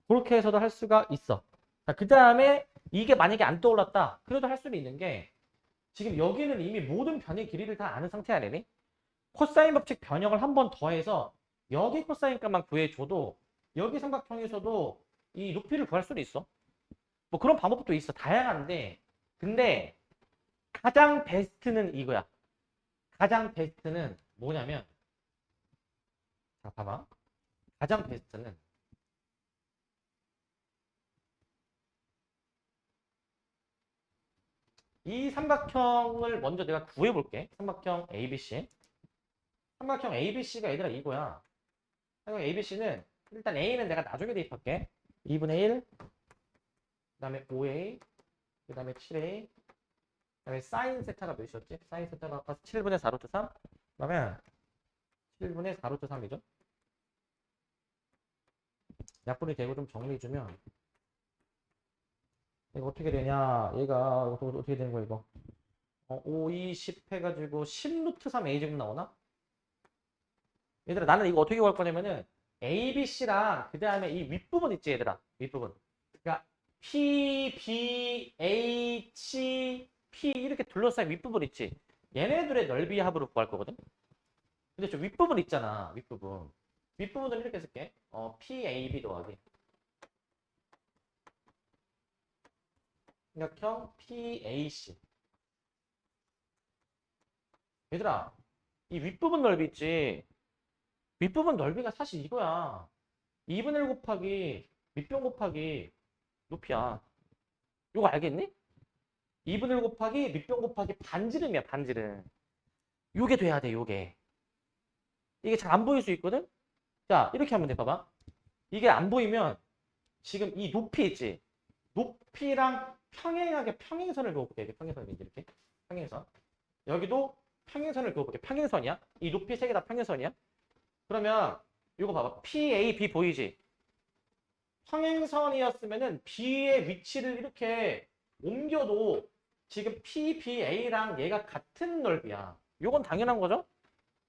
그렇게 해서도 할 수가 있어. 자, 그 다음에 이게 만약에 안 떠올랐다. 그래도 할 수는 있는 게 지금 여기는 이미 모든 변의 길이를 다 아는 상태 아니니? 코사인 법칙 변형을 한 번 더해서 여기 코사인 값만 구해줘도 여기 삼각형에서도 이 높이를 구할 수도 있어. 뭐 그런 방법도 있어. 다양한데 근데 가장 베스트는 이거야. 가장 베스트는 뭐냐면 자 봐봐. 가장 베스트는 이 삼각형을 먼저 내가 구해볼게. 삼각형 ABC. 삼각형 ABC가 얘들아 이거야. 삼각형 ABC는 일단 A는 내가 나중에 대입할게. 2분의 1, 그 다음에 5A, 그 다음에 7A, 그 다음에 사인 세타가 몇이었지? 사인 세타가 아까 7분의 4루트 3? 그러면 7분의 4루트 3이죠? 약분이 되고 좀 정리해주면 이거 어떻게 되냐? 얘가 어떻게 되는 거야 이거? 5, 2, 10 해가지고 10루트 3 A 제곱 나오나? 얘들아 나는 이거 어떻게 구할 거냐면은 A, B, C랑 그 다음에 이 윗부분 있지 얘들아 윗부분 그러니까 P, B, H, P 이렇게 둘러싸인 윗부분 있지 얘네들의 넓이 합으로 구할 거거든 근데 저 윗부분 있잖아. 윗부분. 윗부분은 이렇게 쓸게. PAB 더하기. 삼각형 PAC. 얘들아, 이 윗부분 넓이 있지. 윗부분 넓이가 사실 이거야. 2분의 1 곱하기 밑변 곱하기 높이야. 이거 알겠니? 2분의 1 곱하기 밑변 곱하기 반지름이야, 반지름. 요게 돼야 돼, 요게. 이게 잘 안 보일 수 있거든? 자, 이렇게 하면 돼, 봐봐. 이게 안 보이면 지금 이 높이 있지? 높이랑 평행하게 평행선을 그어볼게. 이렇게 평행선이 이렇게. 평행선. 여기도 평행선을 그어볼게. 평행선이야? 이 높이 세 개 다 평행선이야? 그러면 이거 봐봐. PAB 보이지? 평행선이었으면은 B의 위치를 이렇게 옮겨도 지금 PBA랑 얘가 같은 넓이야. 이건 당연한 거죠?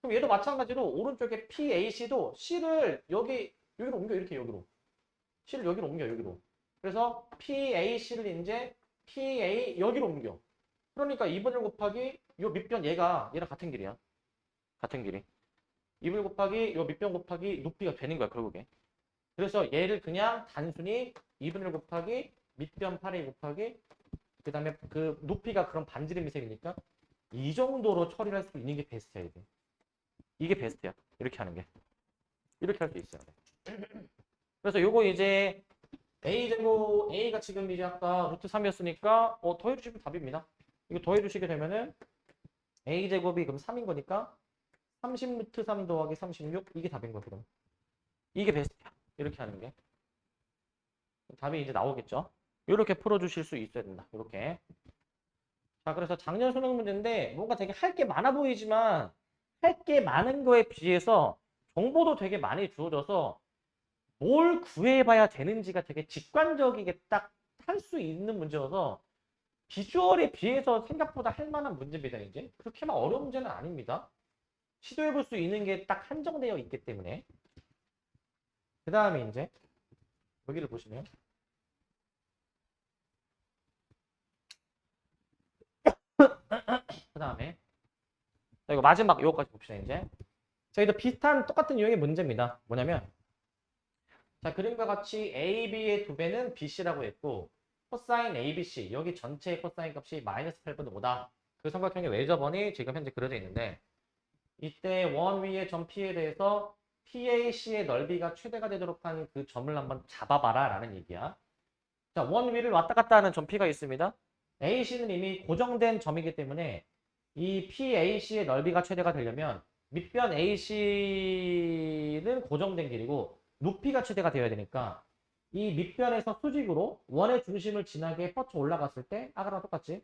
그럼 얘도 마찬가지로 오른쪽에 PAC도 C를 여기로 옮겨. 이렇게 여기로. C를 여기로 옮겨. 여기로. 그래서 PAC를 이제 PA 여기로 옮겨. 그러니까 2분의 1 곱하기 요 밑변 얘랑 같은 길이야. 같은 길이. 2분의 1 곱하기 요 밑변 곱하기 높이가 되는 거야, 결국에. 그래서 얘를 그냥 단순히 2분의 1 곱하기 밑변 8a 곱하기 그 다음에 그 높이가 그런 반지름 미색이니까 이 정도로 처리를 할 수 있는 게 베스트야. 이게 베스트야. 이렇게 하는 게. 이렇게 할 수 있어야 돼. 그래서 요거 이제 a제곱 a가 지금 이제 아까 루트 3이었으니까 더해주시면 답입니다. 이거 더해주시게 되면은 a제곱이 그럼 3인 거니까 30 루트 3 더하기 36 이게 답인 거야. 그럼 이게 베스트야. 이렇게 하는 게 답이 이제 나오겠죠. 이렇게 풀어주실 수 있어야 된다. 이렇게. 자, 그래서 작년 수능 문제인데 뭔가 되게 할 게 많아 보이지만 할 게 많은 거에 비해서 정보도 되게 많이 주어져서 뭘 구해봐야 되는지가 되게 직관적이게 딱 할 수 있는 문제여서 비주얼에 비해서 생각보다 할 만한 문제입니다. 이제 그렇게 막 어려운 문제는 아닙니다. 시도해볼 수 있는 게 딱 한정되어 있기 때문에. 그 다음에 이제 여기를 보시면 그 다음에 이거 마지막 요거까지 봅시다. 이제 저희도 비슷한 똑같은 유형의 문제입니다. 뭐냐면 자, 그림과 같이 AB의 2배는 BC라고 했고 코사인 ABC 여기 전체의 코사인 값이 마이너스 8분의 5다. 그 삼각형의 외접원이 지금 현재 그려져 있는데 이때 원 위의 점 P에 대해서 PAC의 넓이가 최대가 되도록 한 그 점을 한번 잡아봐라 라는 얘기야. 자, 원 위를 왔다 갔다 하는 점 P가 있습니다. AC는 이미 고정된 점이기 때문에 이 PAC의 넓이가 최대가 되려면 밑변 AC는 고정된 길이고 높이가 최대가 되어야 되니까 이 밑변에서 수직으로 원의 중심을 지나게 뻗쳐 올라갔을 때 아까랑 똑같지?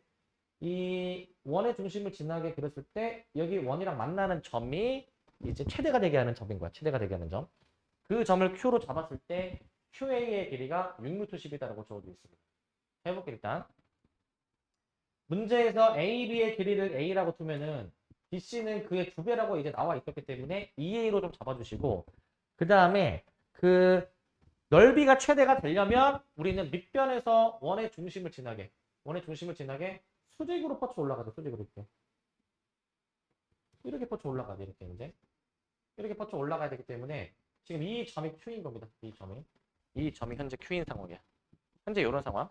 이 원의 중심을 지나게 그렸을 때 여기 원이랑 만나는 점이 이제 최대가 되게 하는 점인 거야. 최대가 되게 하는 점. 그 점을 Q로 잡았을 때 QA의 길이가 6루트 10이다라고 적어져 있습니다. 해볼게 일단. 문제에서 AB의 길이를 A라고 두면은 BC는 그의 2배라고 이제 나와 있었기 때문에 2A로 좀 잡아주시고 그 다음에 그 넓이가 최대가 되려면 우리는 밑변에서 원의 중심을 지나게 수직으로 뻗쳐 올라가죠. 수직으로 이렇게 뻗쳐 올라가야 돼. 이렇게 이제 이렇게 뻗쳐 올라가야 되기 때문에 지금 이 점이 Q인 겁니다. 이 점이 현재 Q인 상황이야. 현재 이런 상황.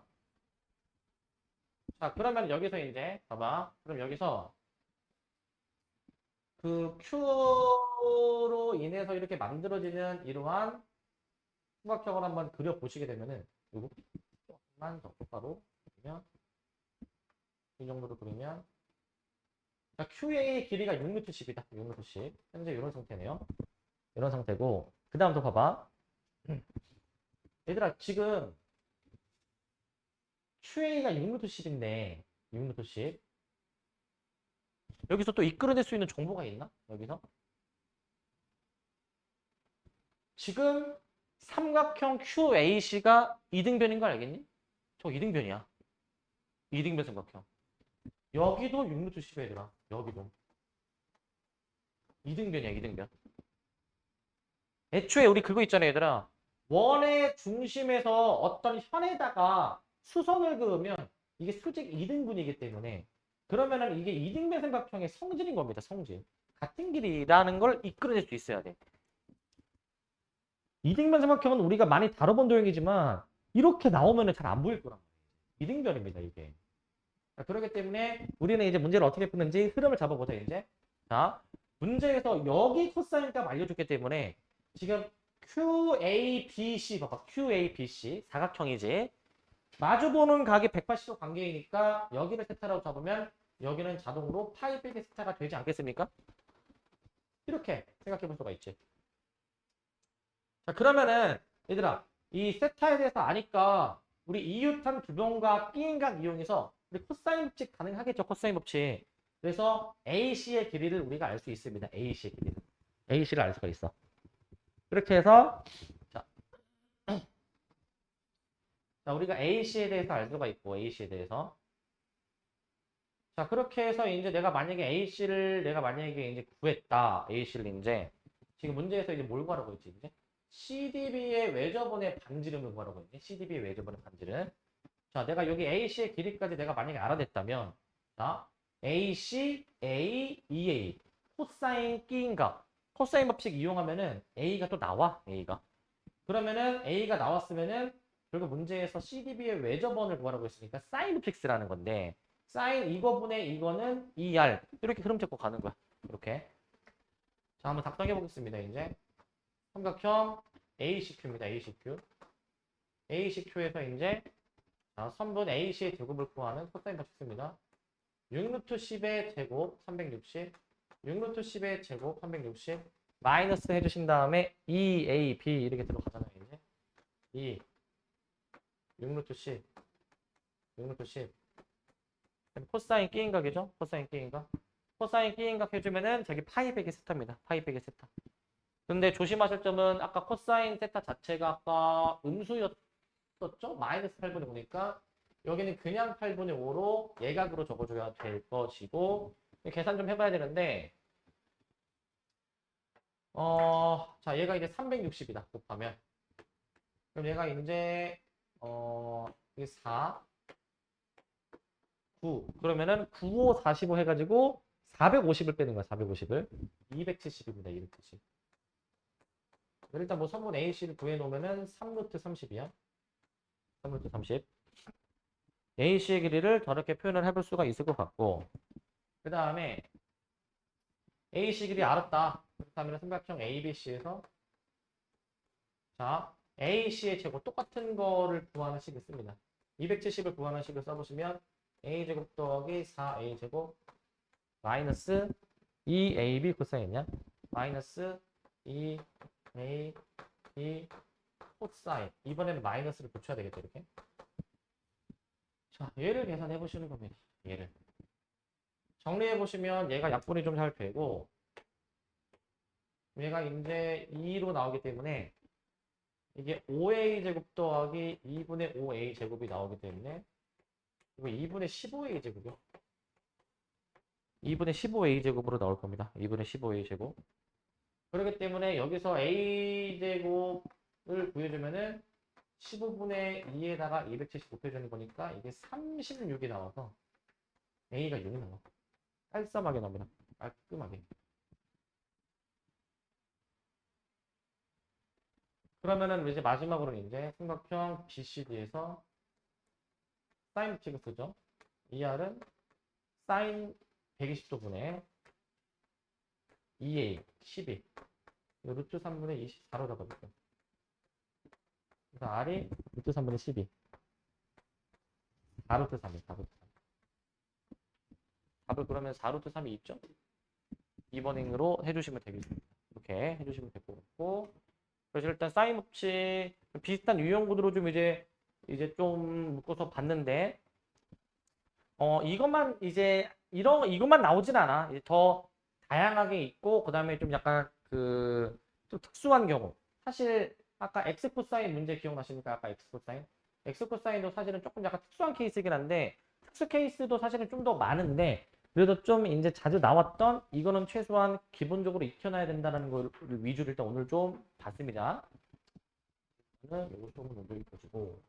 자, 그러면 여기서 이제 봐봐. 그럼 여기서 그 Q로 인해서 이렇게 만들어지는 이러한 삼각형을 한번 그려보시게 되면은 요거 조금만 더 똑바로 그리면 이 정도로 그리면 자, QA의 길이가 6루트 10이다. 6루트 10. 현재 이런 상태네요. 이런 상태고 그 다음 또 봐봐. 얘들아 지금 QA가 6루트 10인데 6루트 10 여기서 또 이끌어낼 수 있는 정보가 있나? 여기서 지금 삼각형 QAC가 이등변인 거 알겠니? 저 이등변이야. 이등변 삼각형. 여기도 6루트 10이야 얘들아. 여기도 이등변이야. 이등변. 애초에 우리 그거 있잖아 얘들아. 원의 중심에서 어떤 현에다가 수선을 그으면 이게 수직 이등분이기 때문에 그러면은 이게 이등변 삼각형의 성질인 겁니다. 성질. 같은 길이라는 걸 이끌어낼 수 있어야 돼. 이등변 삼각형은 우리가 많이 다뤄본 도형이지만 이렇게 나오면 잘 안 보일 거란 말이에요. 이등변입니다, 이게. 자, 그렇기 때문에 우리는 이제 문제를 어떻게 푸는지 흐름을 잡아보자, 이제. 자, 문제에서 여기 코사인 값 알려줬기 때문에 지금 QABC, 봐봐. QABC, 사각형이지. 마주보는 각이 180도 관계이니까 여기를 세타라고 잡으면 여기는 자동으로 파이 빼기 세타가 되지 않겠습니까? 이렇게 생각해 볼 수가 있지. 자, 그러면은 얘들아, 이 세타에 대해서 아니까 우리 이유탄 두변과 B인각 이용해서 우리 코사인 법칙 가능하겠죠, 코사인 법칙. 그래서 AC의 길이를 우리가 알 수 있습니다. AC의 길이를. AC를 알 수가 있어. 그렇게 해서 자, 자, 우리가 AC에 대해서 알 수가 있고, AC에 대해서. 자, 그렇게 해서 이제 내가 만약에 AC를 내가 만약에 이제 구했다. AC를 이제 지금 문제에서 이제 뭘 구하라고 했지, 이제? CDB의 외접원의 반지름을 구하라고 했지. CDB의 외접원의 반지름. 자, 내가 여기 AC의 길이까지 내가 만약에 알아냈다면, 자, AC, A, EA. 코사인 끼인가. 코사인 법칙 이용하면은 A가 또 나와, A가. 그러면은 A가 나왔으면은 결국 문제에서 CDB의 외접원을 구하라고 했으니까 사인 픽스라는 건데 사인 이거분의 이거는 ER 이렇게 흐름 잡고 가는 거야. 이렇게. 자, 한번 답변해 보겠습니다. 이제 삼각형 ACQ입니다. ACQ. ACQ에서 이제 자, 선분 AC의 제곱을 구하는 코사인 법칙입니다. 6루트 10의 제곱 360 6루트 10의 제곱 360 마이너스 해주신 다음에 EAB 이렇게 들어가잖아요. 이제 2 6루트 10 6루트 10 코사인 끼인각이죠. 코사인 끼인각. 코사인 끼인각 해주면은 저기 파이 베기 세타입니다. 파이 베기 세타. 근데 조심하실 점은 아까 코사인 세타 자체가 아까 음수였었죠? 마이너스 8분의 5니까 여기는 그냥 8분의 5로 예각으로 적어줘야 될 것이고 계산 좀 해봐야 되는데 자, 얘가 이제 360이다. 곱하면 그럼 얘가 이제 이게 4 9 그러면은 9, 5, 45 해가지고 450을 빼는 거야. 450을 270입니다. 270. 일단 뭐 선분 AC를 구해놓으면은 3루트 30이야. 3루트 30. AC의 길이를 저렇게 표현을 해볼 수가 있을 것 같고 그 다음에 AC 길이 알았다. 그렇다면 삼각형 ABC에서 자 AC의 제곱 똑같은 거를 구하는 식을 씁니다. 270을 구하는 식을 써보시면 A제곱 더하기 4A제곱 마이너스 2AB 코사인이냐? 마이너스 2AB 코사인. 이번에는 마이너스를 붙여야 되겠죠, 이렇게. 자, 얘를 계산해 보시는 겁니다. 얘를. 정리해 보시면 얘가 약분이 좀 잘 되고 얘가 이제 2로 나오기 때문에 이게 5a제곱 더하기 2분의 5a제곱이 나오기 때문에 이거 2분의 15a제곱이요. 2분의 15a제곱으로 나올 겁니다. 2분의 15a제곱. 그렇기 때문에 여기서 a제곱을 구해주면은 15분의 2에다가 270 곱해주는 거니까 이게 36이 나와서 a가 6이 나와. 깔끔하게 나옵니다. 깔끔하게. 그러면은 이제 마지막으로는 이제 삼각형 BCD에서 사인 법칙을 쓰죠. ER은 사인 120도분의 2A 12 루트 3분의 24로 잡아볼게요. 그래서 R이 루트 3분의 12 4루트 3이 4루트 3 답을 그러면 4루트 3이 있죠? 2번행으로 해주시면 되겠습니다. 이렇게 해주시면 될 것 같고 그래서 일단 사인 법칙 비슷한 유형 구도로 좀 이제 좀 묶어서 봤는데 이것만 이제 이것만 나오진 않아. 이제 더 다양하게 있고 그다음에 좀 약간 그 좀 특수한 경우. 사실 아까 x 코사인 문제 기억나십니까? 아까 x 코사인. x 코사인도 사실은 조금 약간 특수한 케이스이긴 한데 특수 케이스도 사실은 좀 더 많은데 그래도 좀 이제 자주 나왔던 이거는 최소한 기본적으로 익혀놔야 된다는 걸 위주로 일단 오늘 좀 봤습니다. 이거는 요거 조금 먼저 익혀주고